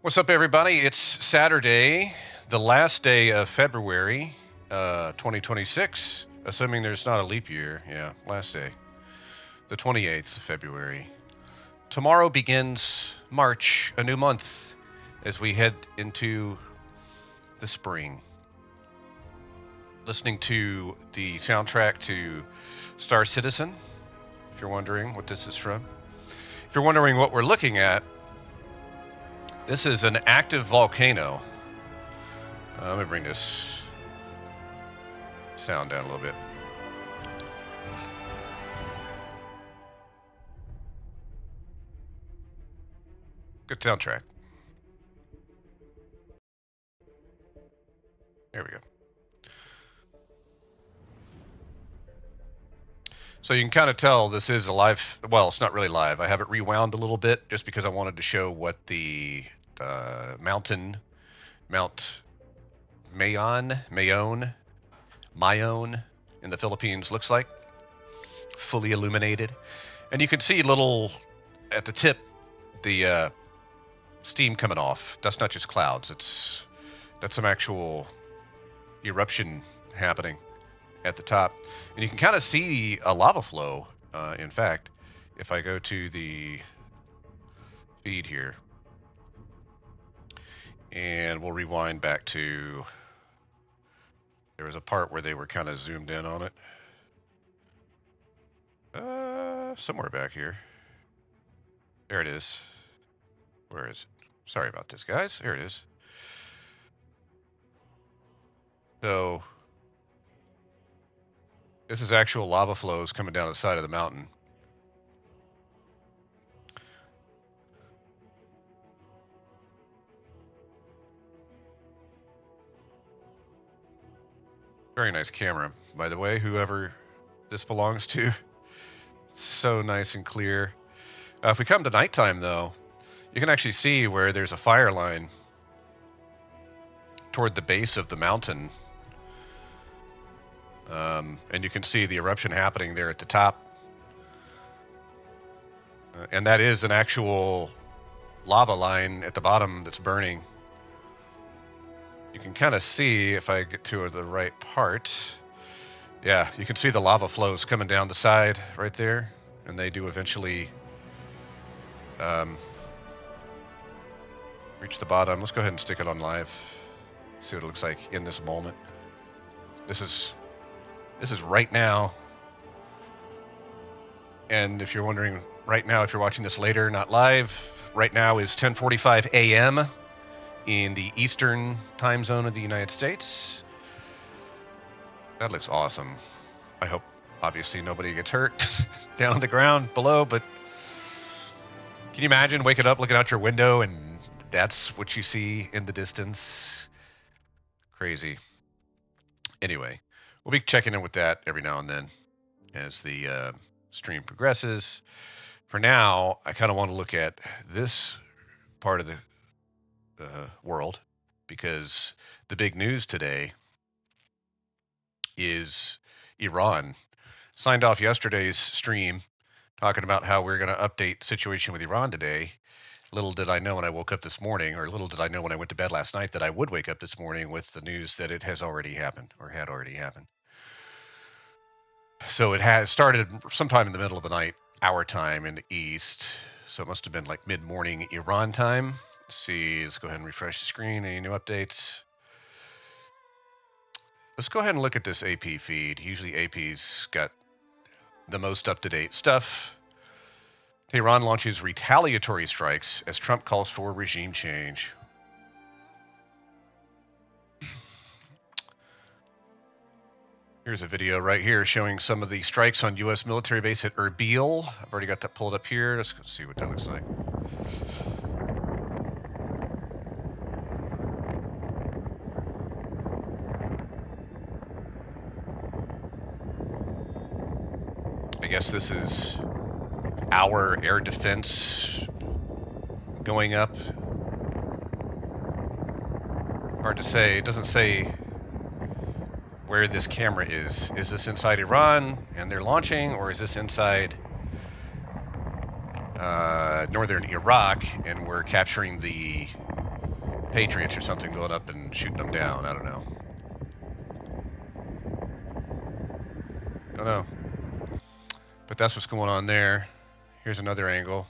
What's up, everybody? It's Saturday, the last day of February, 2026, assuming there's not a leap year. Yeah, last day, the 28th of February. Tomorrow begins March, a new month, as we head into the spring. Listening to the soundtrack to Star Citizen, if you're wondering what this is from. If you're wondering what we're looking at, this is an active volcano. Let me bring this sound down a little bit. Good soundtrack. There we go. So you can kind of tell this is a live, well, it's not really live. I have it rewound a little bit just because I wanted to show what the Mount Mayon in the Philippines looks like, fully illuminated. And you can see little, at the tip, the steam coming off. That's not just clouds, that's some actual eruption happening at the top. And you can kind of see a lava flow, in fact, if I go to the feed here. And we'll rewind back to, there was a part where they were kind of zoomed in on it. Somewhere back here. There it is. Where is it? Sorry about this, guys. There it is. So, this is actual lava flows coming down the side of the mountain. Very nice camera, by the way, whoever this belongs to. So nice and clear. If we come to nighttime, though, you can actually see where there's a fire line toward the base of the mountain. And you can see the eruption happening there at the top. And that is an actual lava line at the bottom that's burning. You can kind of see, if I get to the right part, yeah, you can see the lava flows coming down the side right there, and they do eventually reach the bottom. Let's go ahead and stick it on live, see what it looks like in this moment. This is right now, and if you're wondering right now, if you're watching this later, not live, right now is 10:45 a.m. in the Eastern time zone of the United States. That looks awesome. I hope, obviously, nobody gets hurt down on the ground below, but can you imagine waking up, looking out your window, and that's what you see in the distance? Crazy. Anyway, we'll be checking in with that every now and then as the stream progresses. For now, I kind of want to look at this part of the world, because the big news today is Iran signed off yesterday's stream talking about how we're going to update the situation with Iran today. Little did I know when I woke up this morning, or little did I know when I went to bed last night, that I would wake up this morning with the news that it has already happened, or had already happened. So it has started sometime in the middle of the night, our time in the East. So it must have been like mid-morning Iran time. Let's see, let's go ahead and refresh the screen. Any new updates? Let's go ahead and look at this AP feed. Usually AP's got the most up-to-date stuff. Tehran launches retaliatory strikes as Trump calls for regime change. Here's a video right here showing some of the strikes on U.S. military base at Erbil. I've already got that pulled up here. Let's see what that looks like. I guess this is our air defense going up. Hard to say. It doesn't say where this camera is. Is this inside Iran and they're launching, or is this inside northern Iraq and we're capturing the Patriots or something going up and shooting them down. I don't know. Don't know. But that's what's going on there. Here's another angle.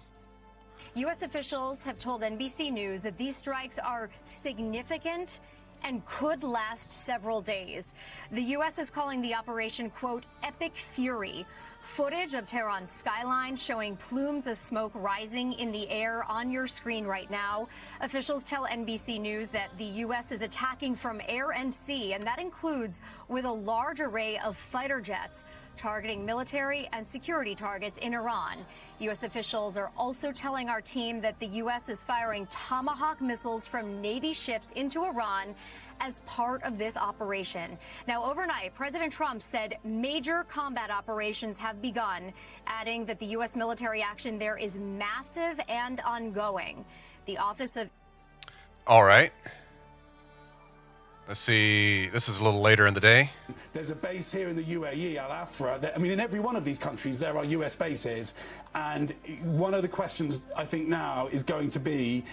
U.S. officials have told NBC News that these strikes are significant and could last several days. The U.S. is calling the operation, quote, epic fury. Footage of Tehran's skyline showing plumes of smoke rising in the air on your screen right now. Officials tell NBC News that the U.S. is attacking from air and sea, and that includes with a large array of fighter jets targeting military and security targets in Iran. U.S. officials are also telling our team that the U.S. is firing Tomahawk missiles from Navy ships into Iran as part of this operation. Now, overnight, President Trump said major combat operations have begun, adding that the U.S. military action there is massive and ongoing. The Office of... All right. Let's see. This is a little later in the day. There's a base here in the UAE, Al Afra. I mean, in every one of these countries, there are US bases. And one of the questions, I think, now is going to be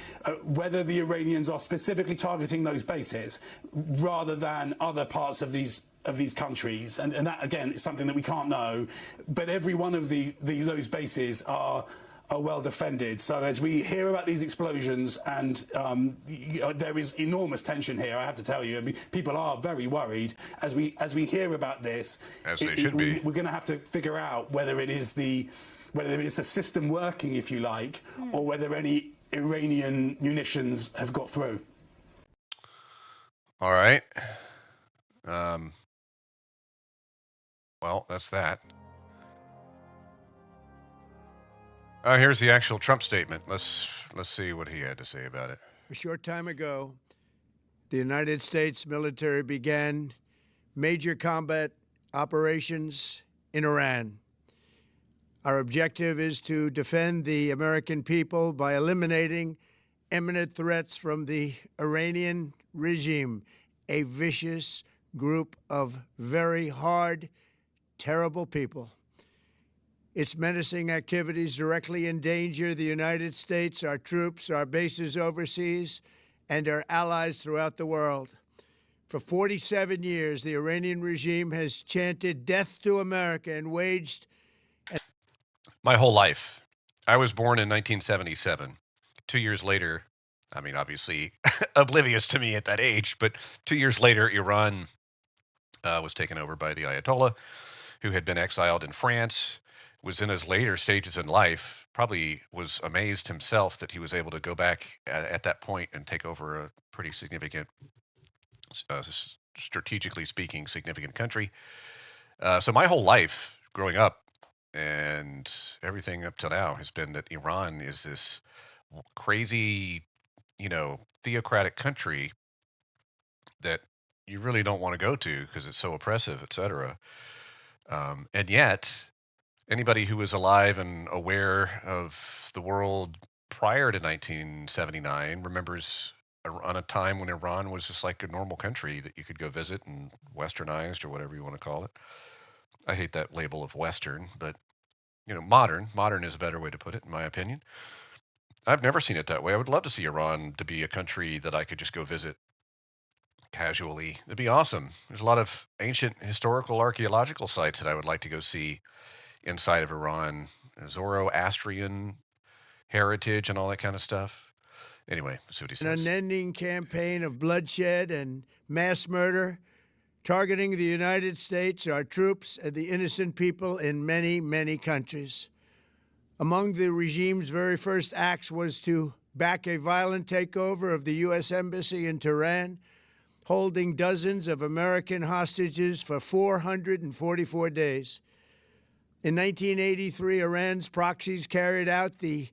whether the Iranians are specifically targeting those bases rather than other parts of these countries. And that, again, is something that we can't know. But every one of those bases are well defended. So as we hear about these explosions, and there is enormous tension here, I have to tell you. I mean, people are very worried as we hear about this. As they should be. We're going to have to figure out whether it is the system working, if you like, or whether any Iranian munitions have got through. All right. Well, that's that. Here's the actual Trump statement. Let's see what he had to say about it. A short time ago, the United States military began major combat operations in Iran. Our objective is to defend the American people by eliminating imminent threats from the Iranian regime, a vicious group of very hard, terrible people. Its menacing activities directly endanger the United States, our troops, our bases overseas, and our allies throughout the world. For 47 years, the Iranian regime has chanted death to America and waged... My whole life. I was born in 1977. 2 years later, I mean, obviously oblivious to me at that age, but 2 years later, Iran was taken over by the Ayatollah, who had been exiled in France, was in his later stages in life, probably was amazed himself that he was able to go back at that point and take over a pretty significant, strategically speaking, significant country. So my whole life growing up and everything up till now has been that Iran is this crazy, theocratic country that you really don't want to go to because it's so oppressive, etc. And yet, anybody who was alive and aware of the world prior to 1979 remembers on a time when Iran was just like a normal country that you could go visit and westernized or whatever you want to call it. I hate that label of Western, but modern. Modern is a better way to put it, in my opinion. I've never seen it that way. I would love to see Iran to be a country that I could just go visit casually. It'd be awesome. There's a lot of ancient historical archaeological sites that I would like to go see inside of Iran, Zoroastrian heritage and all that kind of stuff. Anyway, let's see what he says. An unending campaign of bloodshed and mass murder targeting the United States, our troops, and the innocent people in many, many countries. Among the regime's very first acts was to back a violent takeover of the U.S. Embassy in Tehran, holding dozens of American hostages for 444 days. In 1983, Iran's proxies carried out the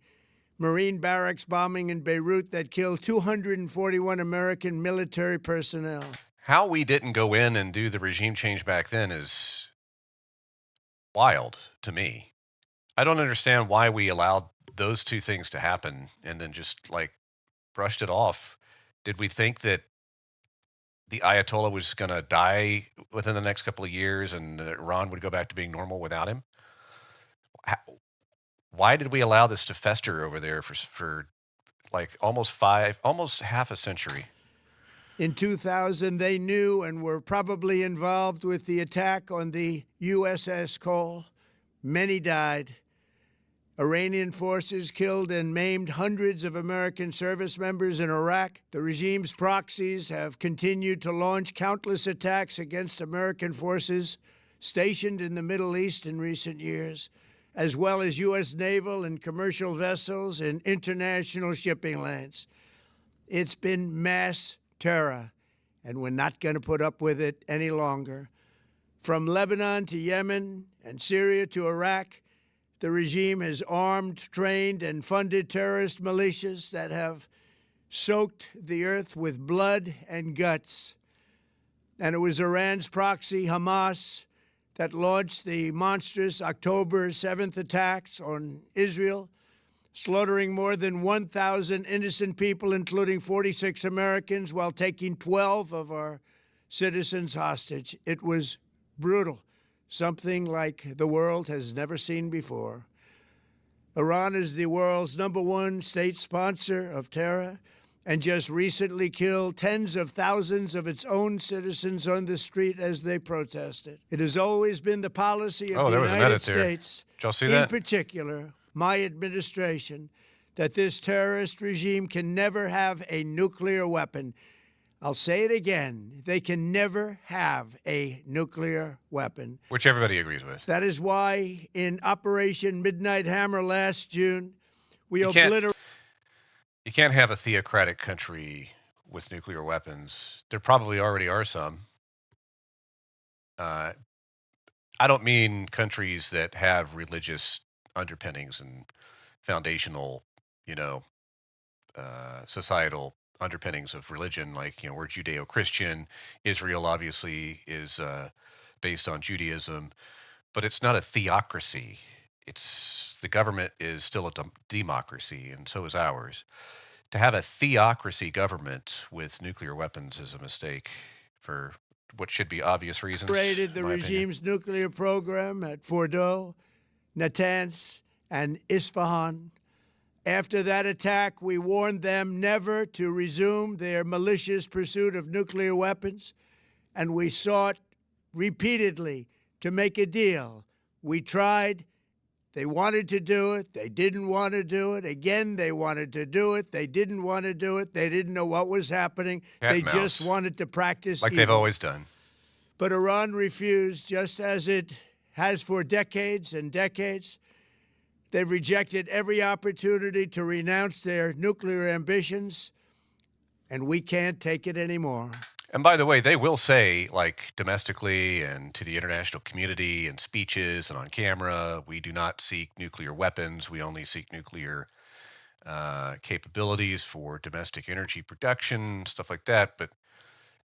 Marine barracks bombing in Beirut that killed 241 American military personnel. How we didn't go in and do the regime change back then is wild to me. I don't understand why we allowed those two things to happen and then just brushed it off. Did we think that the Ayatollah was going to die within the next couple of years and Iran would go back to being normal without him? Why did we allow this to fester over there for like almost half a century. In 2000, they knew and were probably involved with the attack on the USS Cole. Many died. Iranian forces killed and maimed hundreds of American service members in Iraq. The regime's proxies have continued to launch countless attacks against American forces stationed in the Middle East in recent years, as well as U.S. naval and commercial vessels in international shipping lanes. It's been mass terror, and we're not going to put up with it any longer. From Lebanon to Yemen and Syria to Iraq, the regime has armed, trained, and funded terrorist militias that have soaked the earth with blood and guts. And it was Iran's proxy, Hamas, that launched the monstrous October 7th attacks on Israel, slaughtering more than 1,000 innocent people, including 46 Americans, while taking 12 of our citizens hostage. It was brutal, something like the world has never seen before. Iran is the world's #1 state sponsor of terror and just recently killed tens of thousands of its own citizens on the street as they protested. It has always been the policy of the United States, Did y'all see in that? particular, my administration, that this terrorist regime can never have a nuclear weapon. I'll say it again. They can never have a nuclear weapon. Which everybody agrees with. That is why in Operation Midnight Hammer last June, we You can't- obliterated... You can't have a theocratic country with nuclear weapons. There probably already are some. I don't mean countries that have religious underpinnings and foundational, societal underpinnings of religion. Like, we're Judeo-Christian. Israel obviously is based on Judaism, but it's not a theocracy. The government is still a democracy, and so is ours. To have a theocracy government with nuclear weapons is a mistake for what should be obvious reasons. The regime's nuclear program at Fordow, Natanz, and Isfahan. After that attack, we warned them never to resume their malicious pursuit of nuclear weapons, and we sought repeatedly to make a deal. We tried. They wanted to do it. They didn't want to do it. Again, they wanted to do it. They didn't want to do it. They didn't know what was happening. They just wanted to practice like evil. They've always done. But Iran refused, just as it has for decades and decades. They've rejected every opportunity to renounce their nuclear ambitions, and we can't take it anymore. And by the way, they will say, like, domestically and to the international community in speeches and on camera, we do not seek nuclear weapons. We only seek nuclear capabilities for domestic energy production, stuff like that. But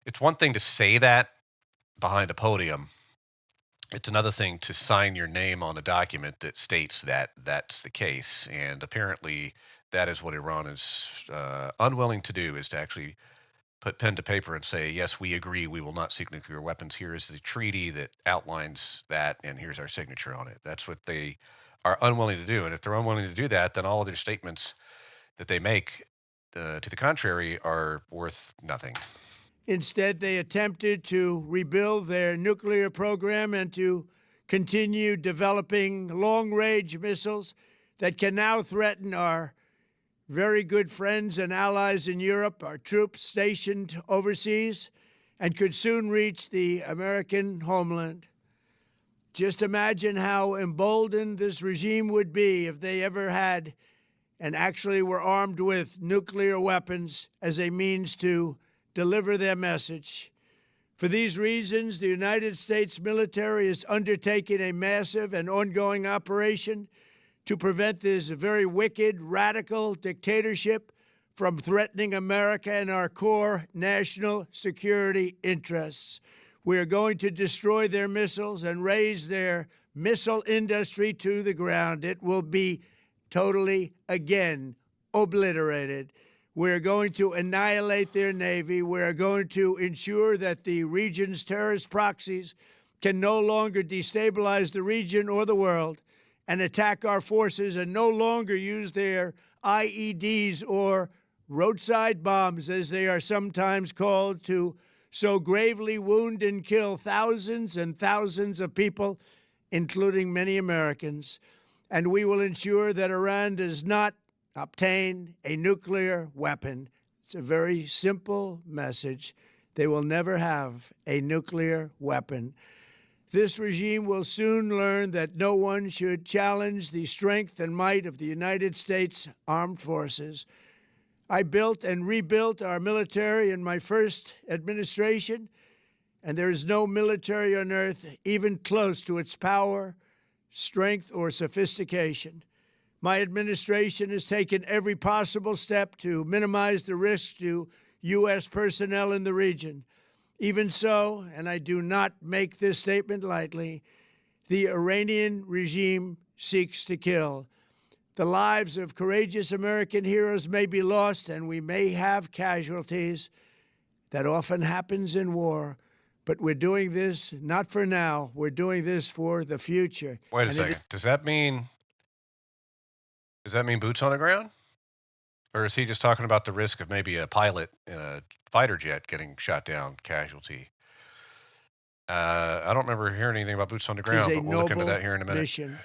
it's one thing to say that behind a podium. It's another thing to sign your name on a document that states that that's the case. And apparently that is what Iran is unwilling to do, is to actually put pen to paper and say, yes, we agree, we will not seek nuclear weapons. Here is the treaty that outlines that, and here's our signature on it. That's what they are unwilling to do. And if they're unwilling to do that, then all of their statements that they make to the contrary are worth nothing. Instead, they attempted to rebuild their nuclear program and to continue developing long-range missiles that can now threaten our very good friends and allies in Europe, our troops stationed overseas, and could soon reach the American homeland. Just imagine how emboldened this regime would be if they ever had and actually were armed with nuclear weapons as a means to deliver their message. For these reasons, the United States military is undertaking a massive and ongoing operation to prevent this very wicked, radical dictatorship from threatening America and our core national security interests. We are going to destroy their missiles and raise their missile industry to the ground. It will be totally, again, obliterated. We're going to annihilate their Navy. We're going to ensure that the region's terrorist proxies can no longer destabilize the region or the world and attack our forces and no longer use their IEDs, or roadside bombs, as they are sometimes called, to so gravely wound and kill thousands and thousands of people, including many Americans. And we will ensure that Iran does not obtain a nuclear weapon. It's a very simple message. They will never have a nuclear weapon. This regime will soon learn that no one should challenge the strength and might of the United States Armed Forces. I built and rebuilt our military in my first administration, and there is no military on earth even close to its power, strength, or sophistication. My administration has taken every possible step to minimize the risk to U.S. personnel in the region. Even so, and I do not make this statement lightly, the Iranian regime seeks to kill. The lives of courageous American heroes may be lost, and we may have casualties. That often happens in war. But we're doing this not for now. We're doing this for the future. Wait a second. Does that mean boots on the ground? Or is he just talking about the risk of maybe a pilot in a fighter jet getting shot down, casualty? I don't remember hearing anything about boots on the ground, but we'll look into that here in a minute. Mission.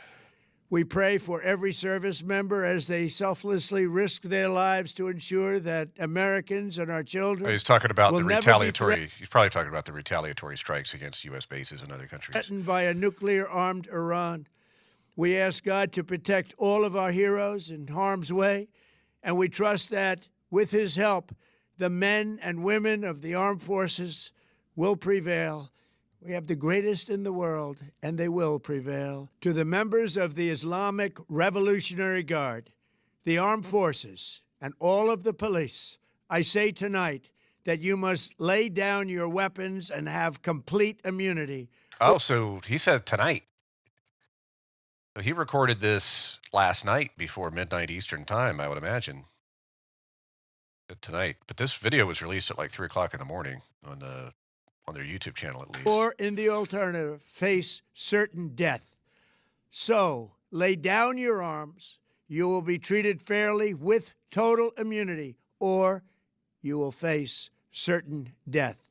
We pray for every service member as they selflessly risk their lives to ensure that Americans and our children. He's talking about the retaliatory. He's probably talking about the retaliatory strikes against U.S. bases in other countries. Threatened by a nuclear-armed Iran. We ask God to protect all of our heroes in harm's way, and we trust that, with His help, the men and women of the armed forces will prevail. We have the greatest in the world, and they will prevail. To the members of the Islamic Revolutionary Guard, the armed forces, and all of the police, I say tonight that you must lay down your weapons and have complete immunity. Oh, so he said tonight. So he recorded this last night before midnight Eastern time, I would imagine. Tonight. But this video was released at like 3 o'clock in the morning on their YouTube channel, at least. Or, in the alternative, face certain death. So, lay down your arms. You will be treated fairly with total immunity, or you will face certain death.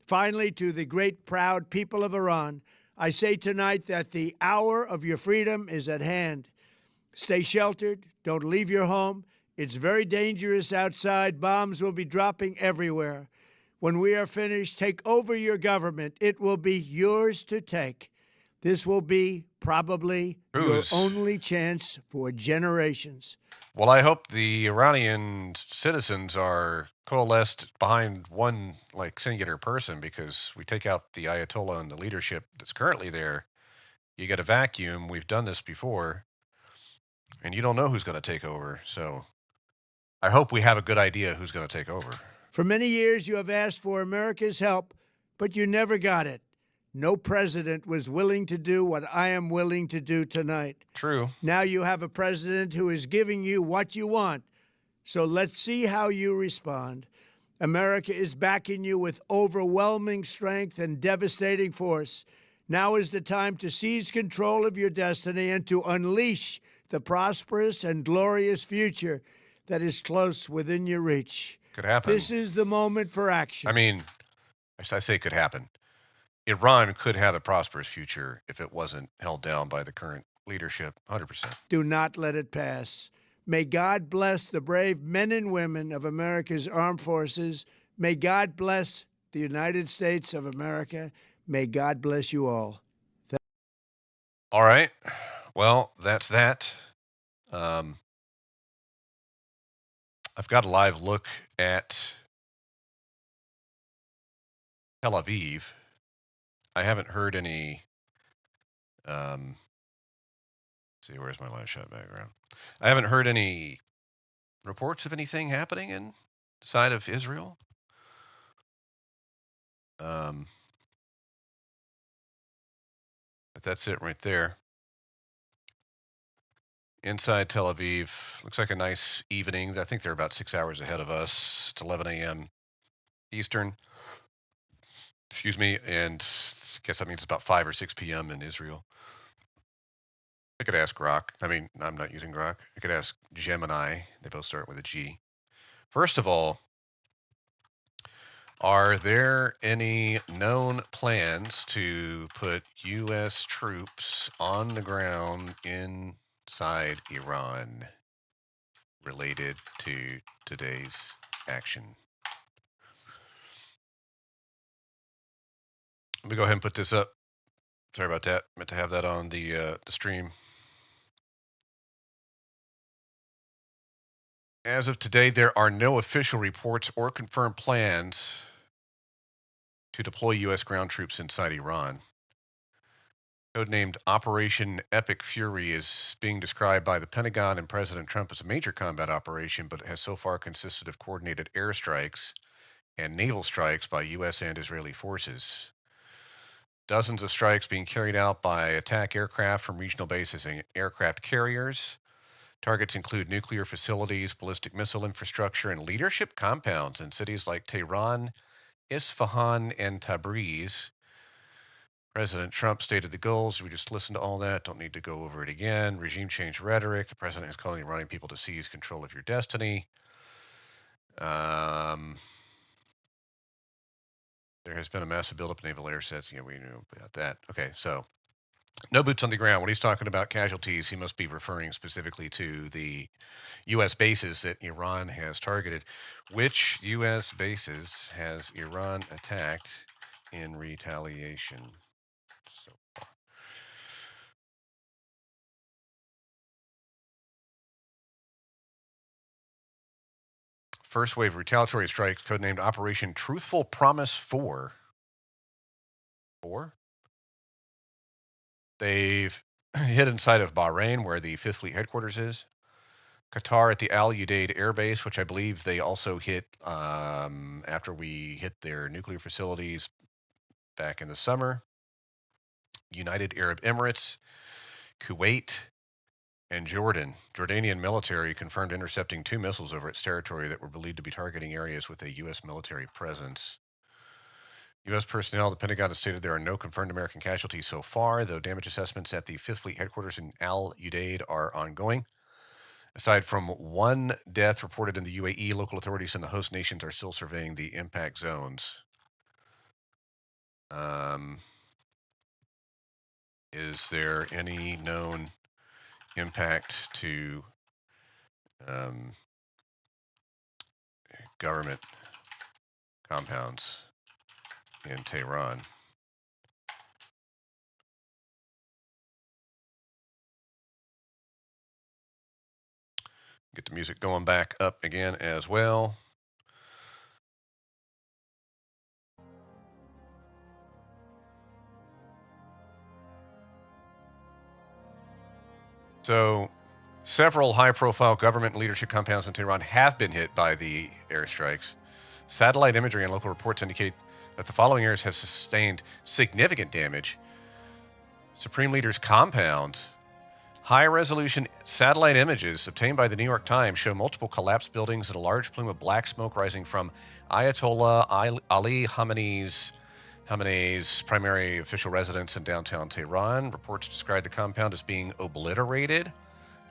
Finally, to the great, proud people of Iran, I say tonight that the hour of your freedom is at hand. Stay sheltered. Don't leave your home. It's very dangerous outside. Bombs will be dropping everywhere. When we are finished, take over your government. It will be yours to take. This will be probably your only chance for generations. Well, I hope the Iranian citizens are coalesced behind one singular person, because we take out the Ayatollah and the leadership that's currently there. You get a vacuum. We've done this before, and you don't know who's going to take over. So I hope we have a good idea who's going to take over. For many years, you have asked for America's help, but you never got it. No president was willing to do what I am willing to do tonight. True. Now you have a president who is giving you what you want. So let's see how you respond. America is backing you with overwhelming strength and devastating force. Now is the time to seize control of your destiny and to unleash the prosperous and glorious future that is close within your reach. Could happen. This is the moment for action. I mean, I say could happen. Iran could have a prosperous future if it wasn't held down by the current leadership, 100%. Do not let it pass. May God bless the brave men and women of America's armed forces. May God bless the United States of America. May God bless you all. All right. Well, that's that. I've got a live look at Tel Aviv. I haven't heard any. Let's see, where's my live shot background? I haven't heard any reports of anything happening inside of Israel. But that's it right there. Inside Tel Aviv, looks like a nice evening. I think they're about 6 hours ahead of us. It's 11 a.m. Eastern. Excuse me, and I guess that means it's about 5 or 6 p.m. in Israel. I could ask Grok. I mean, I'm not using Grok. I could ask Gemini. They both start with a G. First of all, are there any known plans to put U.S. troops on the ground inside Iran related to today's action? Let me go ahead and put this up. Sorry about that. Meant to have that on the stream. As of today, there are no official reports or confirmed plans to deploy U.S. ground troops inside Iran. Codenamed Operation Epic Fury is being described by the Pentagon and President Trump as a major combat operation, but it has so far consisted of coordinated airstrikes and naval strikes by U.S. and Israeli forces. Dozens of strikes being carried out by attack aircraft from regional bases and aircraft carriers. Targets include nuclear facilities, ballistic missile infrastructure, and leadership compounds in cities like Tehran, Isfahan, and Tabriz. President Trump stated the goals. We just listened to all that. Don't need to go over it again. Regime change rhetoric. The president is calling the Iranian people to seize control of your destiny. There has been a massive buildup of naval air sets. Yeah, we knew about that. Okay, so no boots on the ground. When he's talking about casualties, he must be referring specifically to the U.S. bases that Iran has targeted. Which U.S. bases has Iran attacked in retaliation so far? First wave of retaliatory strikes, codenamed Operation Truthful Promise 4. 4? They've hit inside of Bahrain, where the 5th Fleet headquarters is. Qatar at the Al Udeid Air Base, which I believe they also hit after we hit their nuclear facilities back in the summer. United Arab Emirates, Kuwait, and Jordan. Jordanian military confirmed intercepting 2 missiles over its territory that were believed to be targeting areas with a U.S. military presence. U.S. personnel, the Pentagon has stated there are no confirmed American casualties so far, though damage assessments at the 5th Fleet headquarters in Al Udeid are ongoing. Aside from 1 death reported in the UAE, local authorities in the host nations are still surveying the impact zones. Is there any known impact to government compounds in Tehran? Get the music going back up again as well. So, several high-profile government and leadership compounds in Tehran have been hit by the airstrikes. Satellite imagery and local reports indicate that the following areas have sustained significant damage. Supreme Leader's compound. High-resolution satellite images obtained by the New York Times show multiple collapsed buildings and a large plume of black smoke rising from Ayatollah Ali Khamenei's primary official residence in downtown Tehran. Reports describe the compound as being obliterated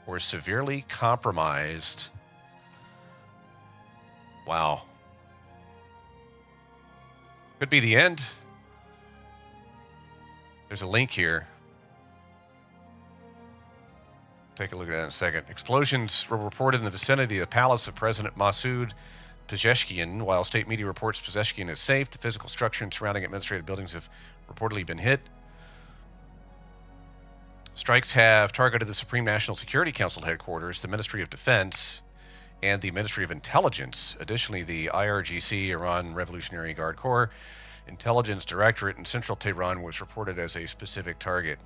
or severely compromised. Wow. Could be the end. There's a link here. Take a look at that in a second. Explosions were reported in the vicinity of the palace of President Masoud Pezeshkian. While state media reports Pezeshkian is safe, the physical structure and surrounding administrative buildings have reportedly been hit. Strikes have targeted the Supreme National Security Council headquarters, the Ministry of Defense, and the Ministry of Intelligence. Additionally, the IRGC, Iran Revolutionary Guard Corps, Intelligence Directorate in central Tehran was reported as a specific target.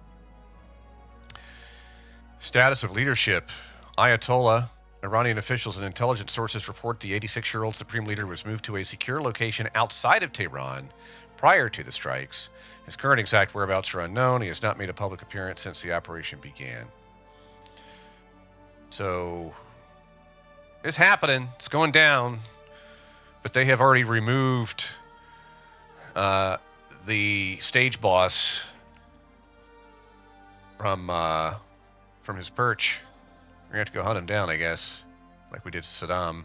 Status of leadership. Ayatollah, Iranian officials and intelligence sources report the 86-year-old supreme leader was moved to a secure location outside of Tehran prior to the strikes. His current exact whereabouts are unknown. He has not made a public appearance since the operation began. So, it's happening. It's going down. But they have already removed the stage boss from from his perch. We're gonna have to go hunt him down, I guess, like we did Saddam.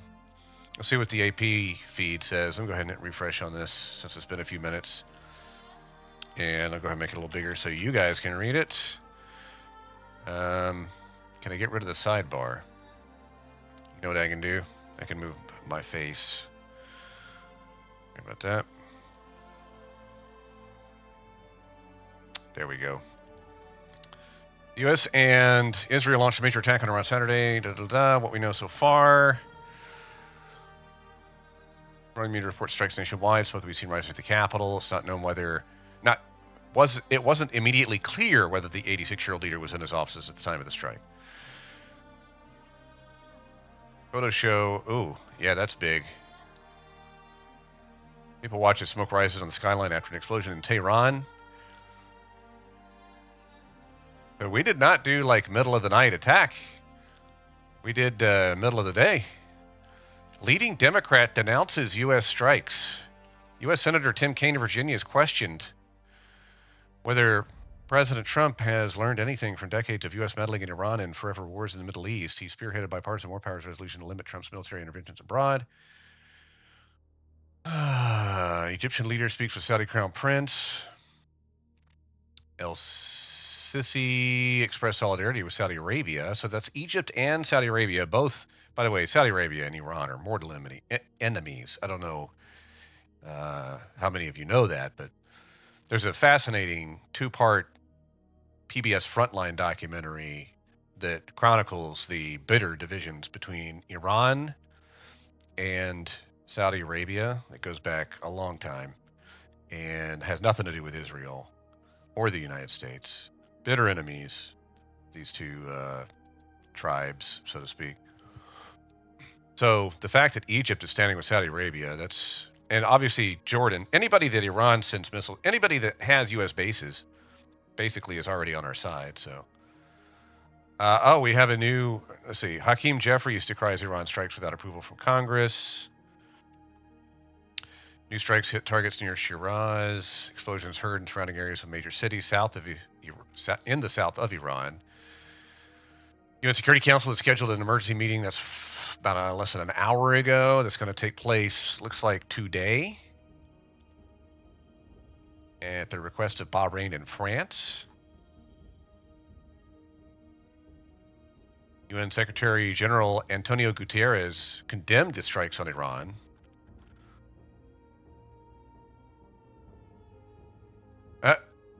Let's see what the AP feed says. I'm gonna go ahead and refresh on this since it's been a few minutes. And I'll go ahead and make it a little bigger so you guys can read it. Can I get rid of the sidebar? You know what I can do? I can move my face. How about that? There we go. The U.S. and Israel launched a major attack on Iran Saturday. What we know so far. Growing media reports strikes nationwide. Smoke can be seen rising at the Capitol. It's not known whether... It wasn't immediately clear whether the 86-year-old leader was in his offices at the time of the strike. Photos show... Ooh, yeah, that's big. People watch as smoke rises on the skyline after an explosion in Tehran. But we did not do, like, middle-of-the-night attack. We did middle of the day. Leading Democrat denounces U.S. strikes. U.S. Senator Tim Kaine of Virginia has questioned whether President Trump has learned anything from decades of U.S. meddling in Iran and forever wars in the Middle East. He spearheaded bipartisan war powers resolution to limit Trump's military interventions abroad. Egyptian leader speaks with Saudi Crown Prince. El Sisi expressed solidarity with Saudi Arabia. So that's Egypt and Saudi Arabia. Both, by the way, Saudi Arabia and Iran are mortal enemies. I don't know how many of you know that, but there's a fascinating two-part PBS Frontline documentary that chronicles the bitter divisions between Iran and Saudi Arabia. That goes back a long time and has nothing to do with Israel or the United States. Bitter enemies, these two tribes, so to speak. So the fact that Egypt is standing with Saudi Arabia, that's... And obviously Jordan, anybody that Iran sends missiles, anybody that has U.S. bases, basically is already on our side. So, we have a new, let's see, Hakeem Jeffries decries Iran strikes without approval from Congress. New strikes hit targets near Shiraz. Explosions heard in surrounding areas of major cities in the south of Iran. UN Security Council has scheduled an emergency meeting that's about less than an hour ago. That's going to take place, looks like today, at the request of Bahrain and France. UN Secretary General Antonio Guterres condemned the strikes on Iran.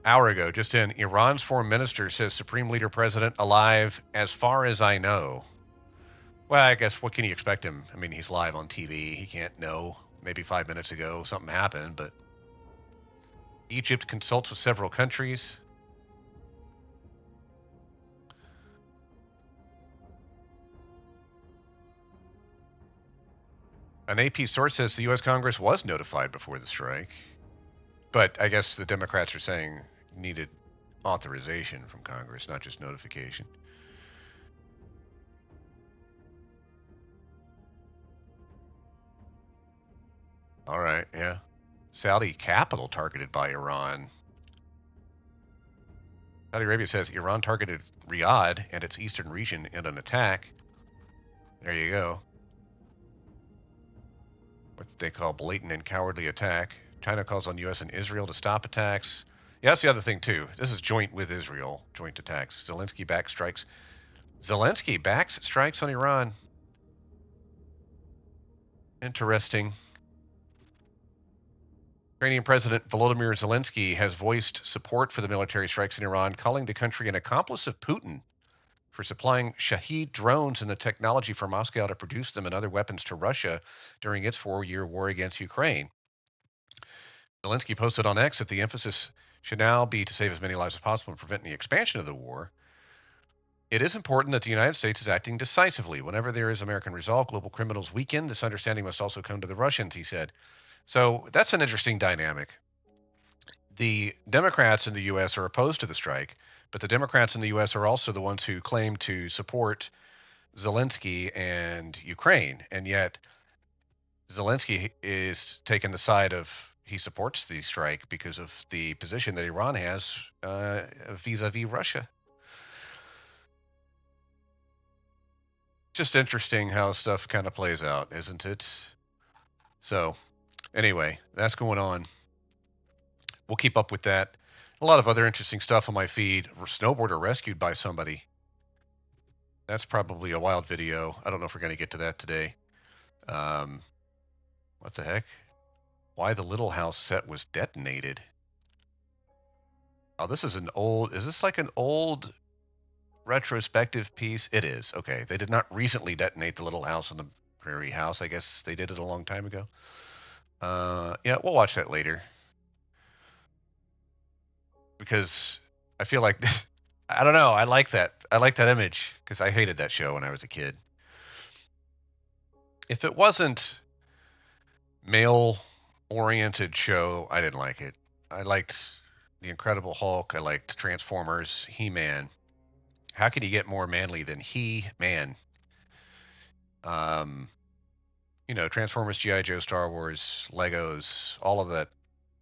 Hour ago, just in, Iran's foreign minister says Supreme Leader President alive as far as I know. Well, I guess what can you expect him? I mean, he's live on TV. He can't know. Maybe 5 minutes ago something happened, but Egypt consults with several countries. An AP source says the U.S. Congress was notified before the strike, but I guess the Democrats are saying needed authorization from Congress, not just notification. All right, yeah. Saudi capital targeted by Iran. Saudi Arabia says Iran targeted Riyadh and its eastern region in an attack. There you go. What they call blatant and cowardly attack. China calls on U.S. and Israel to stop attacks. Yeah, that's the other thing, too. This is joint with Israel, joint attacks. Zelensky backs strikes. Zelensky backs strikes on Iran. Interesting. Ukrainian President Volodymyr Zelensky has voiced support for the military strikes in Iran, calling the country an accomplice of Putin for supplying Shahed drones and the technology for Moscow to produce them and other weapons to Russia during its 4-year war against Ukraine. Zelensky posted on X that the emphasis should now be to save as many lives as possible and prevent the expansion of the war. It is important that the United States is acting decisively. Whenever there is American resolve, global criminals weaken. This understanding must also come to the Russians, he said. So that's an interesting dynamic. The Democrats in the U.S. are opposed to the strike, but the Democrats in the U.S. are also the ones who claim to support Zelensky and Ukraine. And yet Zelensky is taking the side of he supports the strike because of the position that Iran has vis-a-vis Russia. Just interesting how stuff kind of plays out, isn't it? So, anyway, that's going on. We'll keep up with that. A lot of other interesting stuff on my feed. Snowboarder rescued by somebody. That's probably a wild video. I don't know if we're going to get to that today. What the heck? Why the little house set was detonated. Oh, this is an old... Is this like an old retrospective piece? It is. Okay. They did not recently detonate the little house on the prairie house. I guess they did it a long time ago. Yeah, we'll watch that later. Because I feel like... I don't know. I like that. I like that image because I hated that show when I was a kid. If it wasn't male-oriented show, I didn't like it. I liked The Incredible Hulk. I liked Transformers, He-Man. How could you get more manly than He-Man? You know, Transformers, G.I. Joe, Star Wars, Legos, all of that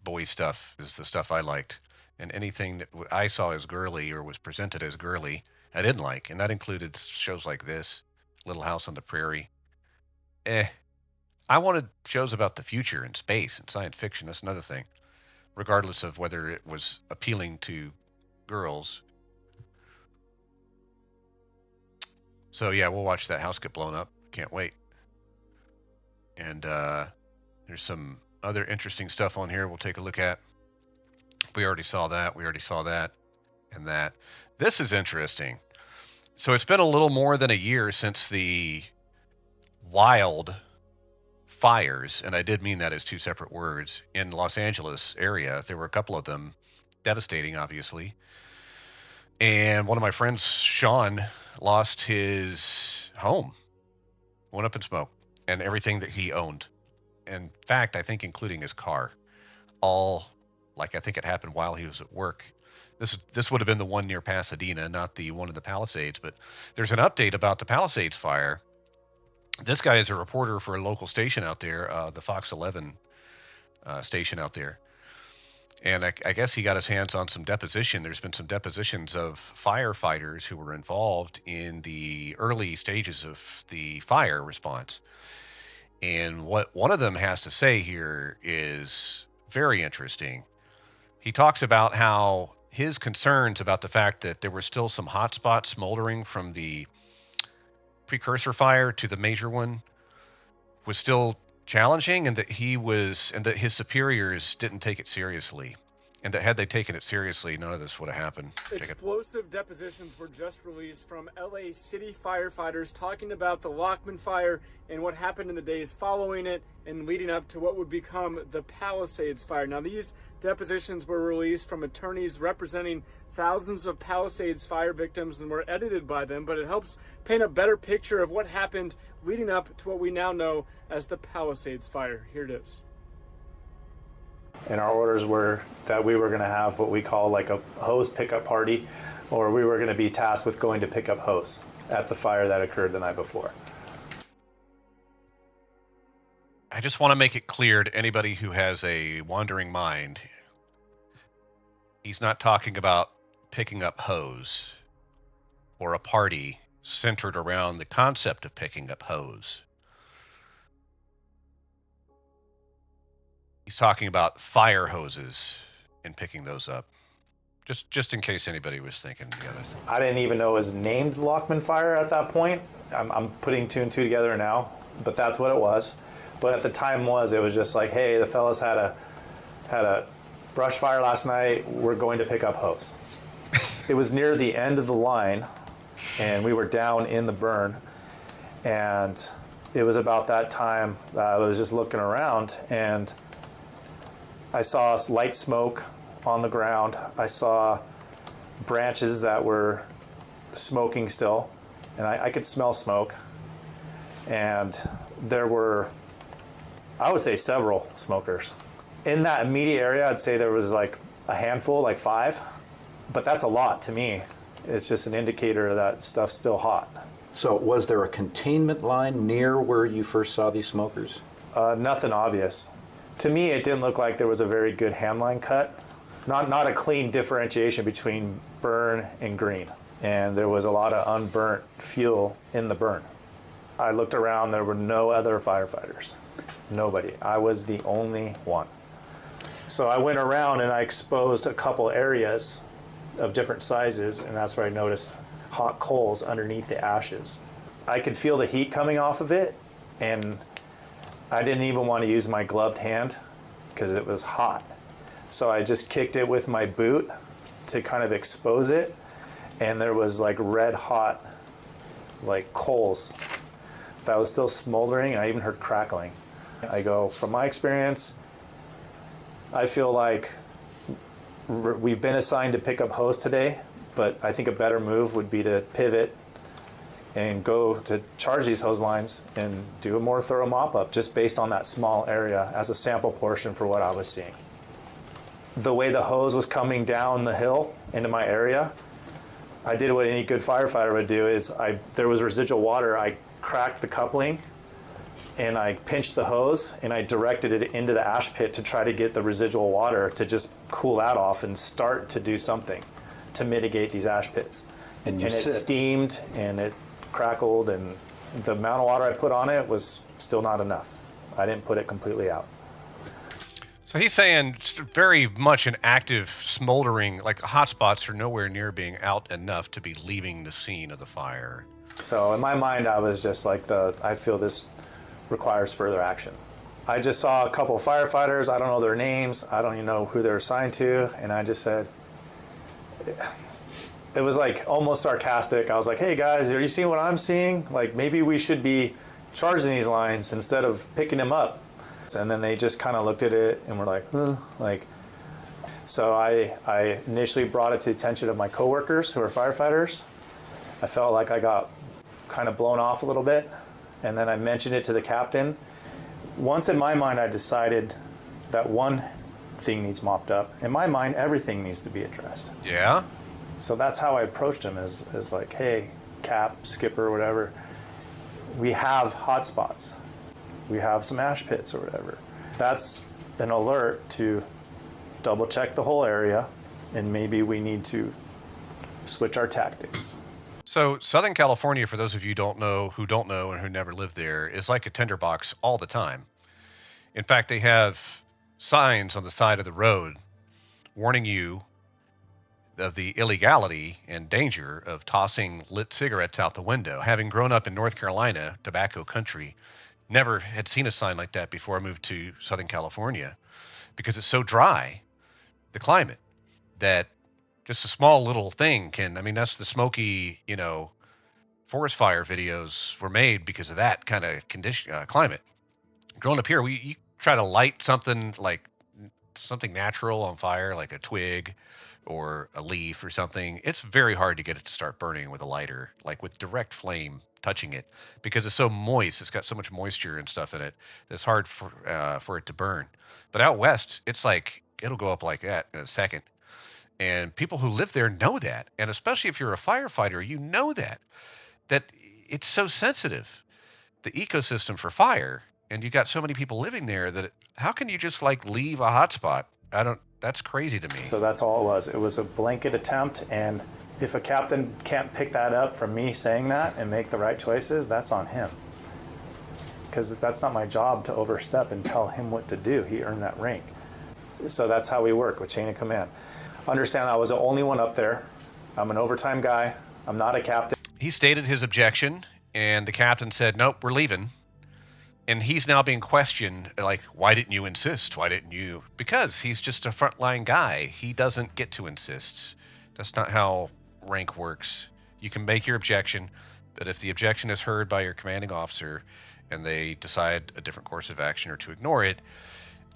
boy stuff is the stuff I liked. And anything that I saw as girly or was presented as girly, I didn't like. And that included shows like this, Little House on the Prairie. I wanted shows about the future and space and science fiction. That's another thing. Regardless of whether it was appealing to girls. So yeah, we'll watch that house get blown up. Can't wait. And there's some other interesting stuff on here we'll take a look at. We already saw that. We already saw that and that. This is interesting. So it's been a little more than a year since the wild fires, and I did mean that as two separate words, in Los Angeles area. There were a couple of them, devastating, obviously. And one of my friends, Sean, lost his home, went up in smoke, and everything that he owned. In fact, I think including his car. All, like, I think it happened while he was at work. This would have been the one near Pasadena, not the one in the Palisades. But there's an update about the Palisades fire. This guy is a reporter for a local station out there, the Fox 11 station out there. And I guess he got his hands on some deposition. There's been some depositions of firefighters who were involved in the early stages of the fire response. And what one of them has to say here is very interesting. He talks about how his concerns about the fact that there were still some hot spots smoldering from the precursor fire to the major one was still challenging, and that his superiors didn't take it seriously, and that had they taken it seriously, none of this would have happened. Explosive depositions were just released from LA City firefighters talking about the Lockman fire and what happened in the days following it and leading up to what would become the Palisades fire. Now, these depositions were released from attorneys representing thousands of Palisades fire victims and were edited by them, but it helps paint a better picture of what happened leading up to what we now know as the Palisades fire. Here it is. And our orders were that we were going to have what we call like a hose pickup party, or we were going to be tasked with going to pick up hose at the fire that occurred the night before. I just want to make it clear to anybody who has a wandering mind. He's not talking about picking up hose or a party centered around the concept of picking up hose. He's talking about fire hoses and picking those up. Just in case anybody was thinking the other thing. I didn't even know it was named Lockman Fire at that point. I'm putting two and two together now, but that's what it was. But at the time it was just like, hey, the fellas had a brush fire last night. We're going to pick up hose. It was near the end of the line, and we were down in the burn. And it was about that time that I was just looking around, and I saw light smoke on the ground. I saw branches that were smoking still, and I could smell smoke. And there were, I would say, several smokers. In that immediate area, I'd say there was like a handful, like 5. But that's a lot to me. It's just an indicator that stuff's still hot. So was there a containment line near where you first saw these smokers? Nothing obvious. To me, it didn't look like there was a very good handline cut. Not a clean differentiation between burn and green. And there was a lot of unburnt fuel in the burn. I looked around, there were no other firefighters. Nobody. I was the only one. So I went around and I exposed a couple areas of different sizes, and that's where I noticed hot coals underneath the ashes. I could feel the heat coming off of it, and I didn't even want to use my gloved hand because it was hot. So I just kicked it with my boot to kind of expose it, and there was like red hot like coals that was still smoldering, and I even heard crackling. I go, from my experience, I feel like we've been assigned to pick up hose today, but I think a better move would be to pivot and go to charge these hose lines and do a more thorough mop-up just based on that small area as a sample portion for what I was seeing. The way the hose was coming down the hill into my area, I did what any good firefighter would do is there was residual water, I cracked the coupling and I pinched the hose and I directed it into the ash pit to try to get the residual water to just cool that off and start to do something to mitigate these ash pits. And it steamed and it crackled, and the amount of water I put on it was still not enough. I didn't put it completely out. So he's saying very much an active smoldering, like the hot spots are nowhere near being out enough to be leaving the scene of the fire. So in my mind, I was just like, I feel this requires further action. I just saw a couple of firefighters. I don't know their names. I don't even know who they're assigned to. And I just said, it was like almost sarcastic. I was like, hey guys, are you seeing what I'm seeing? Like maybe we should be charging these lines instead of picking them up. And then they just kind of looked at it and were like, like. So I initially brought it to the attention of my coworkers who are firefighters. I felt like I got kind of blown off a little bit. And then I mentioned it to the captain. Once in my mind, I decided that one thing needs mopped up. In my mind, everything needs to be addressed. Yeah? So that's how I approached him, as like, hey, cap, skipper, whatever. We have hot spots. We have some ash pits or whatever. That's an alert to double check the whole area, and maybe we need to switch our tactics. So Southern California, for those of you who don't know and who never lived there, is like a tinderbox all the time. In fact, they have signs on the side of the road warning you of the illegality and danger of tossing lit cigarettes out the window. Having grown up in North Carolina, tobacco country, never had seen a sign like that before I moved to Southern California, because it's so dry, the climate, that just a small little thing can, I mean, that's the Smoky, forest fire videos were made because of that kind of condition, climate. Growing up here, you try to light something like something natural on fire, like a twig or a leaf or something. It's very hard to get it to start burning with a lighter, like with direct flame touching it, because it's so moist. It's got so much moisture and stuff in it. It's hard for it to burn. But out west, it's like it'll go up like that in a second. And people who live there know that. And especially if you're a firefighter, you know that it's so sensitive, the ecosystem for fire. And you got so many people living there that how can you just like leave a hotspot? That's crazy to me. So that's all it was. It was a blanket attempt. And if a captain can't pick that up from me saying that and make the right choices, that's on him. Because that's not my job to overstep and tell him what to do. He earned that rank. So that's how we work with chain of command. Understand I was the only one up there. I'm an overtime guy. I'm not a captain. He stated his objection, and the captain said, nope, we're leaving. And he's now being questioned, like, why didn't you insist? Why didn't you? Because he's just a frontline guy. He doesn't get to insist. That's not how rank works. You can make your objection, but if the objection is heard by your commanding officer and they decide a different course of action or to ignore it,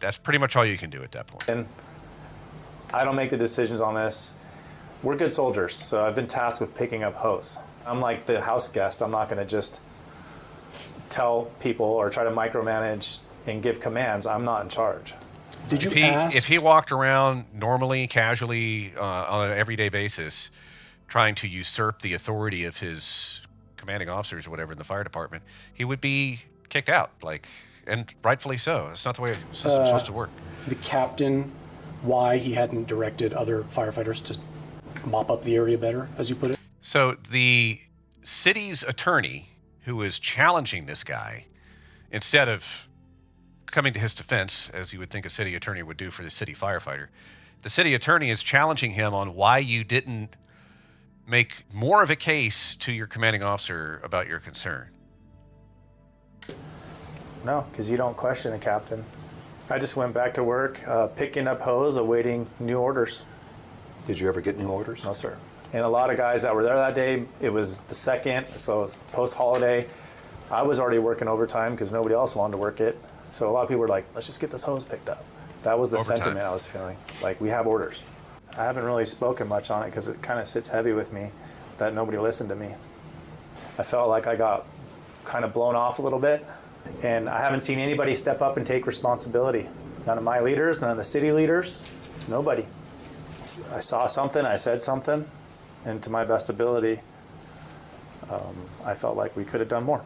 that's pretty much all you can do at that point. And I don't make the decisions on this. We're good soldiers, so I've been tasked with picking up hose. I'm like the house guest. I'm not going to just tell people or try to micromanage and give commands. I'm not in charge. Did you ask? If he walked around normally, casually, on an everyday basis, trying to usurp the authority of his commanding officers or whatever in the fire department, he would be kicked out, and rightfully so. It's not the way the system's supposed to work. The captain, why he hadn't directed other firefighters to mop up the area better, as you put it? So the city's attorney who is challenging this guy instead of coming to his defense, as you would think a city attorney would do for the city firefighter. The city attorney is challenging him on why you didn't make more of a case to your commanding officer about your concern. No, because you don't question the captain. I just went back to work, picking up hose, awaiting new orders. Did you ever get new orders? No, sir. And a lot of guys that were there that day, it was the second, so post-holiday, I was already working overtime because nobody else wanted to work it. So a lot of people were like, let's just get this hose picked up. That was the Overtime. sentiment I was feeling. Like, we have orders. I haven't really spoken much on it because it kind of sits heavy with me that nobody listened to me. I felt like I got kind of blown off a little bit, and I haven't seen anybody step up and take responsibility. None of my leaders, none of the city leaders, nobody. I saw something, I said something, and to my best ability, I felt like we could have done more.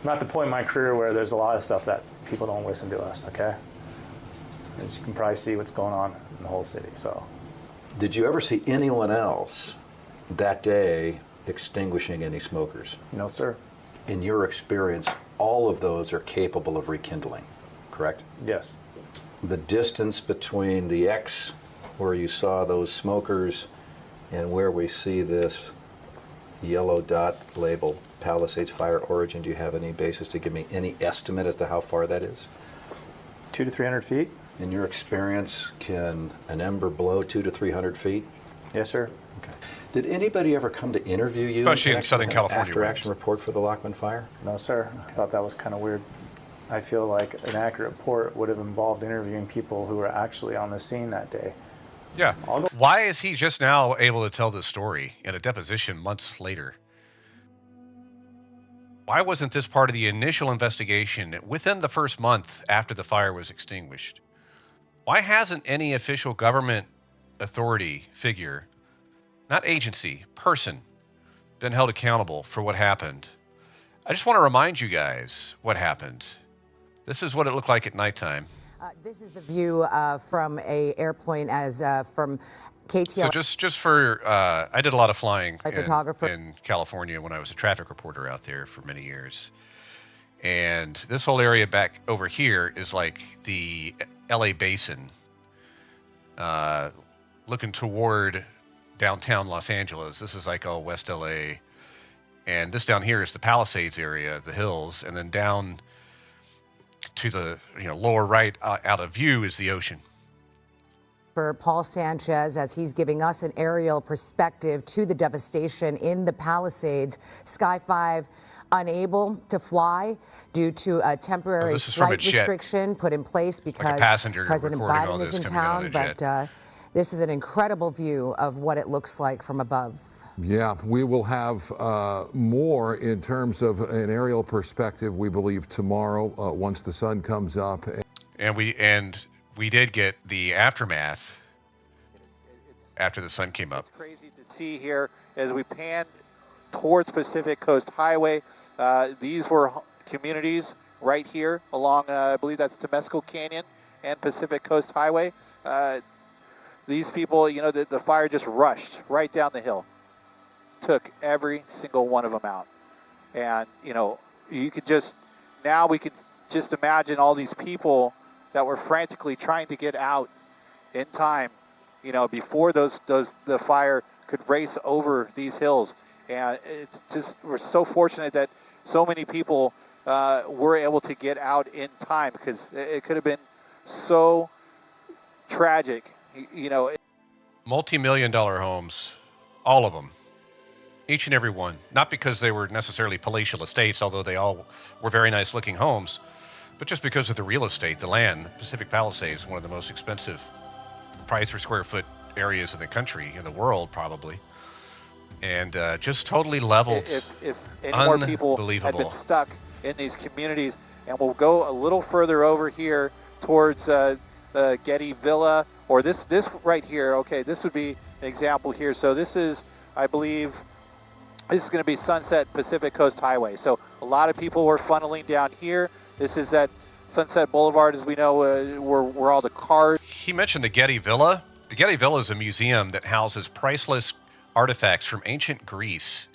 I'm at the point in my career where there's a lot of stuff that people don't listen to us, okay? As you can probably see what's going on in the whole city, so. Did you ever see anyone else that day extinguishing any smokers? No, sir. In your experience, all of those are capable of rekindling, correct? Yes. The distance between the X where you saw those smokers and where we see this yellow dot label Palisades Fire Origin, do you have any basis to give me any estimate as to how far that is? 200 to 300 feet? In your experience, can an ember blow 200 to 300 feet? Yes, sir. Okay. Did anybody ever come to interview you? Especially in Southern California. After action report for the Lockman fire? No, sir. I thought that was kind of weird. I feel like an accurate report would have involved interviewing people who were actually on the scene that day. Yeah. Why is he just now able to tell this story in a deposition months later? Why wasn't this part of the initial investigation within the first month after the fire was extinguished? Why hasn't any official government authority figure, not agency, person, been held accountable for what happened? I just want to remind you guys what happened. This is what it looked like at nighttime. This is the view from a airplane as from KTL. So just for, I did a lot of flying in California when I was a traffic reporter out there for many years. And this whole area back over here is like the LA basin, looking toward downtown Los Angeles. This is like all West LA. And this down here is the Palisades area, the hills, and then down to the lower right out of view is the ocean. For Paul Sanchez, as he's giving us an aerial perspective to the devastation in the Palisades. Sky 5 unable to fly due to a temporary flight restriction put in place because President Biden is in town. But this is an incredible view of what it looks like from above. Yeah, we will have more in terms of an aerial perspective, we believe, tomorrow once the sun comes up. And we did get the aftermath after the sun came up. It's crazy to see here as we pan towards Pacific Coast Highway. These were communities right here along, I believe that's Temescal Canyon and Pacific Coast Highway. These people, the fire just rushed right down the hill. Took every single one of them out. And, you could now we could just imagine all these people that were frantically trying to get out in time, before the fire could race over these hills. And it's just, we're so fortunate that so many people were able to get out in time, because it could have been so tragic, Multi-million-dollar homes, all of them. Each and every one. Not because they were necessarily palatial estates, although they all were very nice looking homes, but just because of the real estate, the land. Pacific Palisades, one of the most expensive price per square foot areas in the country, in the world probably. And just totally leveled. If any more people had been stuck in these communities, and we'll go a little further over here towards the Getty Villa, or this right here. Okay, this would be an example here. So this is, I believe, this is going to be Sunset Pacific Coast Highway. So a lot of people were funneling down here. This is at Sunset Boulevard, as we know, where all the cars. He mentioned the Getty Villa. The Getty Villa is a museum that houses priceless artifacts from ancient Greece.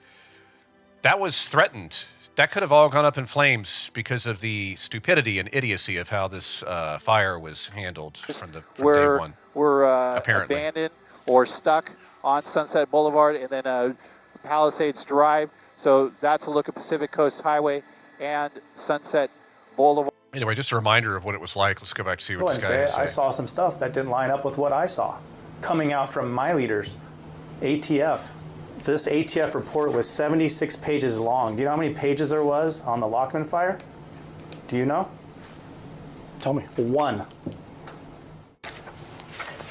That was threatened that could have all gone up in flames because of the stupidity and idiocy of how this fire was handled from day one. We're apparently abandoned or stuck on Sunset Boulevard and then Palisades Drive. So that's a look at Pacific Coast Highway and Sunset Boulevard. Anyway, just a reminder of what it was like. Let's go back to see what this guy has to say. I saw some stuff that didn't line up with what I saw coming out from my leaders. ATF. This ATF report was 76 pages long. Do you know how many pages there was on the Lockman fire? Do you know? Tell me. 1.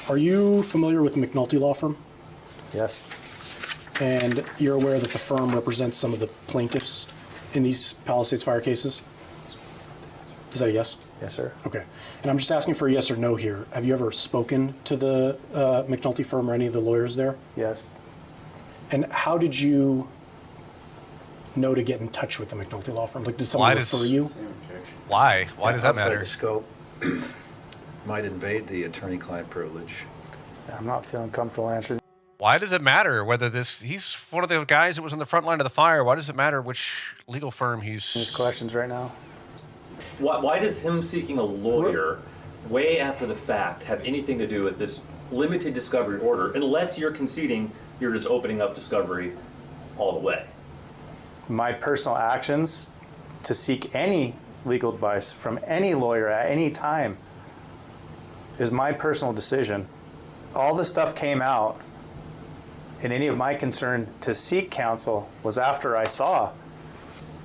Are you familiar with the McNulty law firm? Yes. And you're aware that the firm represents some of the plaintiffs in these Palisades fire cases? Is that a yes? Yes, sir. Okay. And I'm just asking for a yes or no here. Have you ever spoken to the McNulty firm or any of the lawyers there? Yes. And how did you know to get in touch with the McNulty law firm? Like, did someone refer you? Why? Why does that Outside matter? the scope might invade the attorney-client privilege. I'm not feeling comfortable answering. Why does it matter whether he's one of the guys that was on the front line of the fire? Why does it matter which legal firm he's... These questions right now. Why does him seeking a lawyer way after the fact have anything to do with this limited discovery order, unless you're conceding you're just opening up discovery all the way? My personal actions to seek any legal advice from any lawyer at any time is my personal decision. All the stuff came out, and any of my concern to seek counsel was after I saw.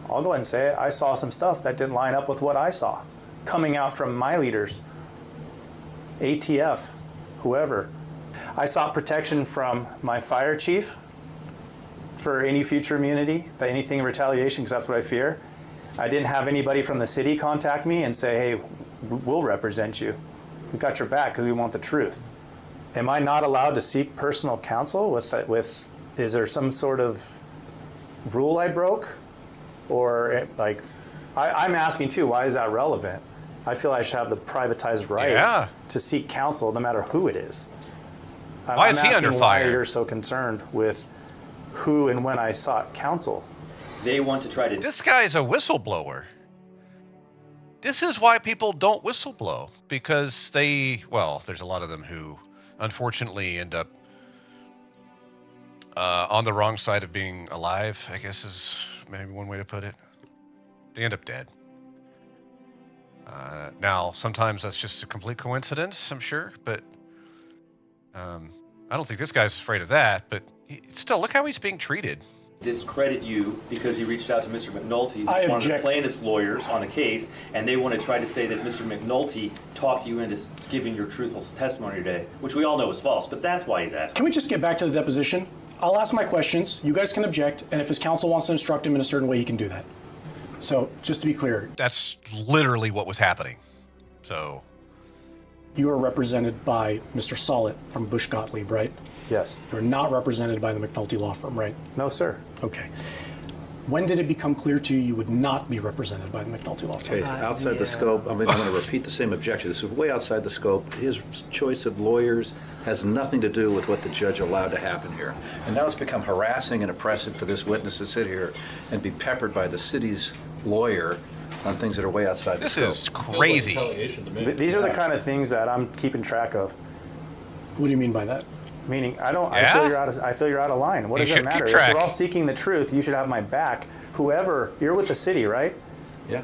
I'll go ahead and say it. I saw some stuff that didn't line up with what I saw coming out from my leaders, ATF, whoever. I sought protection from my fire chief for any future immunity, anything in retaliation, because that's what I fear. I didn't have anybody from the city contact me and say, hey, we'll represent you. We got your back because we want the truth. Am I not allowed to seek personal counsel with is there some sort of rule I broke? Or like, I'm asking too, why is that relevant? I feel I should have the privatized right to seek counsel no matter who it is. Why is he under fire? Why you're so concerned with who and when I sought counsel. They want to try to... This guy's a whistleblower. This is why people don't whistleblow, because there's a lot of them who unfortunately end up on the wrong side of being alive, I guess is maybe one way to put it. They end up dead. Now, sometimes that's just a complete coincidence, I'm sure, but I don't think this guy's afraid of that, but still, look how he's being treated. Discredit you because you reached out to Mr. McNulty, one of the plaintiff's lawyers on a case, and they want to try to say that Mr. McNulty talked you into giving your truthful testimony today, which we all know is false, but that's why he's asking. Can we just get back to the deposition? I'll ask my questions, you guys can object, and if his counsel wants to instruct him in a certain way, he can do that. So, just to be clear. That's literally what was happening. So... You are represented by Mr. Sollett from Bush Gottlieb, right? Yes. You're not represented by the McNulty law firm, right? No, sir. Okay. When did it become clear to you would not be represented by the McNulty law firm? Okay, outside the scope, I'm going to repeat the same objection. This is way outside the scope. His choice of lawyers has nothing to do with what the judge allowed to happen here. And now it's become harassing and oppressive for this witness to sit here and be peppered by the city's lawyer on things that are way outside the scope. This is crazy. These are the kind of things that I'm keeping track of. What do you mean by that? Meaning, I feel you're out of line. What does it matter? If we're all seeking the truth, you should have my back. Whoever, you're with the city, right? Yeah.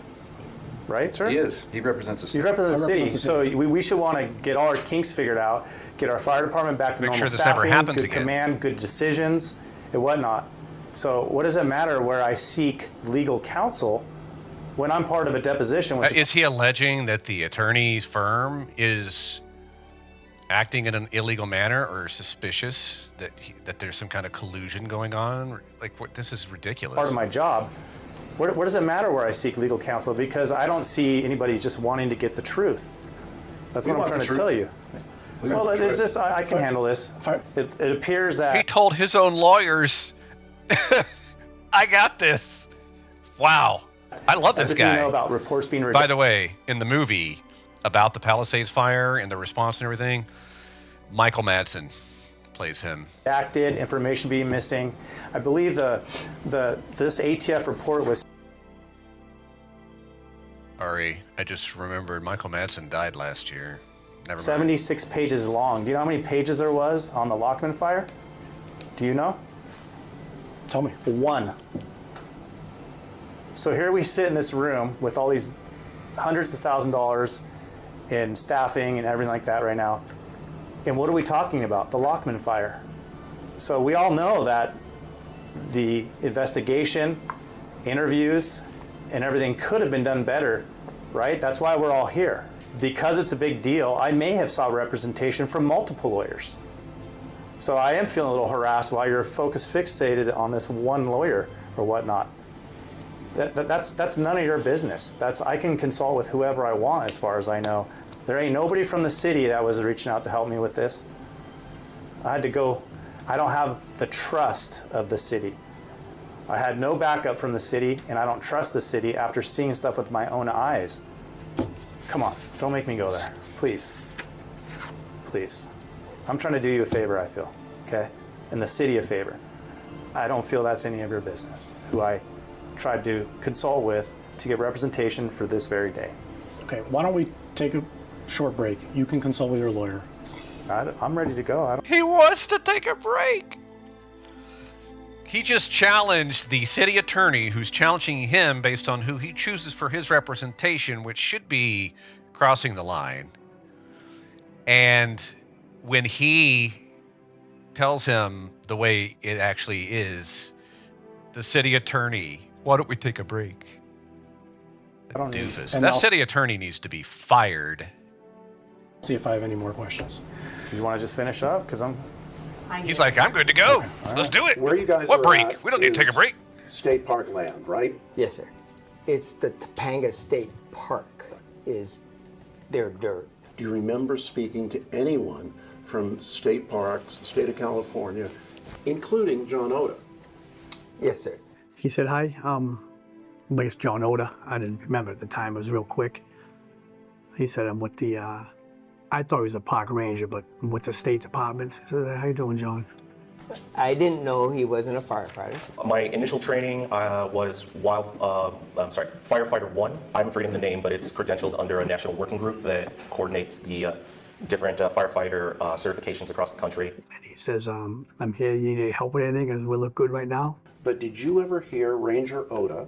Right, sir? He is. He represents the city. He represents the city. So we should want to get all our kinks figured out, get our fire department back to normal staffing, good command, good decisions, and whatnot. So what does it matter where I seek legal counsel when I'm part of a deposition? Is he alleging that the attorney's firm is acting in an illegal manner or suspicious that there's some kind of collusion going on? Like, this is ridiculous. Part of my job. What does it matter where I seek legal counsel? Because I don't see anybody just wanting to get the truth. That's what I'm trying to tell you. Well, there's this. I can handle this. It appears that he told his own lawyers, "I got this." Wow, I love this guy. You know about reports being By the way, in the movie about the Palisades fire and the response and everything, Michael Madsen plays him. Acted, information being missing. I believe this ATF report was Ari, I just remembered Michael Madsen died last year. Never mind. 76 pages long. Do you know how many pages there was on the Lockman fire? Do you know? Tell me. 1. So here we sit in this room with all these hundreds of $1,000s in staffing and everything like that right now. And what are we talking about? The Lockman fire. So we all know that the investigation, interviews, and everything could have been done better, right? That's why we're all here. Because it's a big deal, I may have sought representation from multiple lawyers. So I am feeling a little harassed while you're fixated on this one lawyer or whatnot. That's none of your business. I can consult with whoever I want as far as I know. There ain't nobody from the city that was reaching out to help me with this. I had to go. I don't have the trust of the city. I had no backup from the city, and I don't trust the city after seeing stuff with my own eyes. Come on, don't make me go there, please. Please. I'm trying to do you a favor, I feel, okay? And the city a favor. I don't feel that's any of your business, who I tried to consult with to get representation for this very day. Okay, why don't we take a short break? You can consult with your lawyer. I'm ready to go. He wants to take a break. He just challenged the city attorney who's challenging him based on who he chooses for his representation, which should be crossing the line. And when he tells him the way it actually is, the city attorney, why don't we take a break? Doofus. That city attorney needs to be fired. See if I have any more questions. You want to just finish up? Because He's like, I'm good to go. Okay. Let's do it. Where you guys what are break? At we don't need to take a break. State park land, right? Yes, sir. It's the Topanga State Park is their dirt. Do you remember speaking to anyone from state parks, the state of California, including John Oda? Yes, sir. He said, hi, it's John Oda. I didn't remember at the time, it was real quick. He said, I'm with the, I thought he was a park ranger, but I'm with the State Department. I said, how you doing, John? I didn't know he wasn't a firefighter. My initial training was Firefighter 1. I'm forgetting the name, but it's credentialed under a national working group that coordinates the different firefighter certifications across the country. And he says, I'm here, you need help with anything, because we look good right now. But did you ever hear Ranger Oda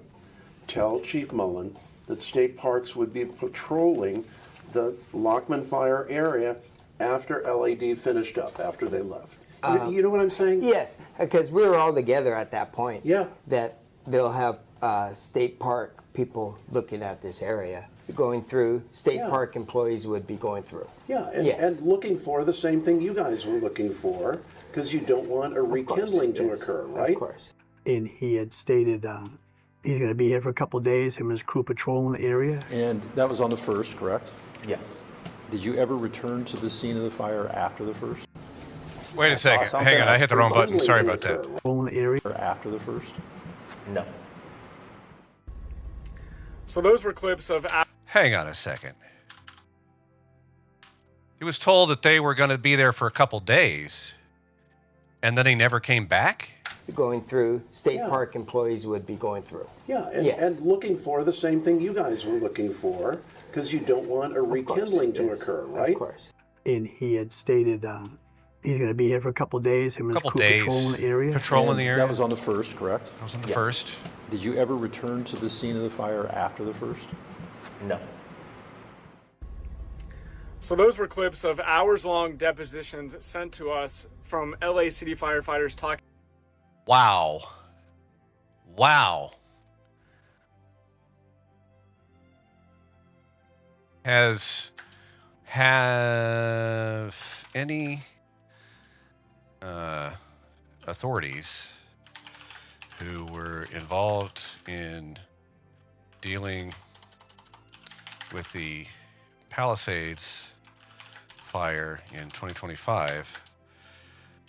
tell Chief Mullen that state parks would be patrolling the Lockman Fire area after LAD finished up, after they left? You know what I'm saying? Yes, because we were all together at that point. Yeah. That they'll have state park people looking at this area, going through, state park employees would be going through. Yeah, and looking for the same thing you guys were looking for, because you don't want a rekindling to occur, right? Of course. And he had stated he's going to be here for a couple of days, him and his crew patrolling the area. And that was on the 1st, correct? Yes. Did you ever return to the scene of the fire after the 1st? Wait a second. Hang on, I hit the wrong button. Sorry about that. The area. After the 1st? No. So those were clips of... Hang on a second. He was told that they were going to be there for a couple days, and then he never came back? Going through, state park employees would be going through. Yeah, and looking for the same thing you guys were looking for, because you don't want a rekindling to occur, right? Of course. And he had stated he's going to be here for a couple of days, him and his crew patrolling the area. Patrolling the area? That was on the 1st, correct? That was on the 1st. Did you ever return to the scene of the fire after the 1st? No. So those were clips of hours-long depositions sent to us from LA City firefighters talking. Wow. Wow. Have any authorities who were involved in dealing with the Palisades fire in 2025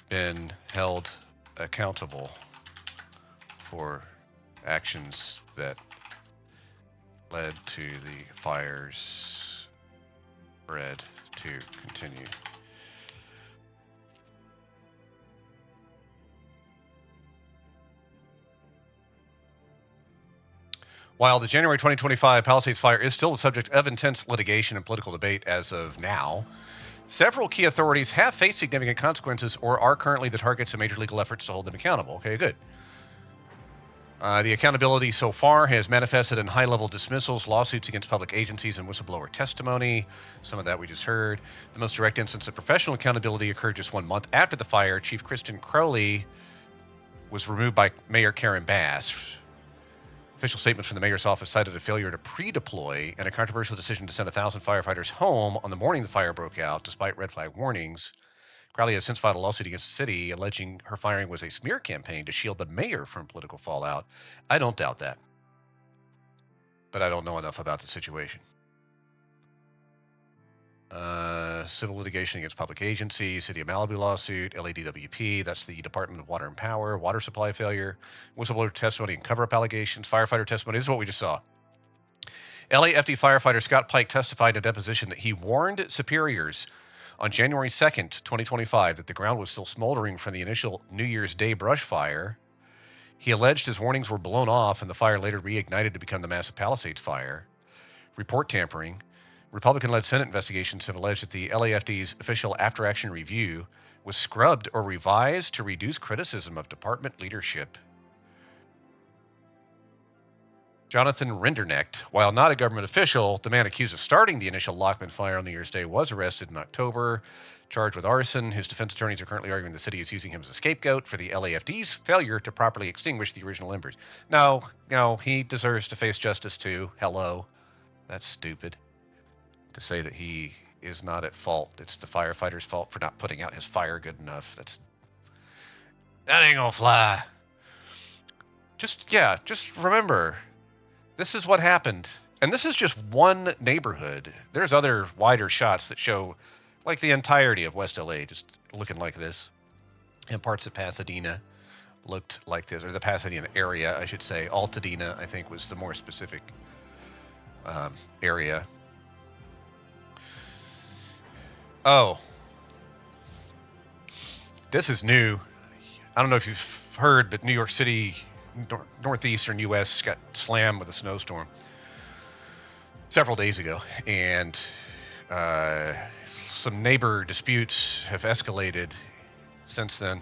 been held accountable for actions that led to the fire's spread to continue? While the January 2025 Palisades fire is still the subject of intense litigation and political debate as of now, several key authorities have faced significant consequences or are currently the targets of major legal efforts to hold them accountable. Okay, good. The accountability so far has manifested in high-level dismissals, lawsuits against public agencies, and whistleblower testimony. Some of that we just heard. The most direct instance of professional accountability occurred just 1 month after the fire. Chief Kristen Crowley was removed by Mayor Karen Bass. Official statements from the mayor's office cited a failure to pre-deploy and a controversial decision to send 1,000 firefighters home on the morning the fire broke out, despite red flag warnings. Crowley has since filed a lawsuit against the city, alleging her firing was a smear campaign to shield the mayor from political fallout. I don't doubt that, but I don't know enough about the situation. Civil litigation against public agencies, City of Malibu lawsuit, LADWP, that's the Department of Water and Power, water supply failure, whistleblower testimony and cover-up allegations, firefighter testimony. This is what we just saw. LAFD firefighter Scott Pike testified in a deposition that he warned superiors on January 2nd, 2025, that the ground was still smoldering from the initial New Year's Day brush fire. He alleged his warnings were blown off and the fire later reignited to become the massive Palisades fire. Report tampering. Republican-led Senate investigations have alleged that the LAFD's official after-action review was scrubbed or revised to reduce criticism of department leadership. Jonathan Rinderknecht, while not a government official, the man accused of starting the initial Lockman fire on New Year's Day was arrested in October, charged with arson. His defense attorneys are currently arguing the city is using him as a scapegoat for the LAFD's failure to properly extinguish the original embers. No, he deserves to face justice too. Hello. That's stupid. To say that he is not at fault. It's the firefighter's fault for not putting out his fire good enough. That ain't gonna fly. Just remember, this is what happened. And this is just one neighborhood. There's other wider shots that show like the entirety of West LA just looking like this. And parts of Pasadena looked like this, or the Pasadena area, I should say. Altadena, I think, was the more specific area. Oh. This is new. I don't know if you've heard, but New York City, northeastern U.S. got slammed with a snowstorm several days ago, and some neighbor disputes have escalated since then.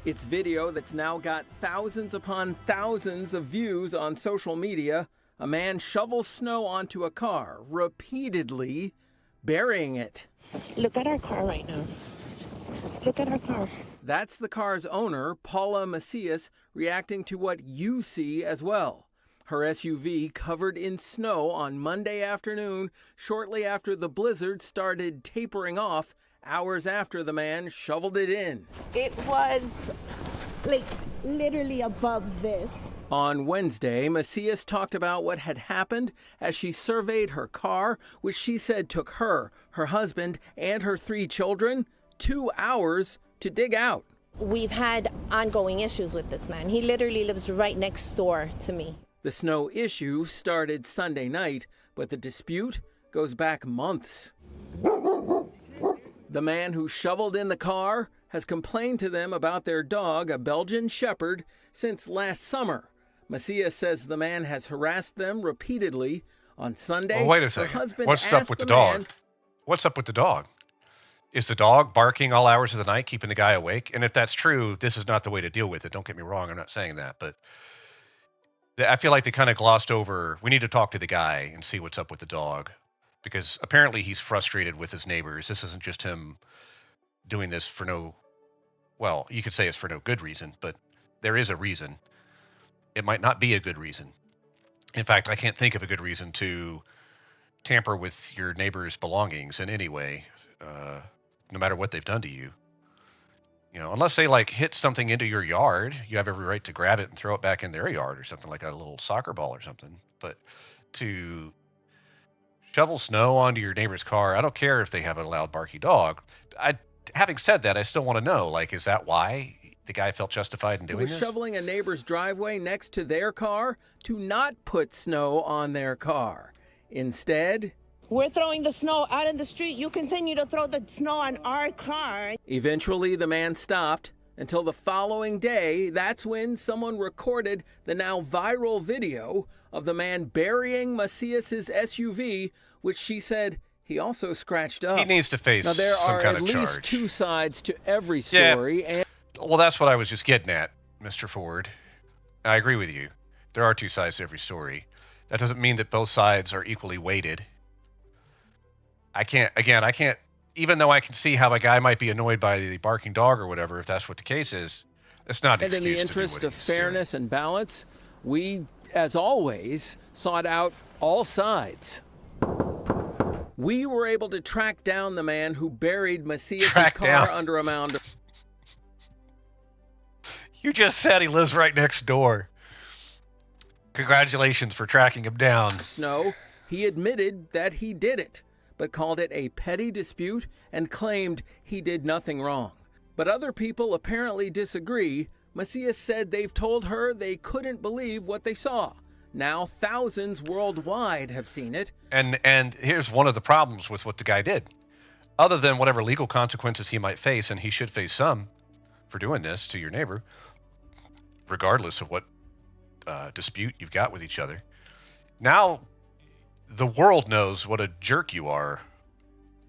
It's video that's now got thousands upon thousands of views on social media. A man shovels snow onto a car, repeatedly burying it. Look at our car right now. Look at our car. That's the car's owner, Paula Macias, reacting to what you see as well. Her SUV covered in snow on Monday afternoon, shortly after the blizzard started tapering off, hours after the man shoveled it in. It was like literally above this. On Wednesday, Macias talked about what had happened as she surveyed her car, which she said took her husband, and her 3 children 2 hours to dig out. We've had ongoing issues with this man. He literally lives right next door to me. The snow issue started Sunday night, but the dispute goes back months. The man who shoveled in the car has complained to them about their dog, a Belgian Shepherd, since last summer. Macias says the man has harassed them repeatedly. On Sunday, well, wait a second. What's up with the dog? What's up with the dog? Is the dog barking all hours of the night, keeping the guy awake? And if that's true, this is not the way to deal with it. Don't get me wrong. I'm not saying that. But I feel like they kind of glossed over. We need to talk to the guy and see what's up with the dog. Because apparently he's frustrated with his neighbors. This isn't just him doing this for no, well, you could say it's for no good reason. But there is a reason. It might not be a good reason. In fact, I can't think of a good reason to tamper with your neighbor's belongings in any way, no matter what they've done to you. You know, unless they like hit something into your yard, you have every right to grab it and throw it back in their yard or something, like a little soccer ball or something. But to shovel snow onto your neighbor's car, I don't care if they have a loud barky dog. Having said that, I still want to know, like, is that why the guy felt justified in doing this? He was shoveling a neighbor's driveway next to their car to not put snow on their car. Instead, we're throwing the snow out in the street. You continue to throw the snow on our car. Eventually, the man stopped until the following day. That's when someone recorded the now viral video of the man burying Macias's SUV, which she said he also scratched up. He needs to face now, there some are kind at of least charge. two sides to every story. Yeah. Well, that's what I was just getting at, Mr. Ford. I agree with you. There are two sides to every story. That doesn't mean that both sides are equally weighted. I can't, even though I can see how a guy might be annoyed by the barking dog or whatever, if that's what the case is, it's not an excuse to do what And in the interest of fairness and balance, we, as always, sought out all sides. We were able to track down the man who buried Macias's car under a mound. You just said he lives right next door. Congratulations for tracking him down. Snow, he admitted that he did it, but called it a petty dispute and claimed he did nothing wrong. But other people apparently disagree. Macias said they've told her they couldn't believe what they saw. Now thousands worldwide have seen it. And here's one of the problems with what the guy did. Other than whatever legal consequences he might face, and he should face some for doing this to your neighbor, regardless of what dispute you've got with each other. Now the world knows what a jerk you are.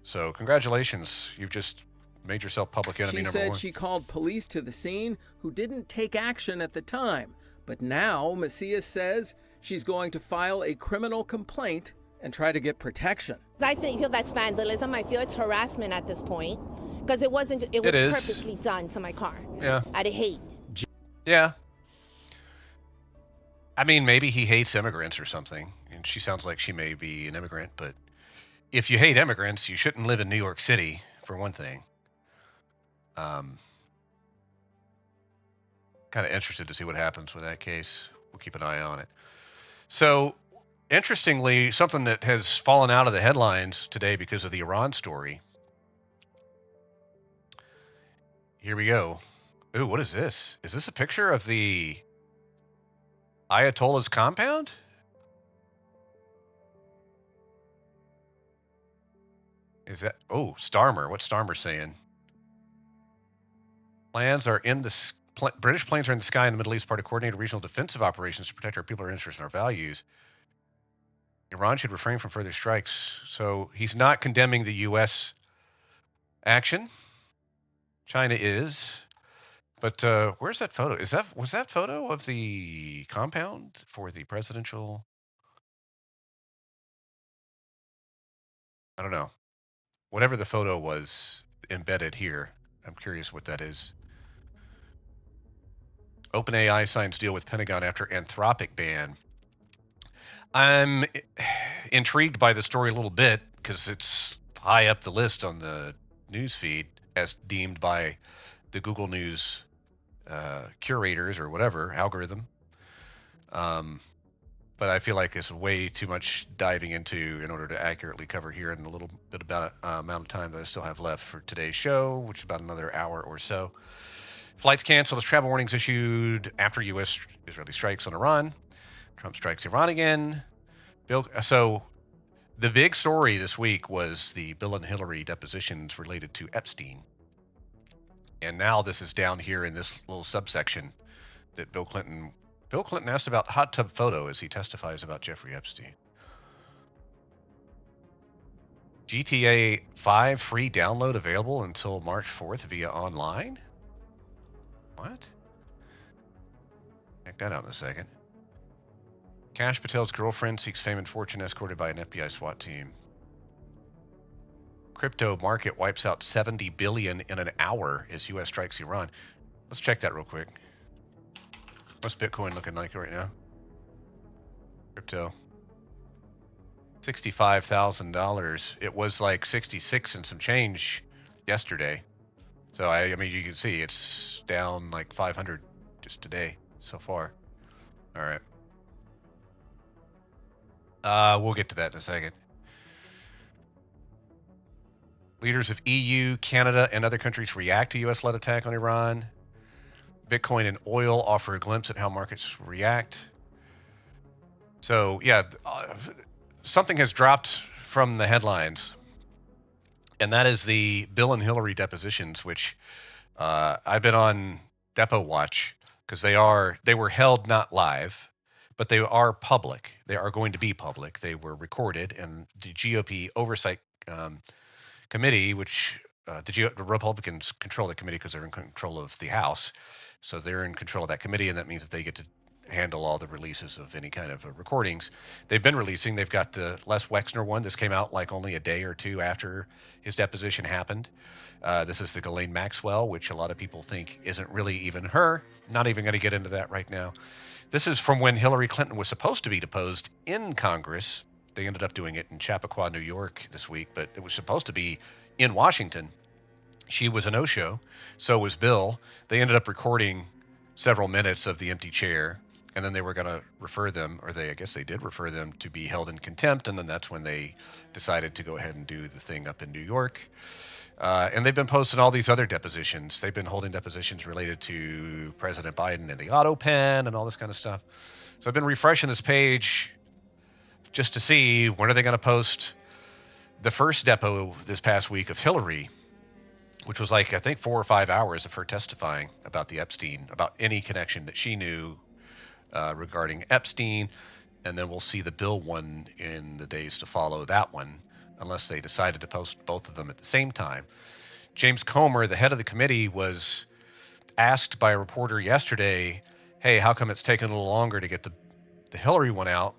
So congratulations. You've just made yourself public enemy number one. She said she called police to the scene who didn't take action at the time. But now Macias says she's going to file a criminal complaint and try to get protection. I feel that's vandalism. I feel it's harassment at this point because it was purposely done to my car. Yeah. Out of hate. Yeah. I mean, maybe he hates immigrants or something, and she sounds like she may be an immigrant, but if you hate immigrants, you shouldn't live in New York City, for one thing. Kind of interested to see what happens with that case. We'll keep an eye on it. So, interestingly, something that has fallen out of the headlines today because of the Iran story. Here we go. Ooh, what is this? Is this a picture of the Ayatollah's compound? Is that... Oh, Starmer. What's Starmer saying? Plans are in the... British planes are in the sky in the Middle East, part of coordinated regional defensive operations to protect our people, our interests, and our values. Iran should refrain from further strikes. So he's not condemning the U.S. action. China is. But where's that photo? Was that photo of the compound for the presidential? I don't know. Whatever the photo was embedded here, I'm curious what that is. OpenAI signs deal with Pentagon after Anthropic ban. I'm intrigued by the story a little bit because it's high up the list on the news feed as deemed by the Google News curators or whatever algorithm. But I feel like it's way too much diving into in order to accurately cover here in a little bit about amount of time that I still have left for today's show, which is about another hour or so. Flights canceled as travel warnings issued after U.S.-Israeli strikes on Iran. Trump strikes Iran again. So the big story this week was the Bill and Hillary depositions related to Epstein. And now this is down here in this little subsection that Bill Clinton asked about hot tub photo as he testifies about Jeffrey Epstein. GTA 5 free download available until March 4th via online? What? Check that out in a second. Kash Patel's girlfriend seeks fame and fortune escorted by an FBI SWAT team. Crypto market wipes out $70 billion in an hour as U.S. strikes Iran. Let's check that real quick. What's Bitcoin looking like right now? Crypto. $65,000. It was like 66 and some change yesterday. So I mean, you can see it's down like 500 just today so far. All right. We'll get to that in a second. Leaders of EU, Canada, and other countries react to U.S.-led attack on Iran. Bitcoin and oil offer a glimpse at how markets react. So, yeah, something has dropped from the headlines, and that is the Bill and Hillary depositions, which I've been on Depo Watch because they were held not live, but they are public. They are going to be public. They were recorded, and the GOP Oversight Committee, which the Republicans control the committee because they're in control of the House, so they're in control of that committee, and that means that they get to handle all the releases of any kind of recordings. They've been releasing. They've got the Les Wexner one. This came out like only a day or two after his deposition happened. This is the Ghislaine Maxwell, which a lot of people think isn't really even her. Not even going to get into that right now. This is from when Hillary Clinton was supposed to be deposed in Congress. They ended up doing it in Chappaqua, New York this week, but it was supposed to be in Washington. She was a no-show. So was Bill. They ended up recording several minutes of the empty chair, and then they were going to refer them, or I guess they did refer them to be held in contempt, and then that's when they decided to go ahead and do the thing up in New York. And they've been posting all these other depositions. They've been holding depositions related to President Biden and the auto pen and all this kind of stuff. So I've been refreshing this page just to see when are they going to post the first depo this past week of Hillary, which was like, I think 4 or 5 hours of her testifying about the Epstein, about any connection that she knew regarding Epstein. And then we'll see the Bill one in the days to follow that one, unless they decided to post both of them at the same time. James Comer, the head of the committee, was asked by a reporter yesterday, hey, how come it's taken a little longer to get the Hillary one out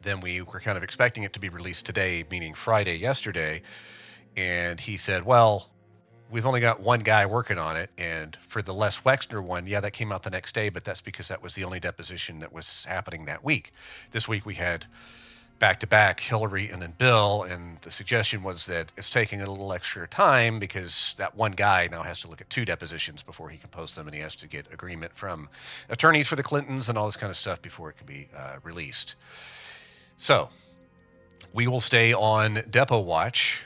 than we were kind of expecting it to be released today, meaning Friday yesterday? And he said, well, we've only got one guy working on it. And for the Les Wexner one, yeah, that came out the next day, but that's because that was the only deposition that was happening that week. This week we had back-to-back Hillary and then Bill, and the suggestion was that it's taking a little extra time because that one guy now has to look at 2 depositions before he can post them, and he has to get agreement from attorneys for the Clintons and all this kind of stuff before it can be released. So we will stay on Depo Watch.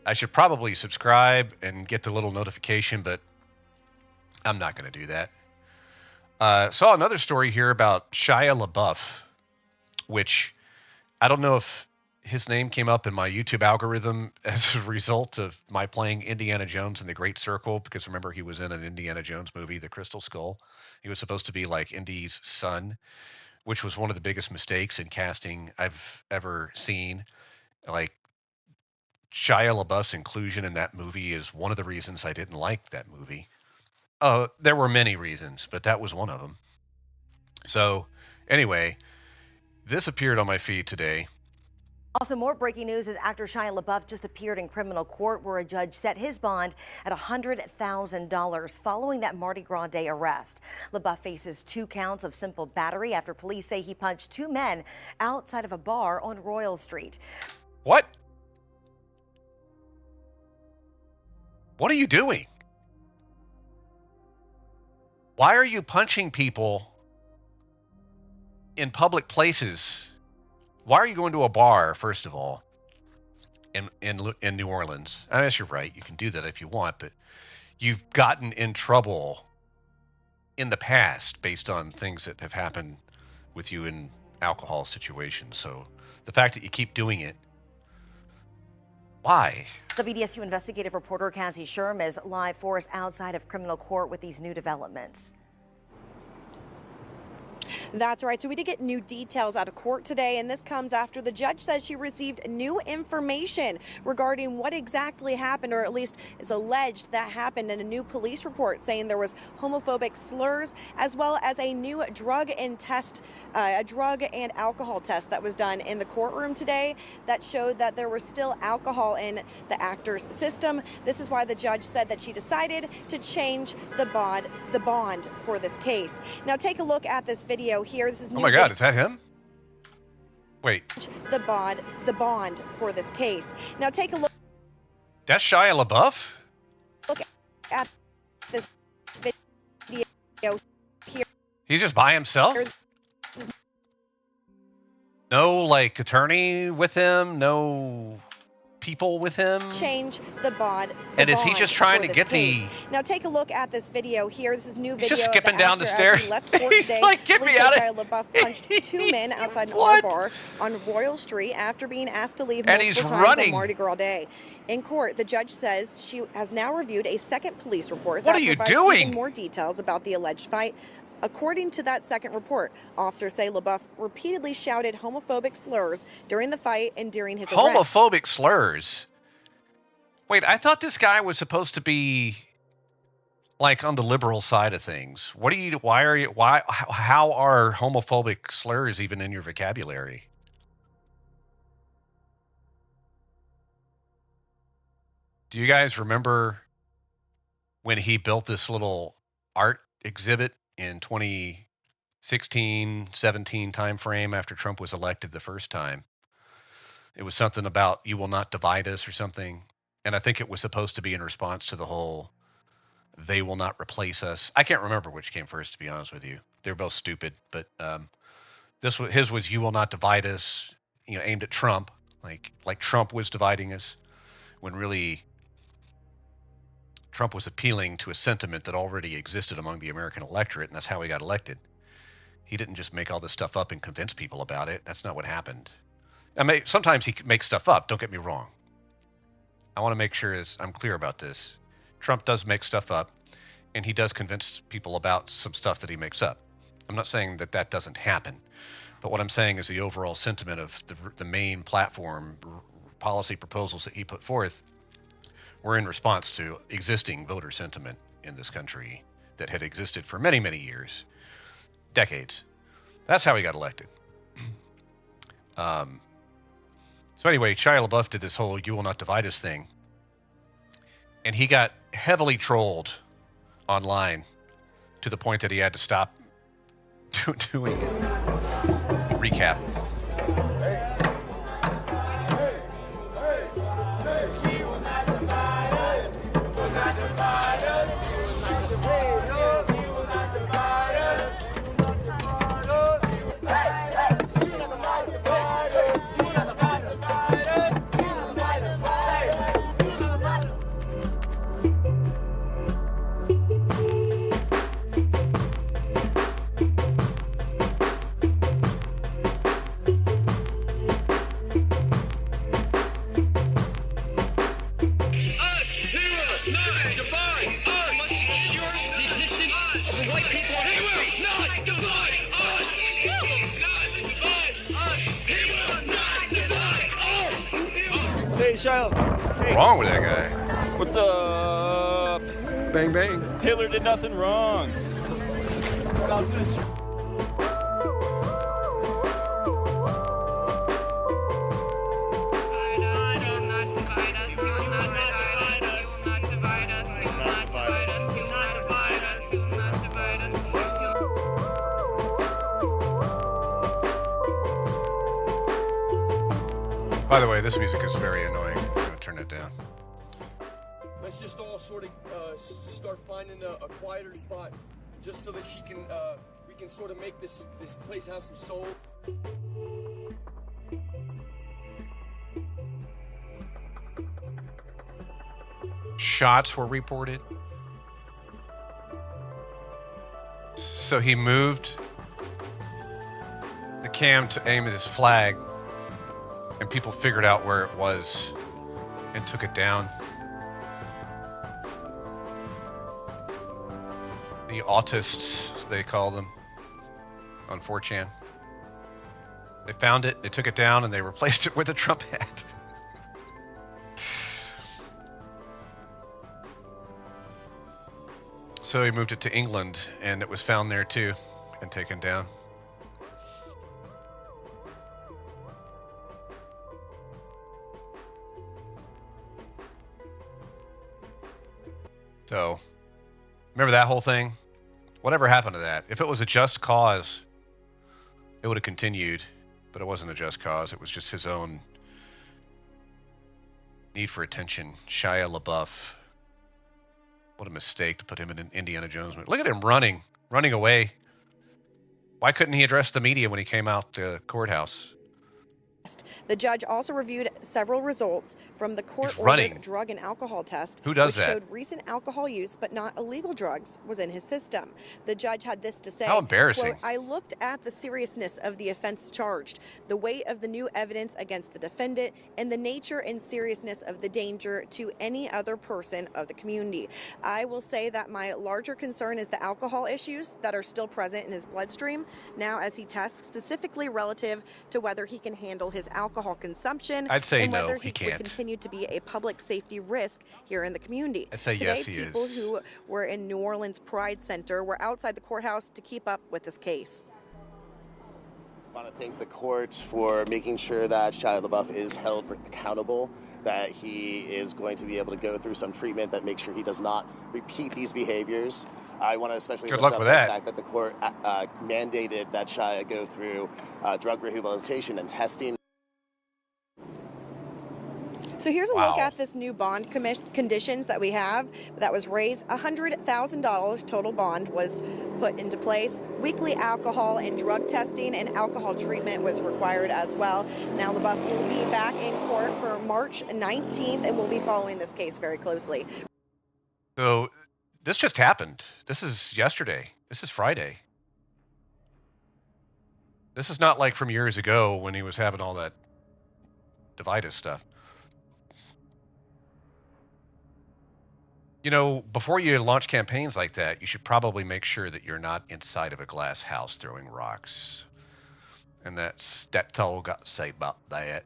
I should probably subscribe and get the little notification, but I'm not going to do that. Saw another story here about Shia LaBeouf, which I don't know if his name came up in my YouTube algorithm as a result of my playing Indiana Jones and the Great Circle, because remember he was in an Indiana Jones movie, The Crystal Skull. He was supposed to be like Indy's son, which was one of the biggest mistakes in casting I've ever seen. Like, Shia LaBeouf's inclusion in that movie is one of the reasons I didn't like that movie. There were many reasons, but that was one of them. So anyway, this appeared on my feed today. Also, more breaking news is actor Shia LaBeouf just appeared in criminal court where a judge set his bond at $100,000 following that Mardi Gras Day arrest. LaBeouf faces 2 counts of simple battery after police say he punched 2 men outside of a bar on Royal Street. What? What are you doing? Why are you punching people in public places? Why are you going to a bar, first of all, in New Orleans? I guess you're right. You can do that if you want, but you've gotten in trouble in the past based on things that have happened with you in alcohol situations. So the fact that you keep doing it, why? WDSU investigative reporter Cassie Sherm is live for us outside of criminal court with these new developments. That's right. So we did get new details out of court today, and this comes after the judge says she received new information regarding what exactly happened, or at least is alleged that happened, in a new police report saying there was homophobic slurs, as well as a new drug and alcohol test that was done in the courtroom today that showed that there was still alcohol in the actor's system. This is why the judge said that she decided to change the bond for this case. Now take a look at this video here. This is new. Oh my God, is that him? Wait. The bond for this case. Now take a look. That's Shia LaBeouf? Look at this video here. He's just by himself? No, like, attorney with him? No people with him? Change the bond. And is he just trying to get the... Now take a look at this video here. This is new video. He's just skipping down the stairs. He left court today. Like, get me out of here. LaBeouf punched 2 men outside an R bar on Royal Street after being asked to leave multiple times on Mardi Gras Day. In court, the judge says she has now reviewed a second police report that provides even more details about the alleged fight. According to that second report, officers say LaBeouf repeatedly shouted homophobic slurs during the fight and during his arrest. Homophobic slurs? Wait, I thought this guy was supposed to be like on the liberal side of things. How are homophobic slurs even in your vocabulary? Do you guys remember when he built this little art exhibit in 2016, 17 timeframe after Trump was elected the first time? It was something about "you will not divide us" or something. And I think it was supposed to be in response to the whole "they will not replace us." I can't remember which came first, to be honest with you. They're both stupid, but his was "you will not divide us," aimed at Trump, like Trump was dividing us, when really Trump was appealing to a sentiment that already existed among the American electorate, and that's how he got elected. He didn't just make all this stuff up and convince people about it. That's not what happened. Sometimes he makes stuff up, don't get me wrong. I want to make sure I'm clear about this. Trump does make stuff up, and he does convince people about some stuff that he makes up. I'm not saying that doesn't happen, but what I'm saying is the overall sentiment of the main platform policy proposals that he put forth were in response to existing voter sentiment in this country that had existed for many, many years, decades. That's how he got elected. So anyway, Shia LaBeouf did this whole "you will not divide us" thing, and he got heavily trolled online to the point that he had to stop doing it. Recap. Hey, Shiloh. Hey. What's wrong with that guy? What's up? Bang, bang. Hitler did nothing wrong. About this. By the way, this music is very annoying. I'm going to turn it down. Let's just all sort of start finding a quieter spot, just so that we can sort of make this place have some soul. Shots were reported. So he moved the cam to aim at his flag, and people figured out where it was and took it down. The autists, they call them, on 4chan. They found it, they took it down, and they replaced it with a Trump hat. So he moved it to England, and it was found there too, and taken down. So, remember that whole thing? Whatever happened to that? If it was a just cause, it would have continued, but it wasn't a just cause. It was just his own need for attention. Shia LaBeouf. What a mistake to put him in an Indiana Jones movie. Look at him running away. Why couldn't he address the media when he came out the courthouse? The judge also reviewed several results from the running. court-ordered drug and alcohol test, Who does which that? showed recent alcohol use but not illegal drugs was in his system. The judge had this to say, How embarrassing. quote, I looked at the seriousness of the offense charged, the weight of the new evidence against the defendant, and the nature and seriousness of the danger to any other person of the community. I will say that my larger concern is the alcohol issues that are still present in his bloodstream now as he tests, specifically relative to whether he can handle his alcohol consumption. I'd say and no, whether he would can't. continue to be a public safety risk here in the community. I'd say Today, yes, he people is. who were in New Orleans Pride Center were outside the courthouse to keep up with this case. I want to thank the courts for making sure that Shia LaBeouf is held accountable, that he is going to be able to go through some treatment that makes sure he does not repeat these behaviors. I want to especially Good lift luck up with the that. fact that the court mandated that Shia go through drug rehabilitation and testing. So here's a Wow. look at this new bond conditions that we have that was raised. $100,000 total bond was put into place. Weekly alcohol and drug testing and alcohol treatment was required as well. Now LaBeouf will be back in court for March 19th, and we'll be following this case very closely. So this just happened. This is yesterday. This is Friday. This is not like from years ago when he was having all that Dividus stuff. You know, before you launch campaigns like that, you should probably make sure that you're not inside of a glass house throwing rocks. And that's all got to say about that,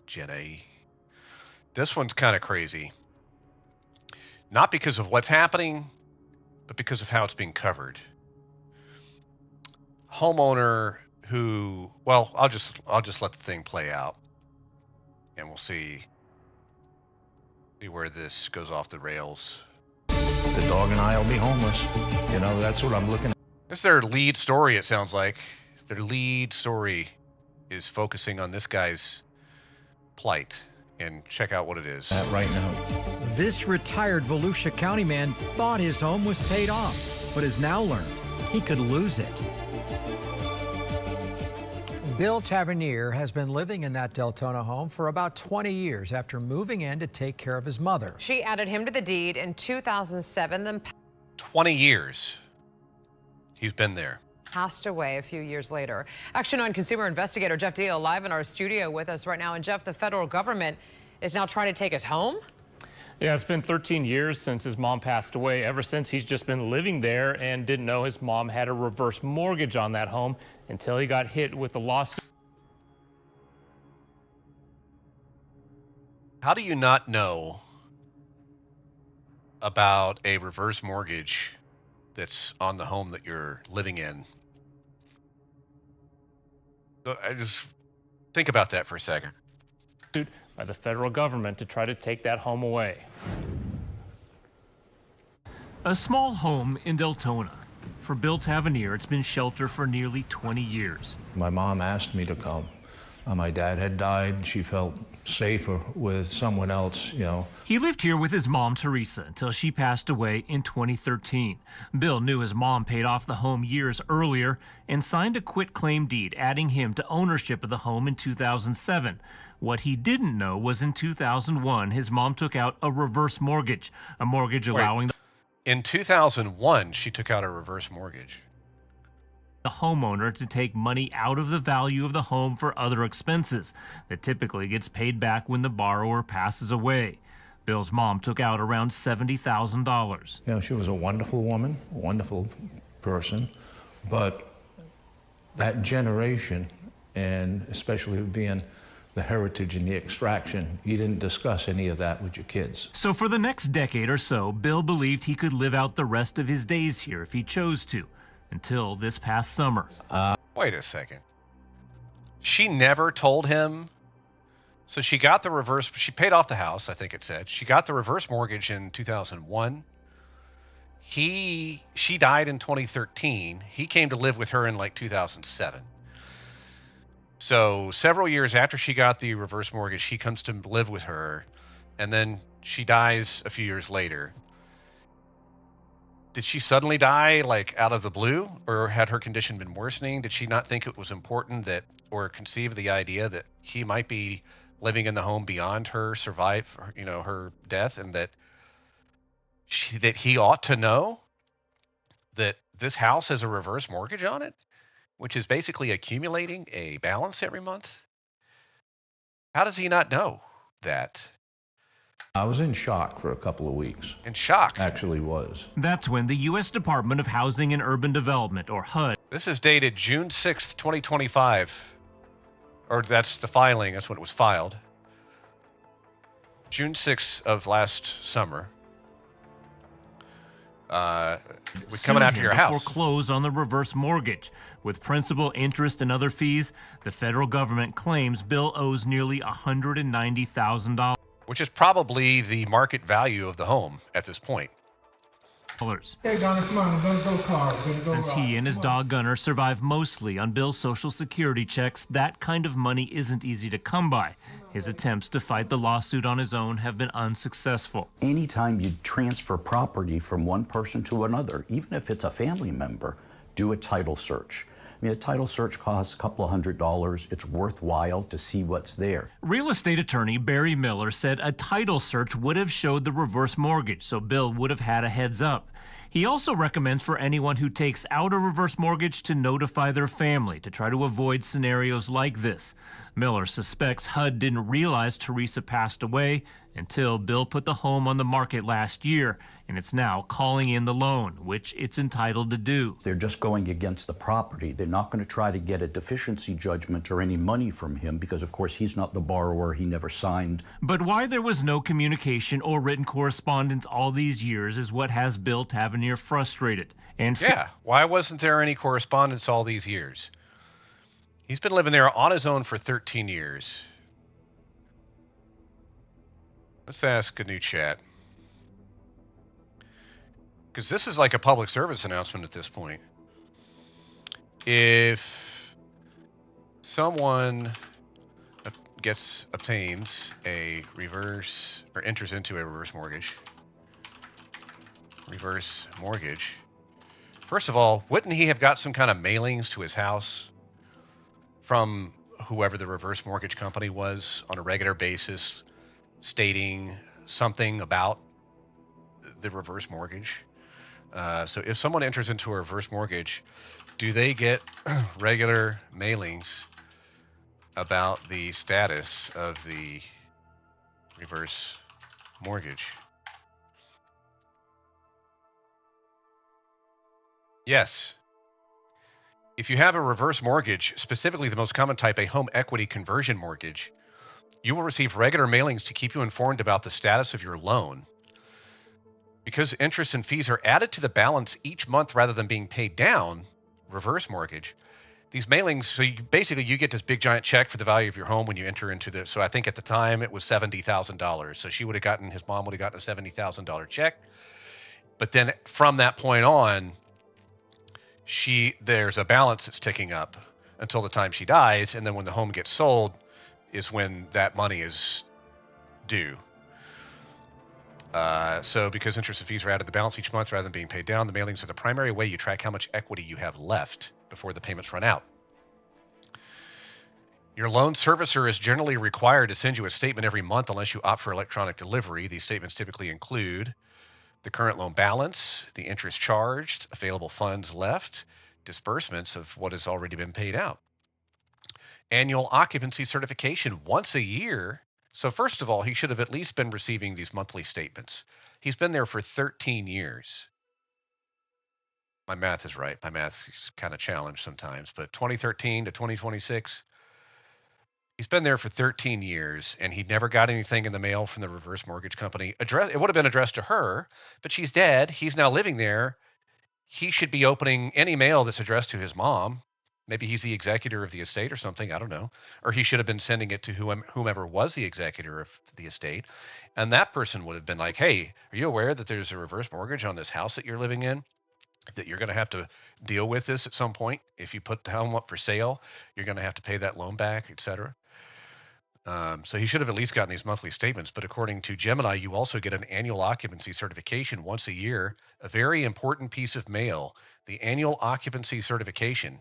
Jenny. This one's kind of crazy. Not because of what's happening, but because of how it's being covered. Homeowner who, well, I'll just let the thing play out, and we'll see where this goes off the rails. The dog and I will be homeless. You know, that's what I'm looking at. This is their lead story, it sounds like. Their lead story is focusing on this guy's plight. And check out what it is. Right now. This retired Volusia County man thought his home was paid off, but has now learned he could lose it. Bill Tavernier has been living in that Deltona home for about 20 years after moving in to take care of his mother. She added him to the deed in 2007, then 20 years he's been there. passed away a few years later. Action on consumer investigator Jeff Deal live in our studio with us right now. And Jeff, the federal government is now trying to take us home? Yeah, it's been 13 years since his mom passed away. Ever since, he's just been living there and didn't know his mom had a reverse mortgage on that home until he got hit with the lawsuit. How do you not know about a reverse mortgage that's on the home that you're living in? So I just think about that for a second. By the federal government to try to take that home away. A small home in Deltona. For Bill Tavernier, it's been shelter for nearly 20 years. My mom asked me to come. My dad had died. She felt safer with someone else, you know. He lived here with his mom, Teresa, until she passed away in 2013. Bill knew his mom paid off the home years earlier and signed a quitclaim deed, adding him to ownership of the home in 2007. What he didn't know was in 2001, his mom took out a reverse mortgage, a mortgage allowing In 2001, she took out a reverse mortgage. the homeowner to take money out of the value of the home for other expenses that typically gets paid back when the borrower passes away. Bill's mom took out around $70,000. You know, she was a wonderful woman, a wonderful person, but that generation, and especially being the heritage and the extraction, you didn't discuss any of that with your kids. So for the next decade or so, Bill believed he could live out the rest of his days here if he chose to, until this past summer. Wait a second. She never told him. So she got the reverse, she paid off the house, I think it said. She got the reverse mortgage in 2001. She died in 2013. He came to live with her in like 2007. So several years after she got the reverse mortgage, he comes to live with her, and then she dies a few years later. Did she suddenly die, like, out of the blue? Or had her condition been worsening? Did she not think it was important that, or conceive the idea that he might be living in the home beyond her her death, and that he ought to know that this house has a reverse mortgage on it, which is basically accumulating a balance every month? How does he not know that? I was in shock for a couple of weeks. In shock? Actually was. That's when the U.S. Department of Housing and Urban Development, or HUD. This is dated June 6th, 2025. Or that's the filing. That's when it was filed. June 6th of last summer. Was coming after your house. Foreclose on the reverse mortgage. With principal, interest, and other fees, the federal government claims Bill owes nearly $190,000. Which is probably the market value of the home at this point. Hey, Gunner, come on, we're gonna go car. Since he and his dog Gunner survive mostly on Bill's Social Security checks, that kind of money isn't easy to come by. His attempts to fight the lawsuit on his own have been unsuccessful. Anytime you transfer property from one person to another, even if it's a family member, do a title search. I mean, a title search costs a couple of $100. It's worthwhile to see what's there. Real estate attorney Barry Miller said a title search would have showed the reverse mortgage, so Bill would have had a heads up. He also recommends for anyone who takes out a reverse mortgage to notify their family to try to avoid scenarios like this. Miller suspects HUD didn't realize Teresa passed away until Bill put the home on the market last year, and it's now calling in the loan, which it's entitled to do. They're just going against the property. They're not going to try to get a deficiency judgment or any money from him because, of course, he's not the borrower. He never signed. But why there was no communication or written correspondence all these years is what has Bill Tavernier frustrated. And why wasn't there any correspondence all these years? He's been living there on his own for 13 years. Let's ask a new chat. Because this is like a public service announcement at this point. If someone obtains a reverse, or enters into a reverse mortgage, first of all, wouldn't he have got some kind of mailings to his house from whoever the reverse mortgage company was on a regular basis, stating something about the reverse mortgage? So if someone enters into a reverse mortgage, do they get regular mailings about the status of the reverse mortgage? Yes. If you have a reverse mortgage, specifically the most common type, a home equity conversion mortgage, you will receive regular mailings to keep you informed about the status of your loan. Because interest and fees are added to the balance each month rather than being paid down, reverse mortgage, these mailings, so you get this big giant check for the value of your home when you enter into the, so I think at the time it was $70,000. So his mom would have gotten a $70,000 check. But then from that point on, there's a balance that's ticking up until the time she dies, and then when the home gets sold is when that money is due. So because interest and fees are added to the balance each month rather than being paid down, the mailings are the primary way you track how much equity you have left before the payments run out. Your loan servicer is generally required to send you a statement every month unless you opt for electronic delivery. These statements typically include the current loan balance, the interest charged, available funds left, disbursements of what has already been paid out. Annual occupancy certification once a year. So first of all, he should have at least been receiving these monthly statements. He's been there for 13 years. My math is right. My math is kind of challenged sometimes, but 2013 to 2026, he's been there for 13 years, and he never got anything in the mail from the reverse mortgage company. It would have been addressed to her, but she's dead. He's now living there. He should be opening any mail that's addressed to his mom. Maybe he's the executor of the estate or something. I don't know. Or he should have been sending it to whomever was the executor of the estate. And that person would have been like, hey, are you aware that there's a reverse mortgage on this house that you're living in? That you're going to have to deal with this at some point. If you put the home up for sale, you're going to have to pay that loan back, etc. So he should have at least gotten these monthly statements. But according to Gemini, you also get an annual occupancy certification once a year, a very important piece of mail, the annual occupancy certification,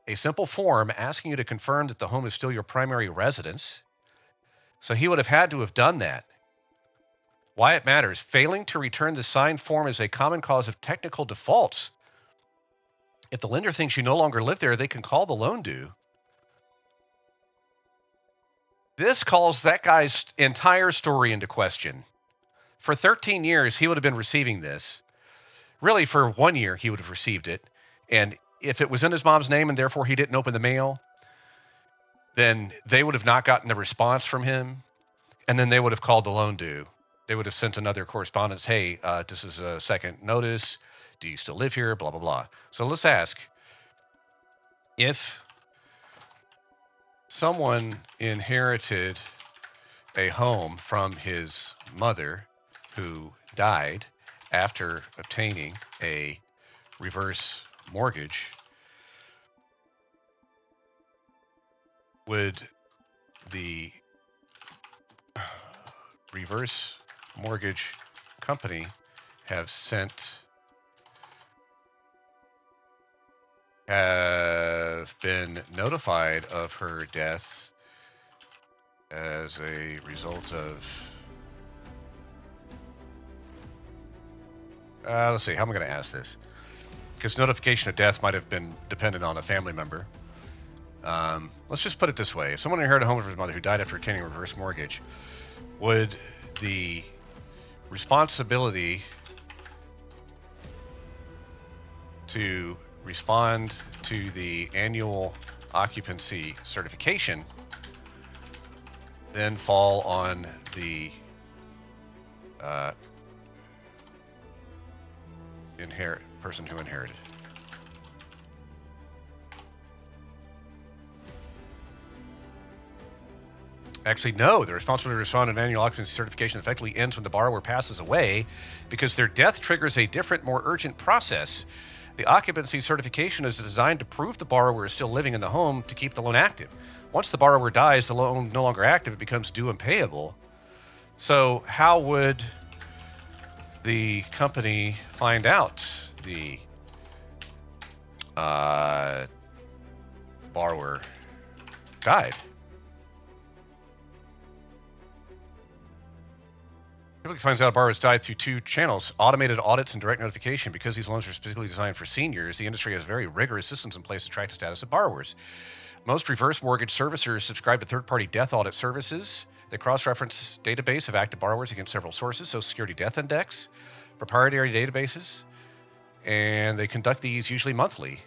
a simple form asking you to confirm that the home is still your primary residence. So he would have had to have done that. Why it matters. Failing to return the signed form is a common cause of technical defaults. If the lender thinks you no longer live there, they can call the loan due. This calls that guy's entire story into question. For 13 years, he would have been receiving this. Really, for 1 year, he would have received it. And if it was in his mom's name and therefore he didn't open the mail, then they would have not gotten the response from him. And then they would have called the loan due. They would have sent another correspondence. Hey, this is a second notice. Do you still live here? Blah, blah, blah. So let's ask, if someone inherited a home from his mother who died after obtaining a reverse mortgage, would the reverse mortgage company have been notified of her death as a result of, let's see, how am I going to ask this? Because notification of death might have been dependent on a family member. Let's just put it this way. If someone inherited a home from his mother who died after obtaining a reverse mortgage, would the responsibility to respond to the annual occupancy certification then fall on the person who inherited? Actually, no. The responsibility to respond to an annual occupancy certification effectively ends when the borrower passes away, because their death triggers a different, more urgent process. The occupancy certification is designed to prove the borrower is still living in the home to keep the loan active. Once the borrower dies, the loan no longer active, it becomes due and payable. So how would the company find out the borrower died? Typically finds out borrowers died through two channels: automated audits and direct notification. Because these loans are specifically designed for seniors, the industry has very rigorous systems in place to track the status of borrowers. Most reverse mortgage servicers subscribe to third-party death audit services. They cross-reference database of active borrowers against several sources: Social Security Death Index, proprietary databases, and they conduct these usually monthly.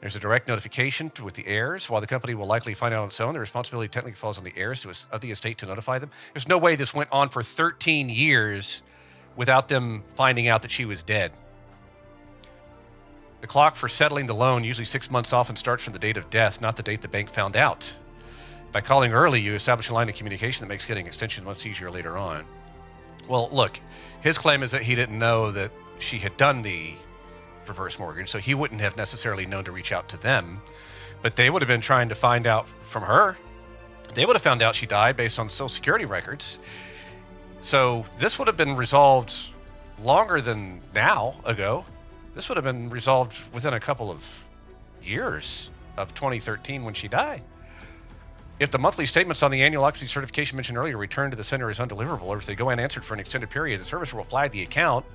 There's a direct notification with the heirs. While the company will likely find out on its own, the responsibility technically falls on the heirs of the estate to notify them. There's no way this went on for 13 years without them finding out that she was dead. The clock for settling the loan, usually 6 months, often starts from the date of death, not the date the bank found out. By calling early, you establish a line of communication that makes getting extension much easier later on. Well, look, his claim is that he didn't know that she had done the reverse mortgage, so he wouldn't have necessarily known to reach out to them, but they would have been trying to find out from her. They would have found out she died based on Social Security records. So this would have been resolved longer than now ago. This would have been resolved within a couple of years of 2013 when she died. If the monthly statements on the annual occupancy certification mentioned earlier return to the sender as undeliverable, or if they go unanswered for an extended period, the servicer will flag the account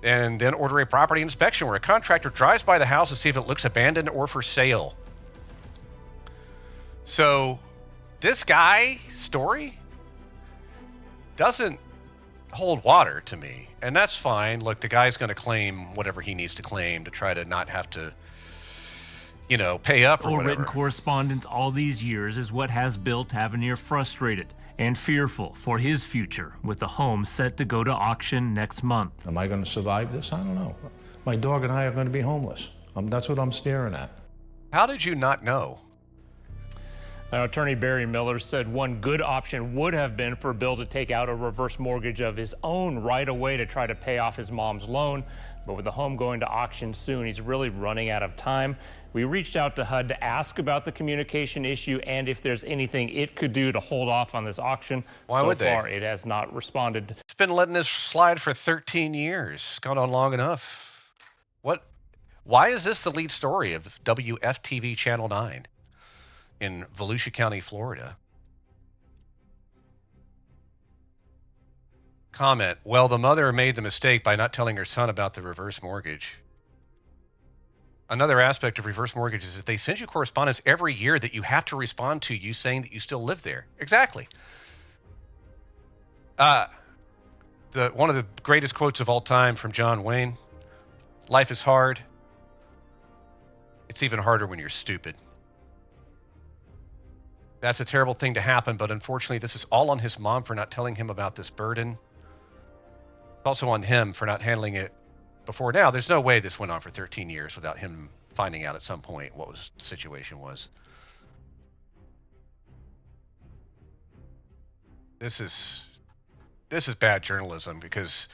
and then order a property inspection where a contractor drives by the house to see if it looks abandoned or for sale. So this guy's story doesn't hold water to me, and that's fine. Look, the guy's going to claim whatever he needs to claim to try to not have to, you know, pay up or whatever. Written correspondence all these years is what has Bill Tavernier frustrated and fearful for his future, with the home set to go to auction next month. Am I going to survive this? I don't know. My dog and I are going to be homeless. That's what I'm staring at. How did you not know? Now, Attorney Barry Miller said one good option would have been for Bill to take out a reverse mortgage of his own right away to try to pay off his mom's loan. But with the home going to auction soon, he's really running out of time. We reached out to HUD to ask about the communication issue and if there's anything it could do to hold off on this auction. Why would they? So far, it has not responded. It's been letting this slide for 13 years. It's gone on long enough. Why is this the lead story of WFTV Channel 9 in Volusia County, Florida? Comment, well, the mother made the mistake by not telling her son about the reverse mortgage. Another aspect of reverse mortgages is that they send you correspondence every year that you have to respond to, you saying that you still live there. Exactly. One of the greatest quotes of all time from John Wayne, life is hard. It's even harder when you're stupid. That's a terrible thing to happen, but unfortunately this is all on his mom for not telling him about this burden. It's also on him for not handling it before now. There's no way this went on for 13 years without him finding out at some point what the situation was. This is bad journalism, because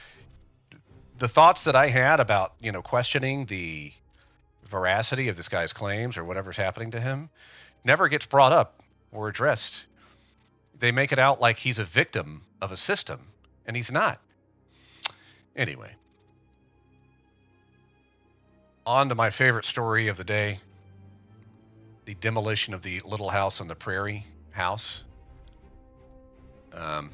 the thoughts that I had about, questioning the veracity of this guy's claims or whatever's happening to him never gets brought up or addressed. They make it out like he's a victim of a system, and he's not. Anyway, on to my favorite story of the day, the demolition of the Little House on the Prairie house. We're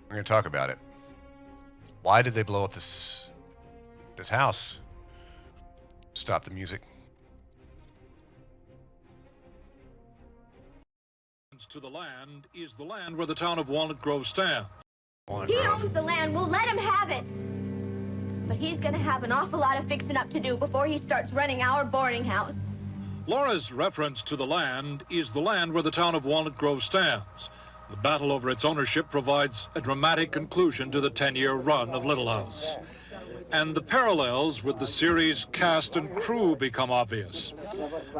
going to talk about it. Why did they blow up this house? Stop the music. To the land is the land where the town of Walnut Grove stands. He owns the land. We'll let him have it. But he's going to have an awful lot of fixing up to do before he starts running our boarding house. Laura's reference to the land is the land where the town of Walnut Grove stands. The battle over its ownership provides a dramatic conclusion to the 10-year run of Little House. And the parallels with the series' cast and crew become obvious.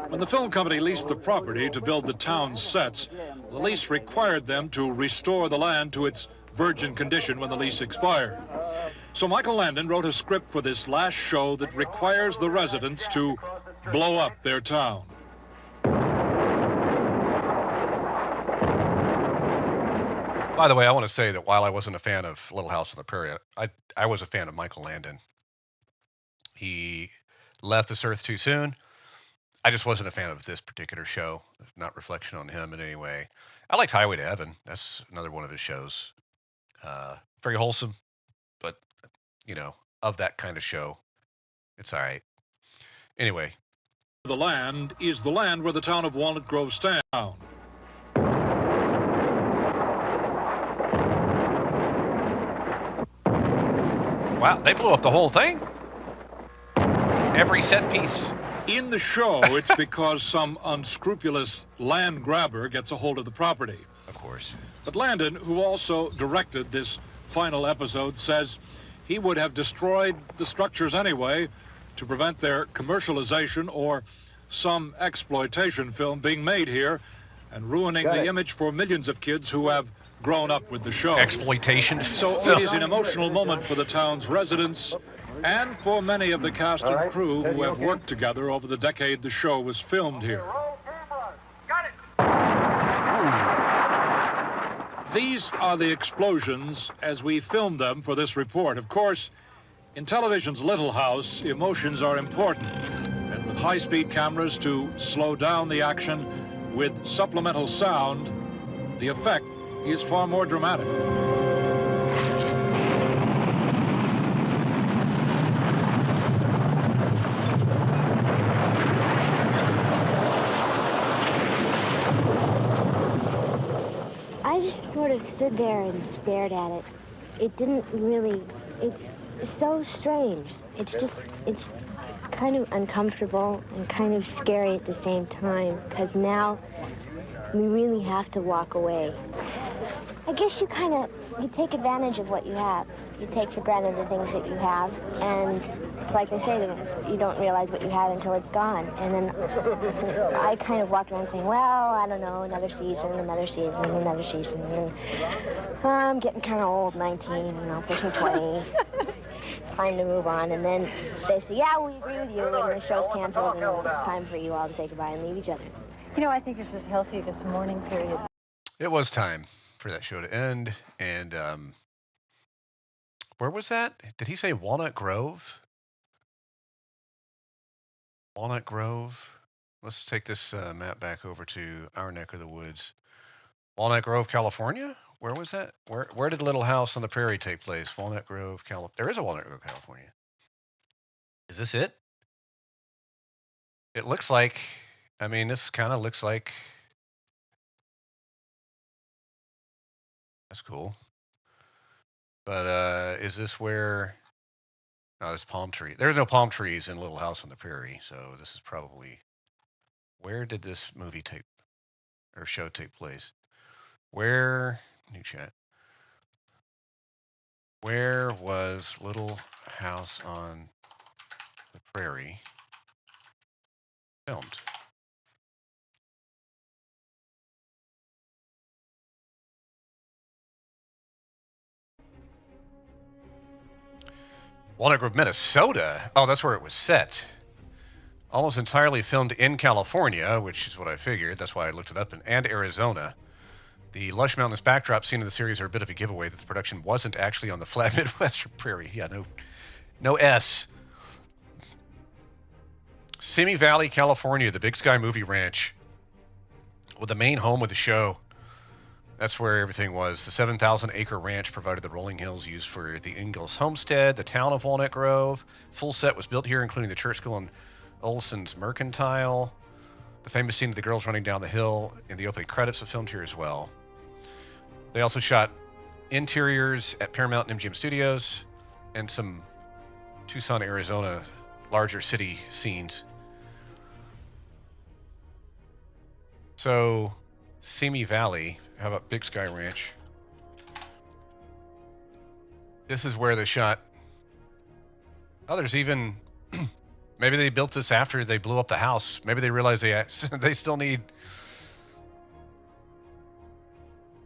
When the film company leased the property to build the town's sets, the lease required them to restore the land to its virgin condition when the lease expired. So Michael Landon wrote a script for this last show that requires the residents to blow up their town. By the way, I want to say that while I wasn't a fan of Little House on the Prairie, I was a fan of Michael Landon. He left this earth too soon. I just wasn't a fan of this particular show. Not reflection on him in any way. I liked Highway to Heaven. That's another one of his shows. Very wholesome, but, of that kind of show, it's all right. Anyway. The land is the land where the town of Walnut Grove stands. Wow, they blew up the whole thing? Every set piece. In the show, it's because some unscrupulous land grabber gets a hold of the property. Of course. But Landon, who also directed this final episode, says he would have destroyed the structures anyway to prevent their commercialization or some exploitation film being made here and ruining the image for millions of kids who have grown up with the show. Exploitation. So it is an emotional moment for the town's residents and for many of the cast and crew who have worked together over the decade the show was filmed here. These are the explosions as we filmed them for this report. Of course, in television's Little House, emotions are important. And with high-speed cameras to slow down the action with supplemental sound, the effect is far more dramatic. I just sort of stood there and stared at it. It didn't really, it's so strange. It's kind of uncomfortable and kind of scary at the same time, because now we really have to walk away. I guess you take advantage of what you have. You take for granted the things that you have, and it's like they say, that you don't realize what you have until it's gone. And then I kind of walk around saying, well, I don't know, another season, another season, another season. And I'm getting kind of old, 19, pushing 20. Time to move on. And then they say, yeah, we agree with you, and the show's canceled, and it's time for you all to say goodbye and leave each other. I think it's just healthy this mourning period. It was time for that show to end, and where was that? Did he say Walnut Grove? Walnut Grove. Let's take this map back over to our neck of the woods. Walnut Grove, California? Where was that? Where did Little House on the Prairie take place? Walnut Grove, California. There is a Walnut Grove, California. Is this it? It looks like, this kind of looks like, that's cool. But is this where, no, there's palm tree. There's no palm trees in Little House on the Prairie, so this is probably, where did this movie show take place? New chat. Where was Little House on the Prairie filmed? Walnut Grove, Minnesota. Oh, that's where it was set. Almost entirely filmed in California, which is what I figured. That's why I looked it up, and Arizona. The lush mountainous backdrop seen in the series are a bit of a giveaway that the production wasn't actually on the flat Midwestern prairie. Yeah, no S. Simi Valley, California, the Big Sky Movie Ranch, with the main home of the show. That's where everything was. The 7,000-acre ranch provided the rolling hills used for the Ingalls homestead, the town of Walnut Grove. Full set was built here, including the church school and Olson's Mercantile. The famous scene of the girls running down the hill in the opening credits was filmed here as well. They also shot interiors at Paramount and MGM Studios and some Tucson, Arizona, larger city scenes. So, Simi Valley, how about Big Sky Ranch? This is where they shot. Oh, there's even, maybe they built this after they blew up the house. Maybe they realized they still need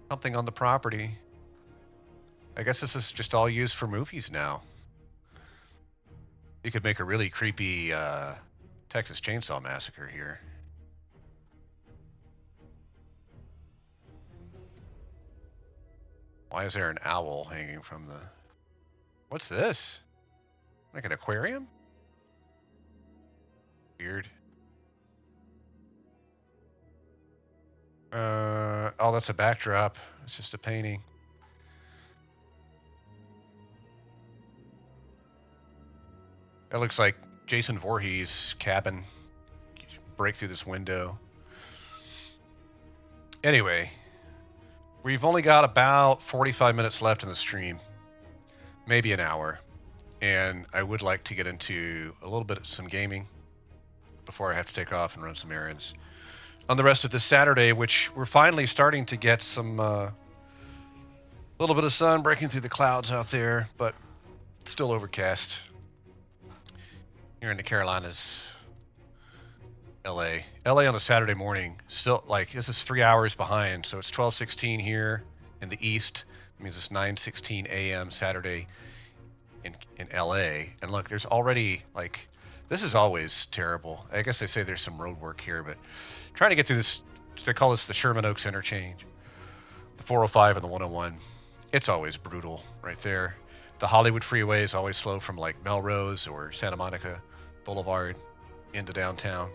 something on the property. I guess this is just all used for movies now. You could make a really creepy Texas Chainsaw Massacre here. Why is there an owl hanging from the... What's this? Like an aquarium? Weird. Oh, that's a backdrop. It's just a painting. That looks like Jason Voorhees' cabin. Break through this window. Anyway, we've only got about 45 minutes left in the stream. Maybe an hour. And I would like to get into a little bit of some gaming before I have to take off and run some errands on the rest of this Saturday, which we're finally starting to get some little bit of sun breaking through the clouds out there, but still overcast here in the Carolinas. LA on a Saturday morning, still, like, this is 3 hours behind, so it's 12:16 here in the east. It means it's 9:16 a.m. Saturday in LA. And look, there's already, like, this is always terrible. I guess they say there's some road work here, but trying to get through this, they call this the Sherman Oaks interchange, the 405 and the 101. It's always brutal right there. The Hollywood freeway is always slow from like Melrose or Santa Monica Boulevard into downtown.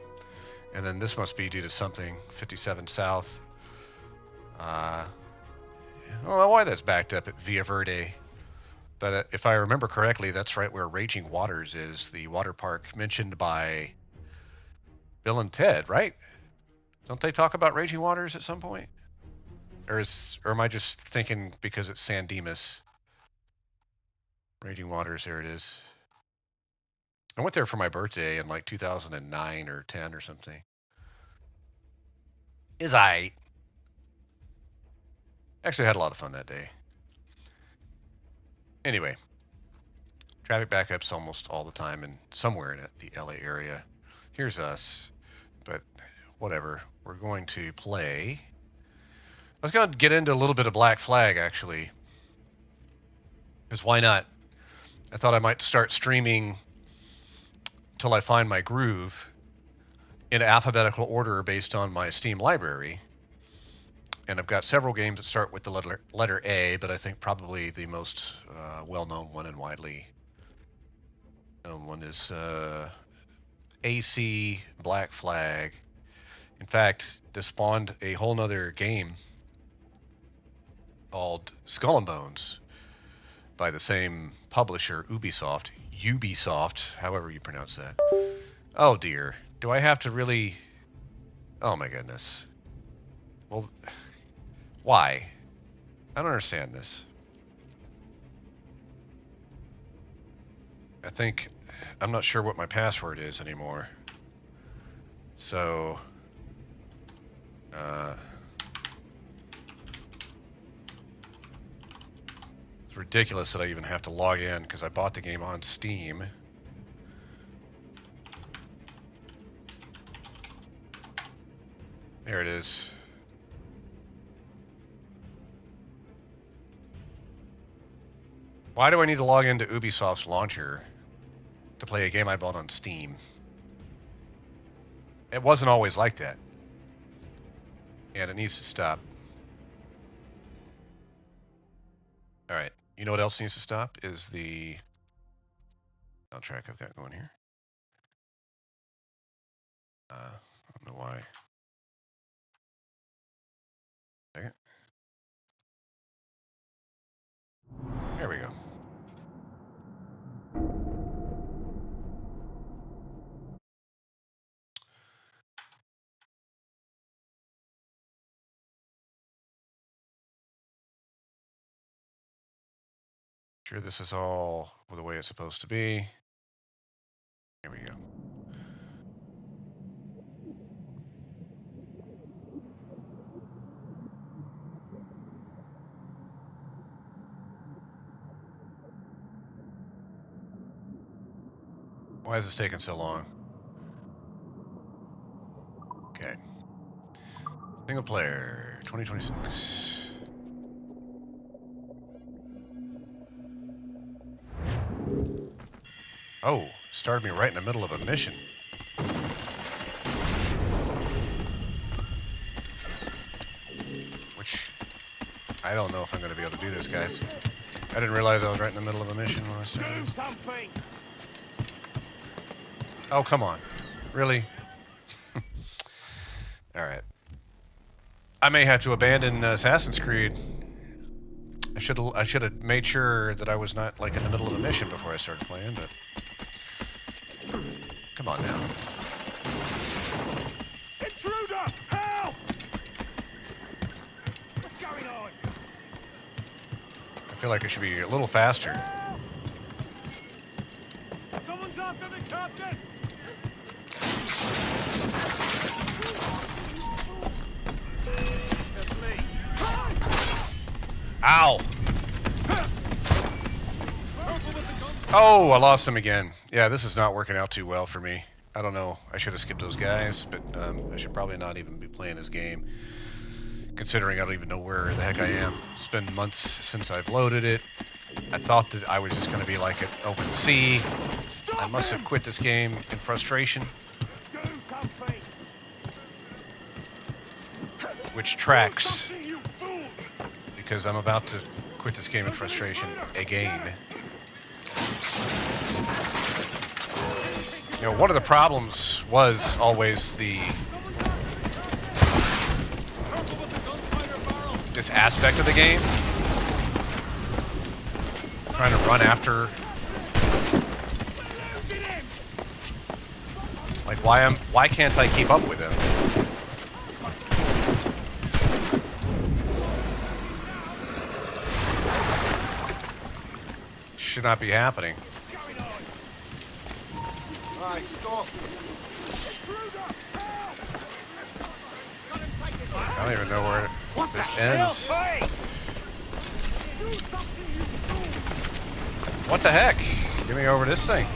And then this must be due to something, 57 South. I don't know why that's backed up at Villa Verde. But if I remember correctly, that's right where Raging Waters is, the water park mentioned by Bill and Ted, right? Don't they talk about Raging Waters at some point? Or am I just thinking because it's San Dimas? Raging Waters, there it is. I went there for my birthday in like 2009 or 10 or something. Is I. Actually, I had a lot of fun that day. Anyway, traffic backups almost all the time and somewhere in the LA area. Here's us, but whatever. We're going to play. Let's go get into a little bit of Black Flag, actually. Because why not? I thought I might start streaming till I find my groove in alphabetical order based on my Steam library. And I've got several games that start with the letter A, but I think probably the most well-known one and widely known one is AC Black Flag. In fact, this spawned a whole nother game called Skull and Bones by the same publisher, Ubisoft, however you pronounce that. Oh dear, do I have to really? Oh my goodness. Well, why? I don't understand this. I'm not sure what my password is anymore. So, it's ridiculous that I even have to log in because I bought the game on Steam. There it is. Why do I need to log into Ubisoft's launcher to play a game I bought on Steam? It wasn't always like that. And it needs to stop. Alright, you know what else needs to stop? Is the soundtrack I've got going here. I don't know why. Second. There we go. Sure this is all the way it's supposed to be. Here we go. Why is this taking so long? Okay. Single player, 2026. Oh, started me right in the middle of a mission. Which, I don't know if I'm going to be able to do this, guys. I didn't realize I was right in the middle of a mission when I started. Do something! Oh, come on. Really? Alright. I may have to abandon Assassin's Creed. I should have made sure that I was not like in the middle of a mission before I started playing, but come on now. Intruder! Help! What's going on? I feel like it should be a little faster. Someone's after the captain! Ow! Oh, I lost him again. Yeah, this is not working out too well for me. I don't know. I should have skipped those guys, but I should probably not even be playing this game, considering I don't even know where the heck I am. It's been months since I've loaded it. I thought that I was just going to be like at open sea. I must have quit this game in frustration. Which tracks, because I'm about to quit this game in frustration again. You know, one of the problems was always this aspect of the game, trying to run after, like why can't I keep up with him? Should not be happening. Right, stop. I don't even know where this ends. What the heck? Give me over this thing.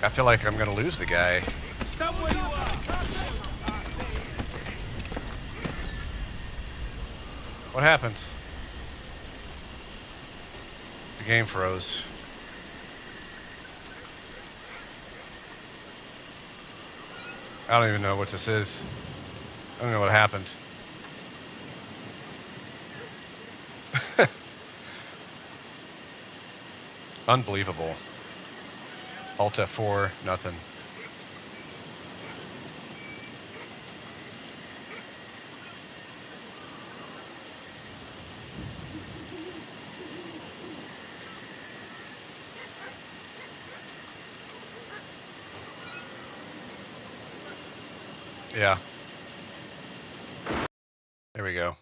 I feel like I'm gonna lose the guy. What happened? The game froze. I don't even know what this is. I don't know what happened. Unbelievable. Alt F4, nothing. Yeah. There we go.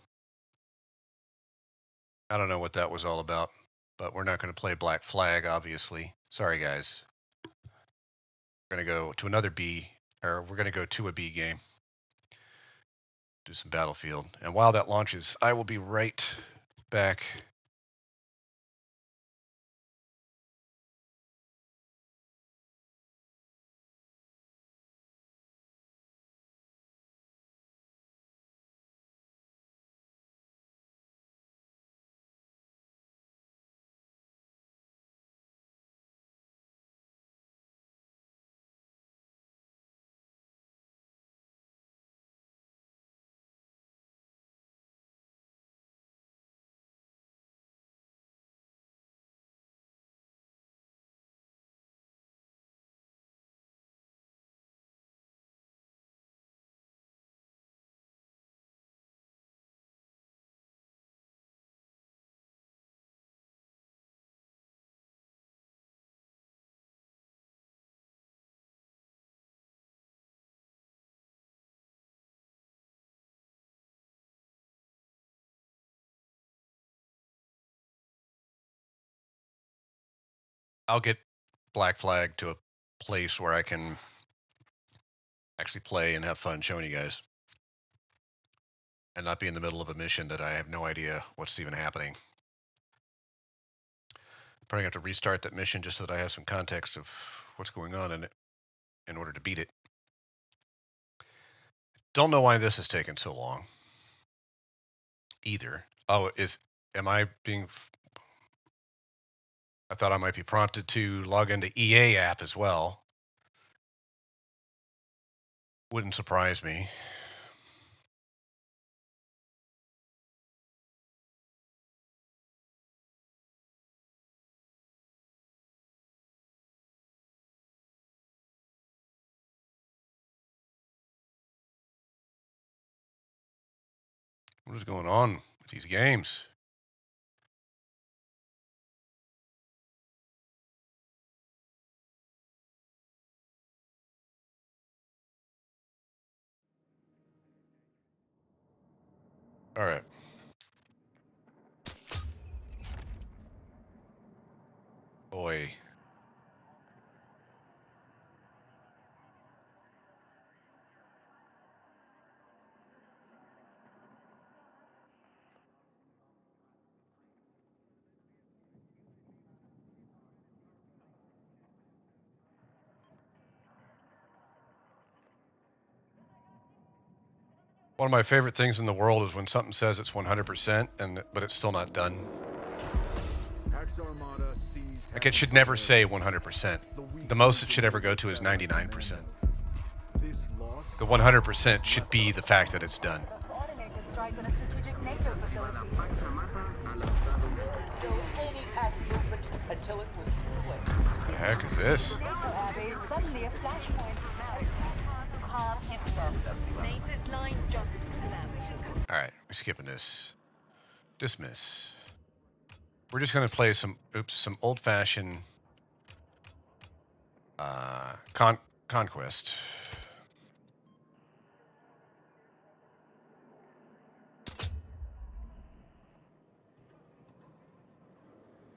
I don't know what that was all about, but we're not going to play Black Flag, obviously. Sorry, guys. We're going to go to another B, or we're going to go to a B game. Do some Battlefield. And while that launches, I will be right back. I'll get Black Flag to a place where I can actually play and have fun showing you guys. And not be in the middle of a mission that I have no idea what's even happening. Probably have to restart that mission just so that I have some context of what's going on in it in order to beat it. Don't know why this has taken so long either. Oh, am I being... I thought I might be prompted to log into EA app as well. Wouldn't surprise me. What is going on with these games? All right. Boy. One of my favorite things in the world is when something says it's 100% but it's still not done. Like it should never say 100%. The most it should ever go to is 99%. The 100% should be the fact that it's done. What the heck is this? Alright, we're skipping this. Dismiss. We're just going to play some old-fashioned Conquest.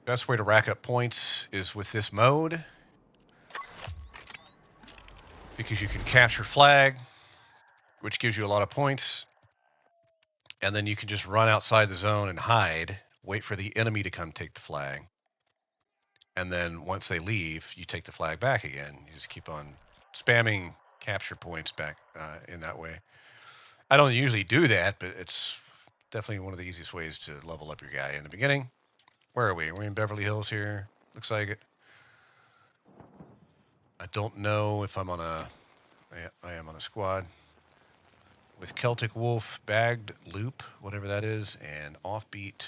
Best way to rack up points is with this mode, because you can capture flag, which gives you a lot of points. And then you can just run outside the zone and hide, wait for the enemy to come take the flag. And then once they leave, you take the flag back again. You just keep on spamming capture points back in that way. I don't usually do that, but it's definitely one of the easiest ways to level up your guy in the beginning. Where are we? We're in Beverly Hills here. Looks like it. I don't know if I'm on a... I am on a squad. With Celtic Wolf, Bagged Loop, whatever that is, and Offbeat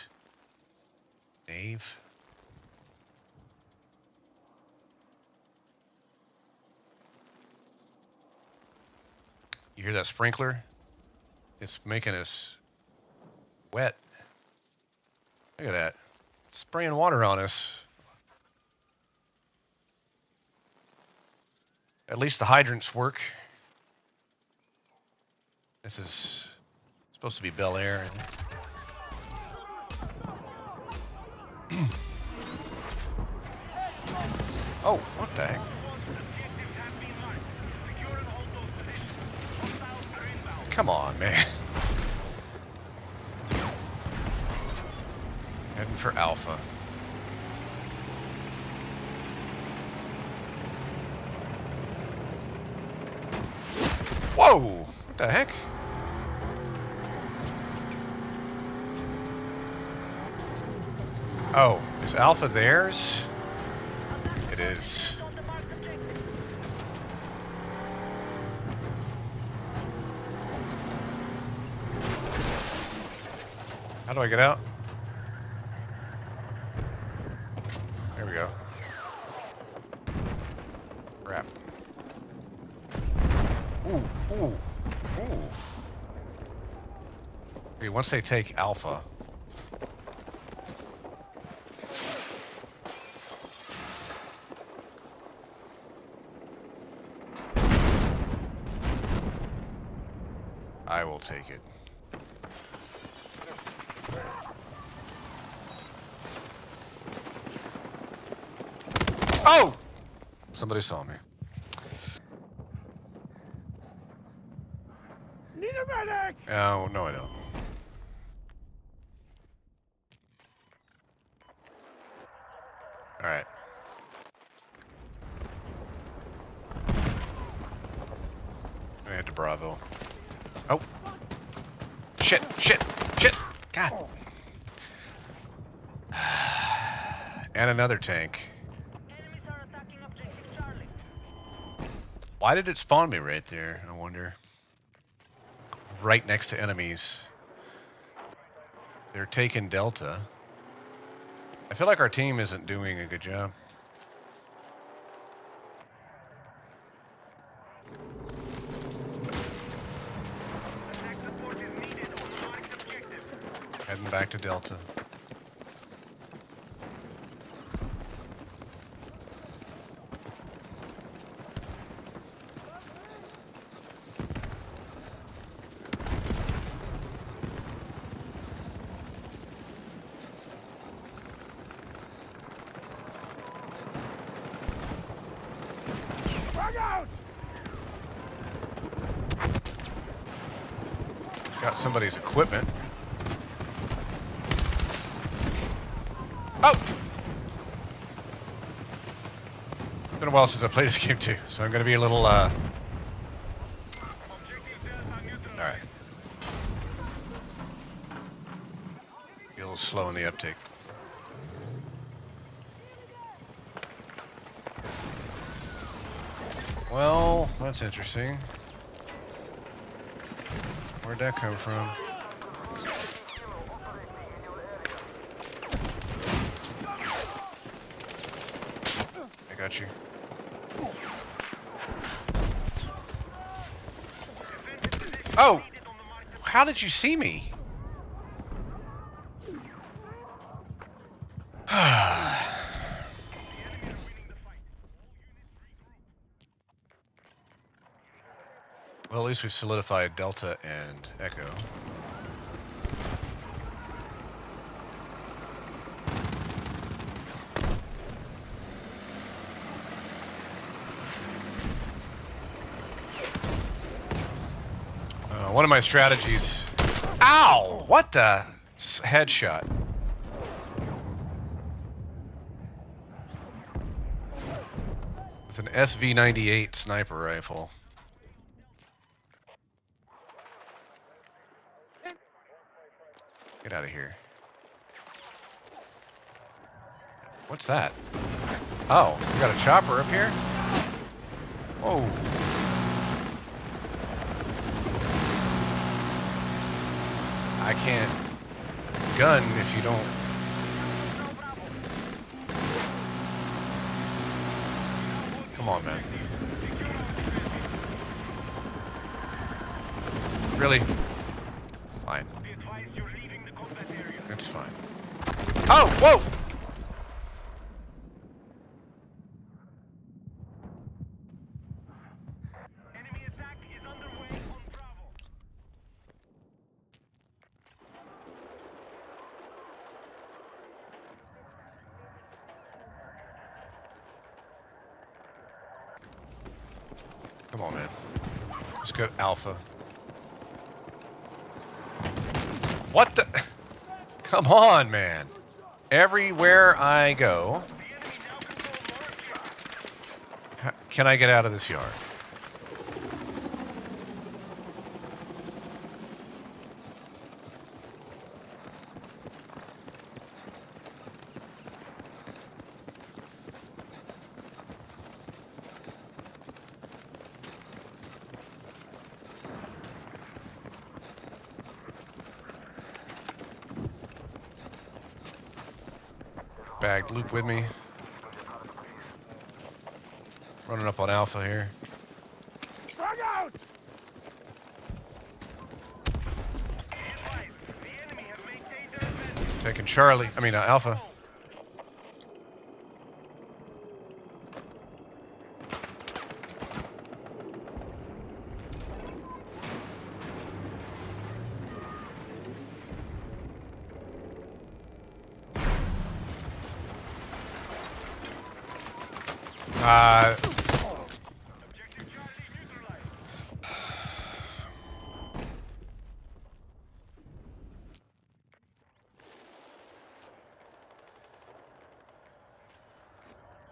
Knave. You hear that sprinkler? It's making us wet. Look at that. It's spraying water on us. At least the hydrants work. This is supposed to be Bel Air. Oh, what the heck? Come on, man. Heading for Alpha. Whoa! What the heck? Oh, is Alpha theirs? It is. How do I get out? There we go. Crap. Ooh, ooh, ooh. Okay, once they take Alpha. I will take it. Oh! Somebody saw me. Need a medic! Oh, no I don't. Alright. I head to Bravo. Oh! Shit! Shit! Shit! God! And another tank. Why did it spawn me right there, I wonder? Right next to enemies. They're taking Delta. I feel like our team isn't doing a good job. Heading back to Delta. Got somebody's equipment. Oh! It's been a while since I played this game too, so I'm gonna be a little Alright. Be a little slow in the uptake. Well, that's interesting. Where'd that come from? I got you. Oh! How did you see me? Well, at least we've solidified Delta and Echo. One of my strategies Ow! What the? Headshot. With an SV-98 sniper rifle. Get out of here. What's that? Oh, we got a chopper up here? Whoa. I can't gun if you don't. Come on, man. Really? Fine. It's fine. Oh, whoa! Come on, man. Let's go Alpha. What the? Come on, man. Everywhere I go. Can I get out of this yard? Bagged Luke with me. Running up on Alpha here. Out! Taking Charlie. I mean, Alpha.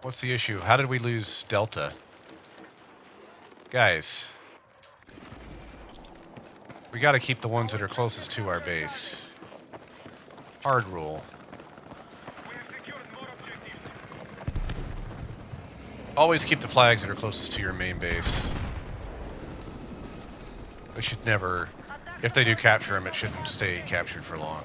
What's the issue? How did we lose Delta? Guys. We gotta keep the ones that are closest to our base. Hard rule. Always keep the flags that are closest to your main base. They should never, if they do capture them, it shouldn't stay captured for long.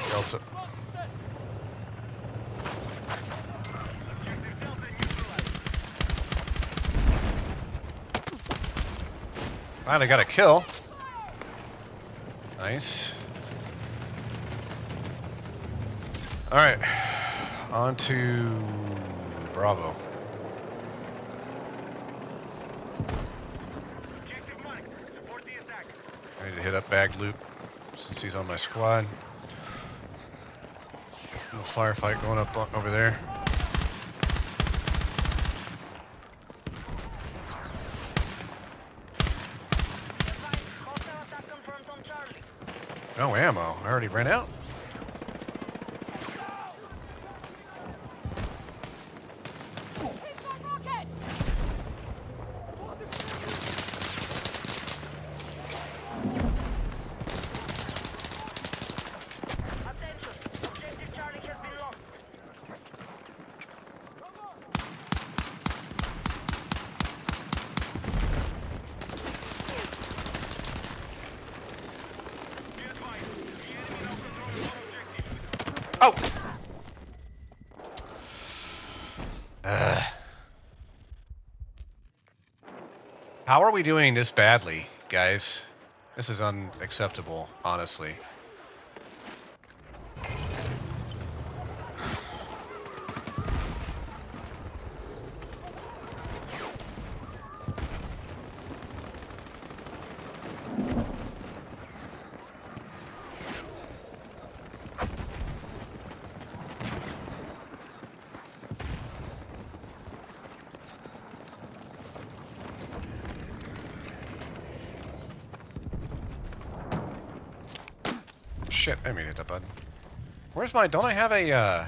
Delta. Finally got a kill. Nice. All right, on to Bravo. I need to hit up Bag Loop since he's on my squad. Little firefight going up over there. No ammo. I already ran out. Oh! How are we doing this badly, guys? This is unacceptable, honestly. Shit, I made it that button. Where's my... Don't I have a,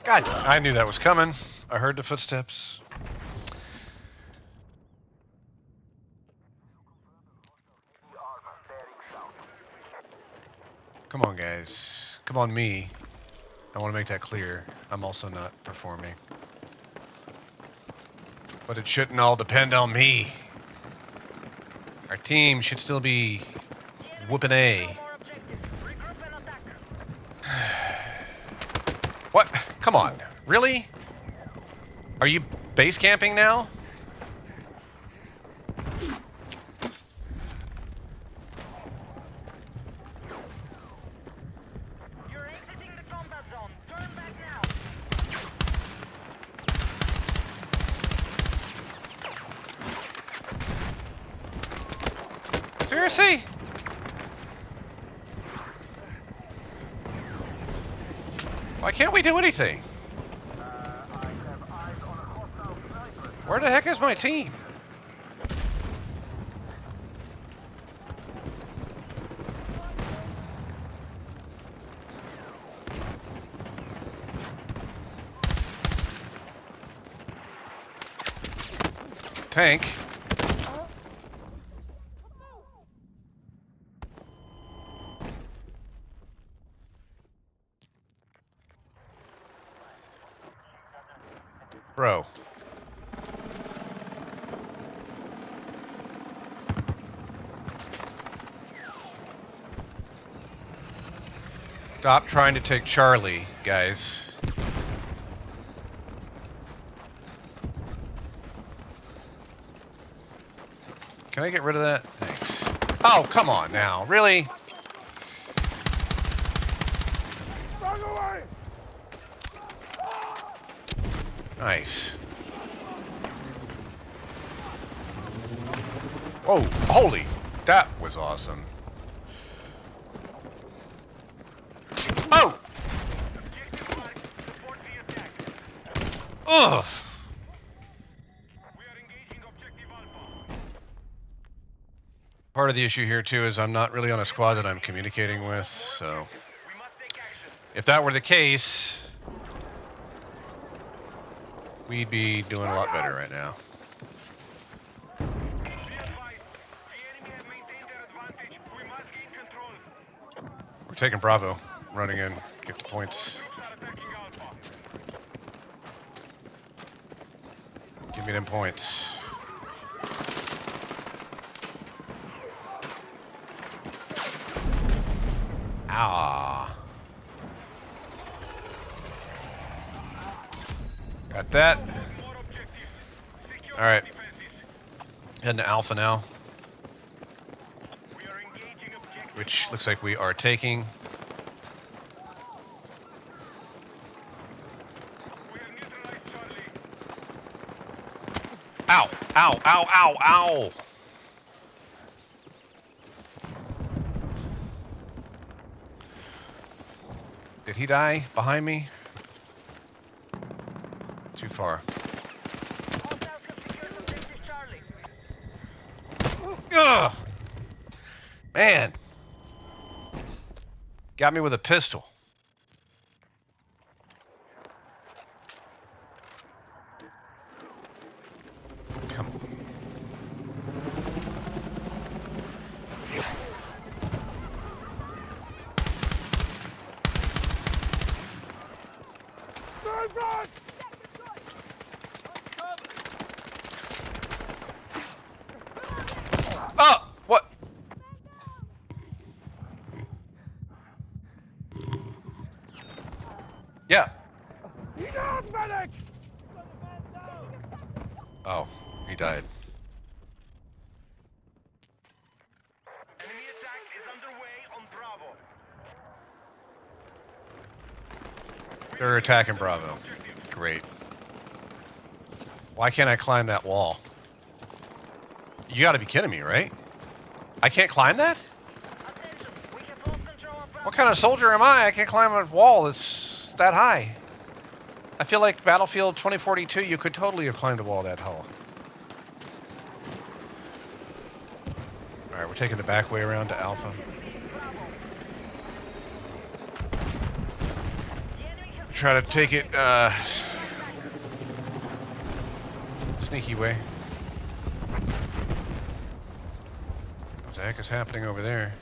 God, I knew that was coming. I heard the footsteps. Come on, guys. Come on, me. I want to make that clear. I'm also not performing. But it shouldn't all depend on me. Our team should still be whooping A. What? Come on. Really? Are you base camping now? Seriously? Why can't we do anything? Where the heck is my team? Tank. Bro. Stop trying to take Charlie, guys. Can I get rid of that? Thanks. Oh, come on now. Really? Nice. Oh, holy. That was awesome. Oh! Ugh! Part of the issue here, too, is I'm not really on a squad that I'm communicating with, so... If that were the case... we'd be doing a lot better right now. We're taking Bravo, running in, get the points. Give me them points. Ah. Got that. Alright. Heading to Alpha now. Which looks like we are taking. Ow! Ow! Ow! Ow! Ow! Did he die behind me? Too far. Ugh! Man! Got me with a pistol. Come on. Oh, he died. They're attacking Bravo. Great. Why can't I climb that wall? You gotta be kidding me, right? I can't climb that? What kind of soldier am I? I can't climb a wall that's that high. I feel like Battlefield 2042, you could totally have climbed a wall that tall. Alright, we're taking the back way around to Alpha. Try to take it, sneaky way. What the heck is happening over there?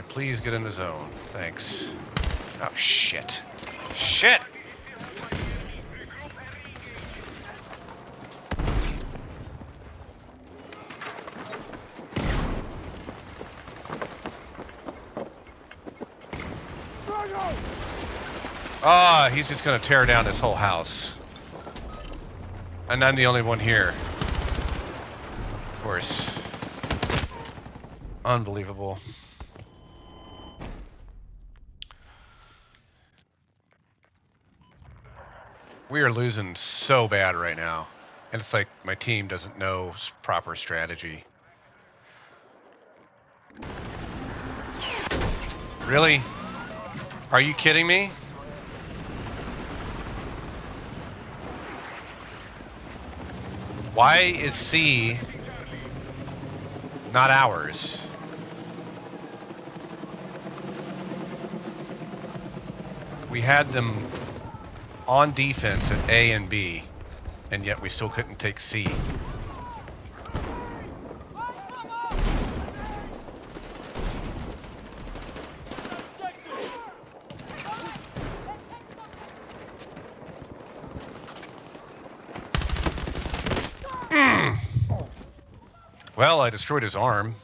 Please get in the zone. Thanks. Oh, shit. Shit! Ah, he's just gonna tear down this whole house. And I'm the only one here. Of course. Unbelievable. We are losing so bad right now. And it's like my team doesn't know proper strategy. Really? Are you kidding me? Why is C not ours? We had them on defense at A and B, and yet we still couldn't take C. Well, I destroyed his arm.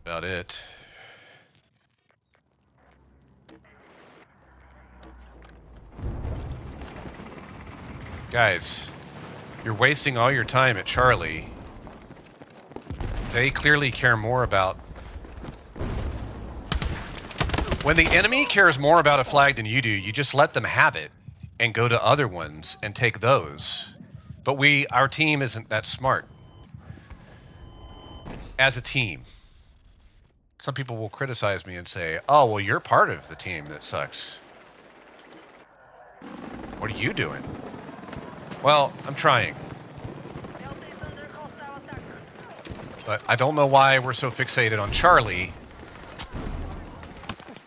About it. Guys, you're wasting all your time at Charlie. They clearly care more about... When the enemy cares more about a flag than you do, you just let them have it and go to other ones and take those. But our team isn't that smart. As a team. Some people will criticize me and say, oh, well, you're part of the team that sucks. What are you doing? Well, I'm trying. But I don't know why we're so fixated on Charlie,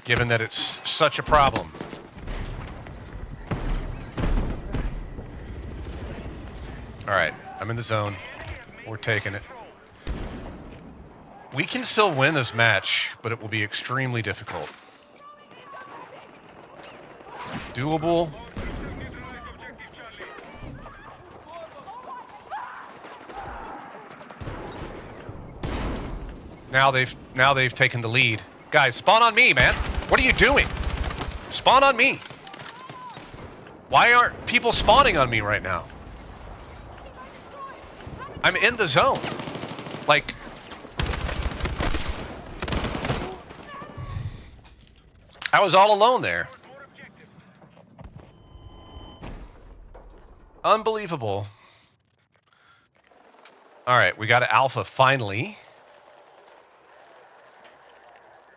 given that it's such a problem. Alright, I'm in the zone. We're taking it. We can still win this match, but it will be extremely difficult. Doable. Now they've taken the lead. Guys, spawn on me, man. What are you doing? Spawn on me. Why aren't people spawning on me right now? I'm in the zone. Like, I was all alone there. Unbelievable. All right, we got an alpha finally.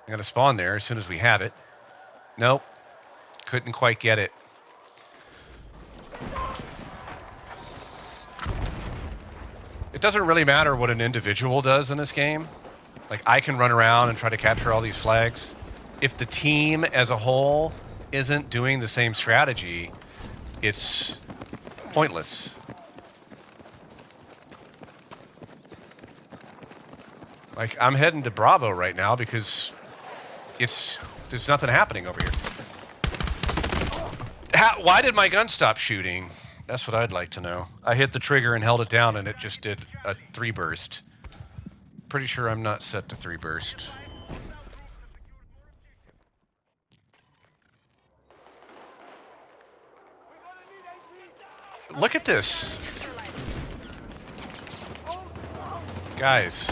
I'm gonna spawn there as soon as we have it. Nope. Couldn't quite get it. It doesn't really matter what an individual does in this game. Like, I can run around and try to capture all these flags. If the team as a whole isn't doing the same strategy, it's pointless. Like, I'm heading to Bravo right now because there's nothing happening over here. Why did my gun stop shooting? That's what I'd like to know. I hit the trigger and held it down and it just did a 3 burst. Pretty sure I'm not set to 3 burst. Look at this. Guys.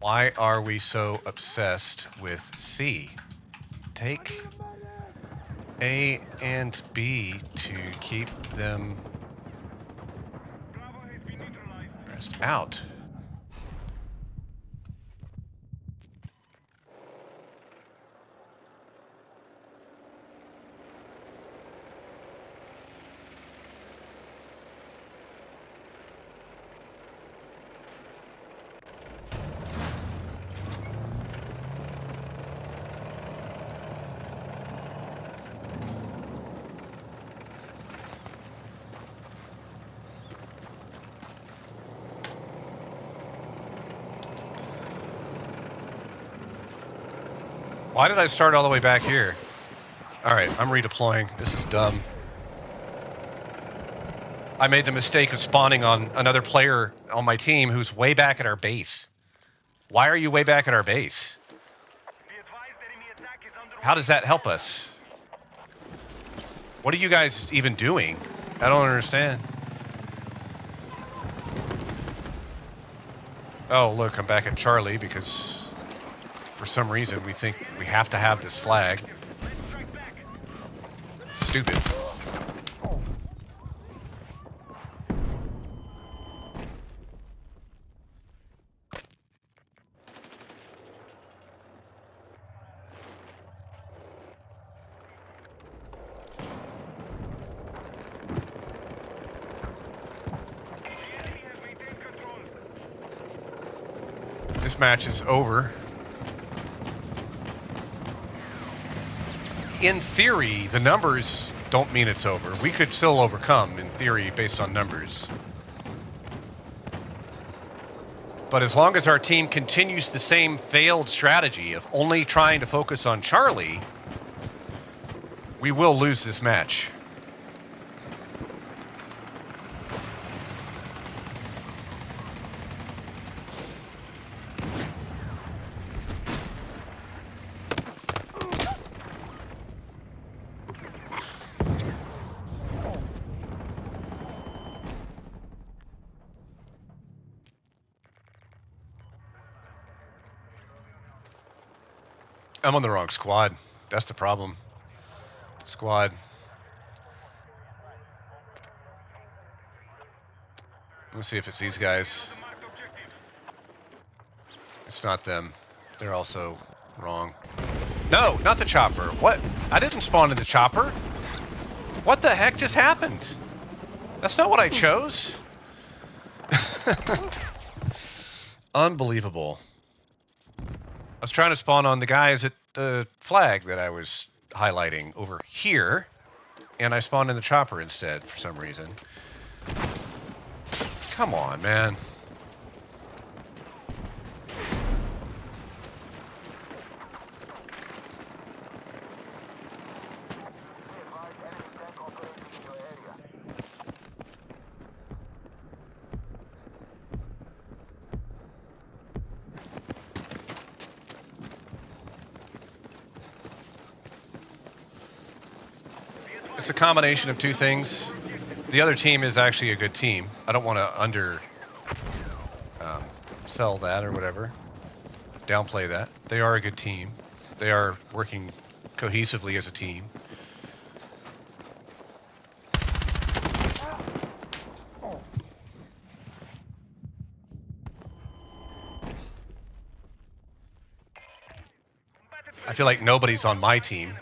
Why are we so obsessed with C? Take A and B to keep them pressed out. Why did I start all the way back here? Alright, I'm redeploying. This is dumb. I made the mistake of spawning on another player on my team who's way back at our base. Why are you way back at our base? How does that help us? What are you guys even doing? I don't understand. Oh, look, I'm back at Charlie because for some reason we think we have to have this flag. Stupid. This match is over. In theory, the numbers don't mean it's over. We could still overcome, in theory, based on numbers. But as long as our team continues the same failed strategy of only trying to focus on Charlie, we will lose this match. I'm on the wrong squad. That's the problem. Squad. Let's see if it's these guys. It's not them. They're also wrong. No, not the chopper. What? I didn't spawn in the chopper. What the heck just happened? That's not what I chose. Unbelievable. I was trying to spawn on the guys at the flag that I was highlighting over here, and I spawned in the chopper instead for some reason. Come on, man. It's a combination of two things. The other team is actually a good team. I don't want to sell that or whatever. Downplay that. They are a good team. They are working cohesively as a team. I feel like nobody's on my team.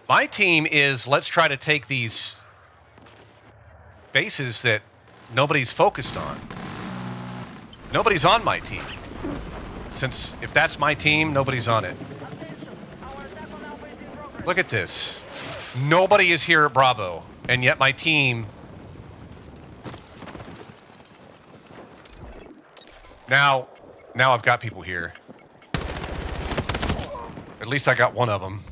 My team is, let's try to take these bases that nobody's focused on. Nobody's on my team. Since if that's my team, nobody's on it. Look at this. Nobody is here at Bravo, and yet my team... Now I've got people here. At least I got one of them.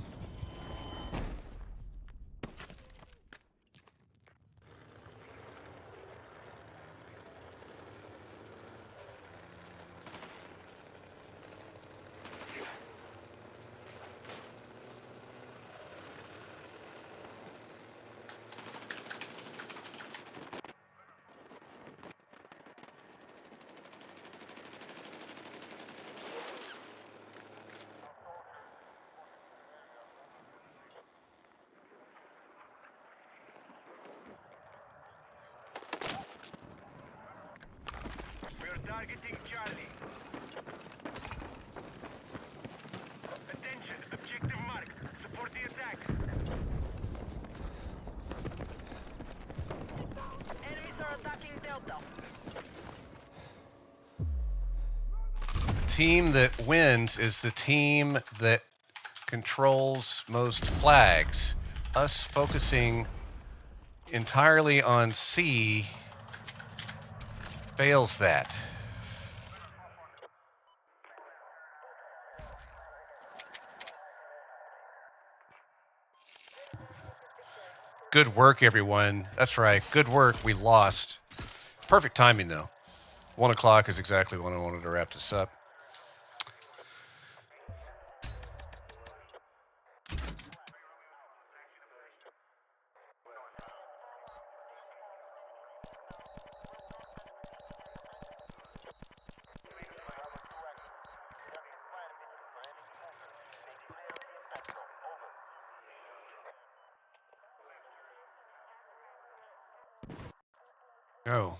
Targeting Charlie. Attention, objective marked. Support the attack. Enemies are attacking Delta. The team that wins is the team that controls most flags. Us focusing entirely on C fails that. Good work, everyone. That's right. Good work. We lost. Perfect timing, though. 1 o'clock is exactly when I wanted to wrap this up. Oh.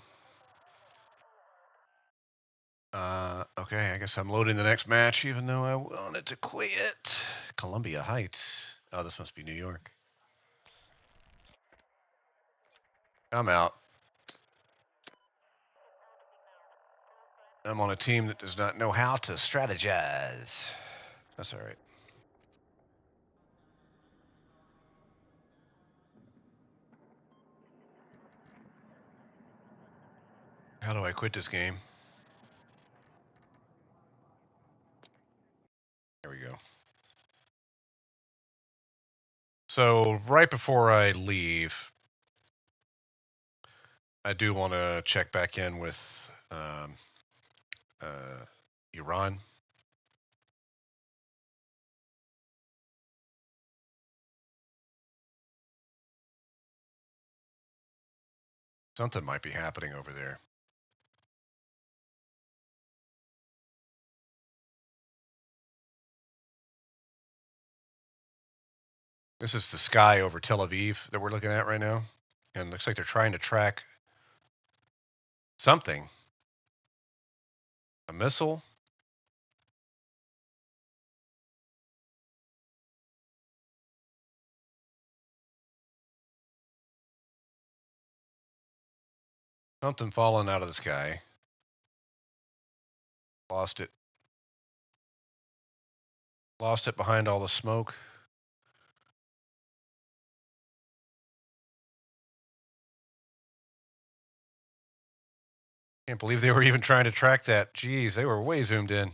Okay, I guess I'm loading the next match, even though I wanted to quit. Columbia Heights. Oh, this must be New York. I'm out. I'm on a team that does not know how to strategize. That's all right. How do I quit this game? There we go. So right before I leave, I do want to check back in with Iran. Something might be happening over there. This is the sky over Tel Aviv that we're looking at right now. And it looks like they're trying to track something. A missile? Something falling out of the sky. Lost it. Lost it behind all the smoke. Can't believe they were even trying to track that. Jeez, they were way zoomed in.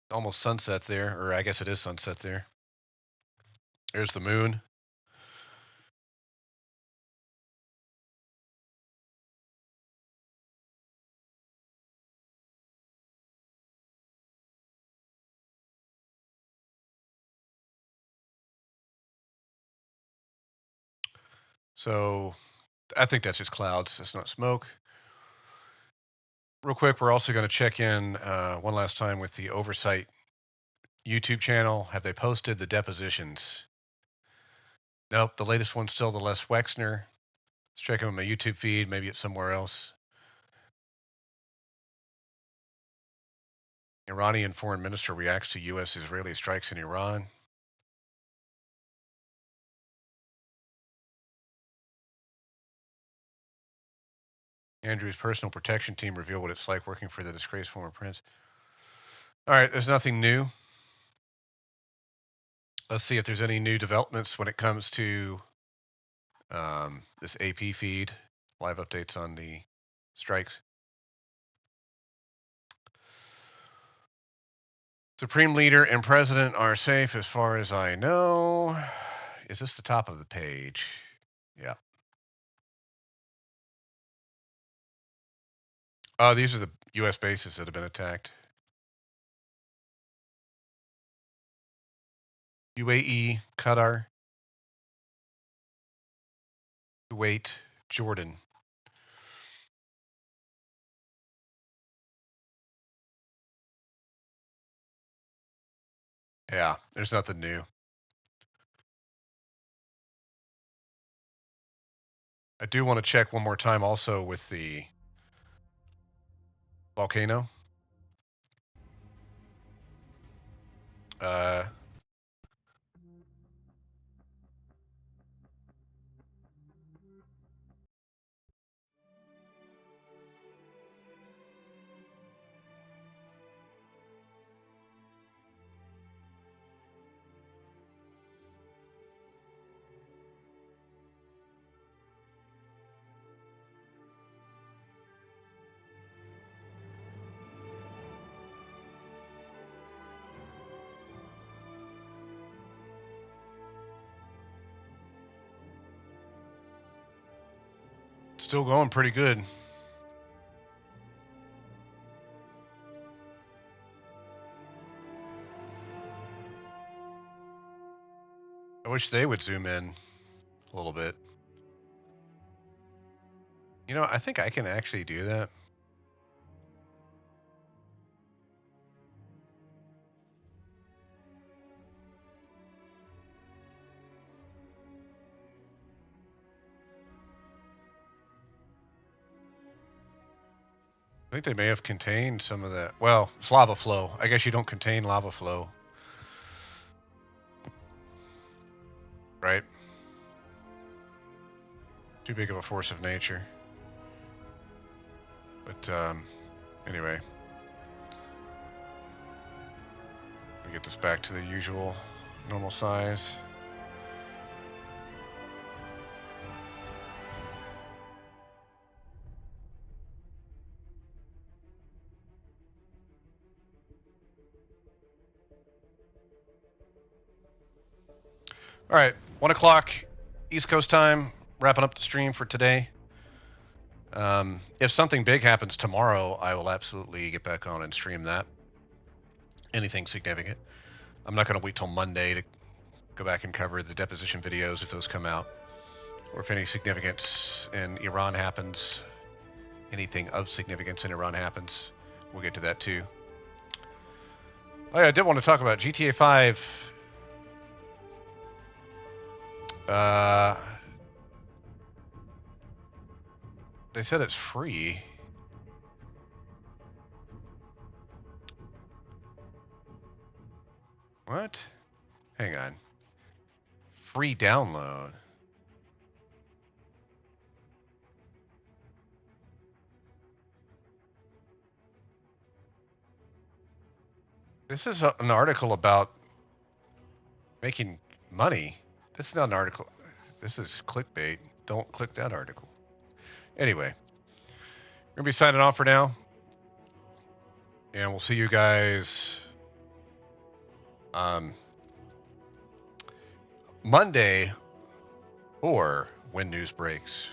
Almost sunset there, or I guess it is sunset there. There's the moon. So I think that's just clouds. That's not smoke. Real quick, we're also going to check in one last time with the Oversight YouTube channel. Have they posted the depositions? Nope, the latest one's still the Les Wexner. Let's check in on my YouTube feed. Maybe it's somewhere else. Iranian foreign minister reacts to U.S.-Israeli strikes in Iran. Andrew's personal protection team revealed what it's like working for the disgraced former prince. All right, there's nothing new. Let's see if there's any new developments when it comes to this AP feed, live updates on the strikes. Supreme Leader and President are safe as far as I know. Is this the top of the page? Yeah. These are the U.S. bases that have been attacked. UAE, Qatar, Kuwait, Jordan. Yeah, there's nothing new. I do want to check one more time also with the volcano. Still going pretty good. I wish they would zoom in a little bit. You know, I think I can actually do that. I think they may have contained some of that. Well, it's lava flow. I guess you don't contain lava flow. Right? Too big of a force of nature. But anyway. We get this back to the usual normal size. All right, 1 o'clock East Coast time, wrapping up the stream for today. If something big happens tomorrow, I will absolutely get back on and stream that. Anything significant. I'm not going to wait till Monday to go back and cover the deposition videos if those come out. Or if any significance in Iran happens, anything of significance in Iran happens, we'll get to that too. Oh yeah, I did want to talk about GTA 5. They said it's free. What? Hang on. Free download. This is an article about making money. This is not an article. This is clickbait. Don't click that article. Anyway, we're going to be signing off for now. And we'll see you guys Monday or when news breaks.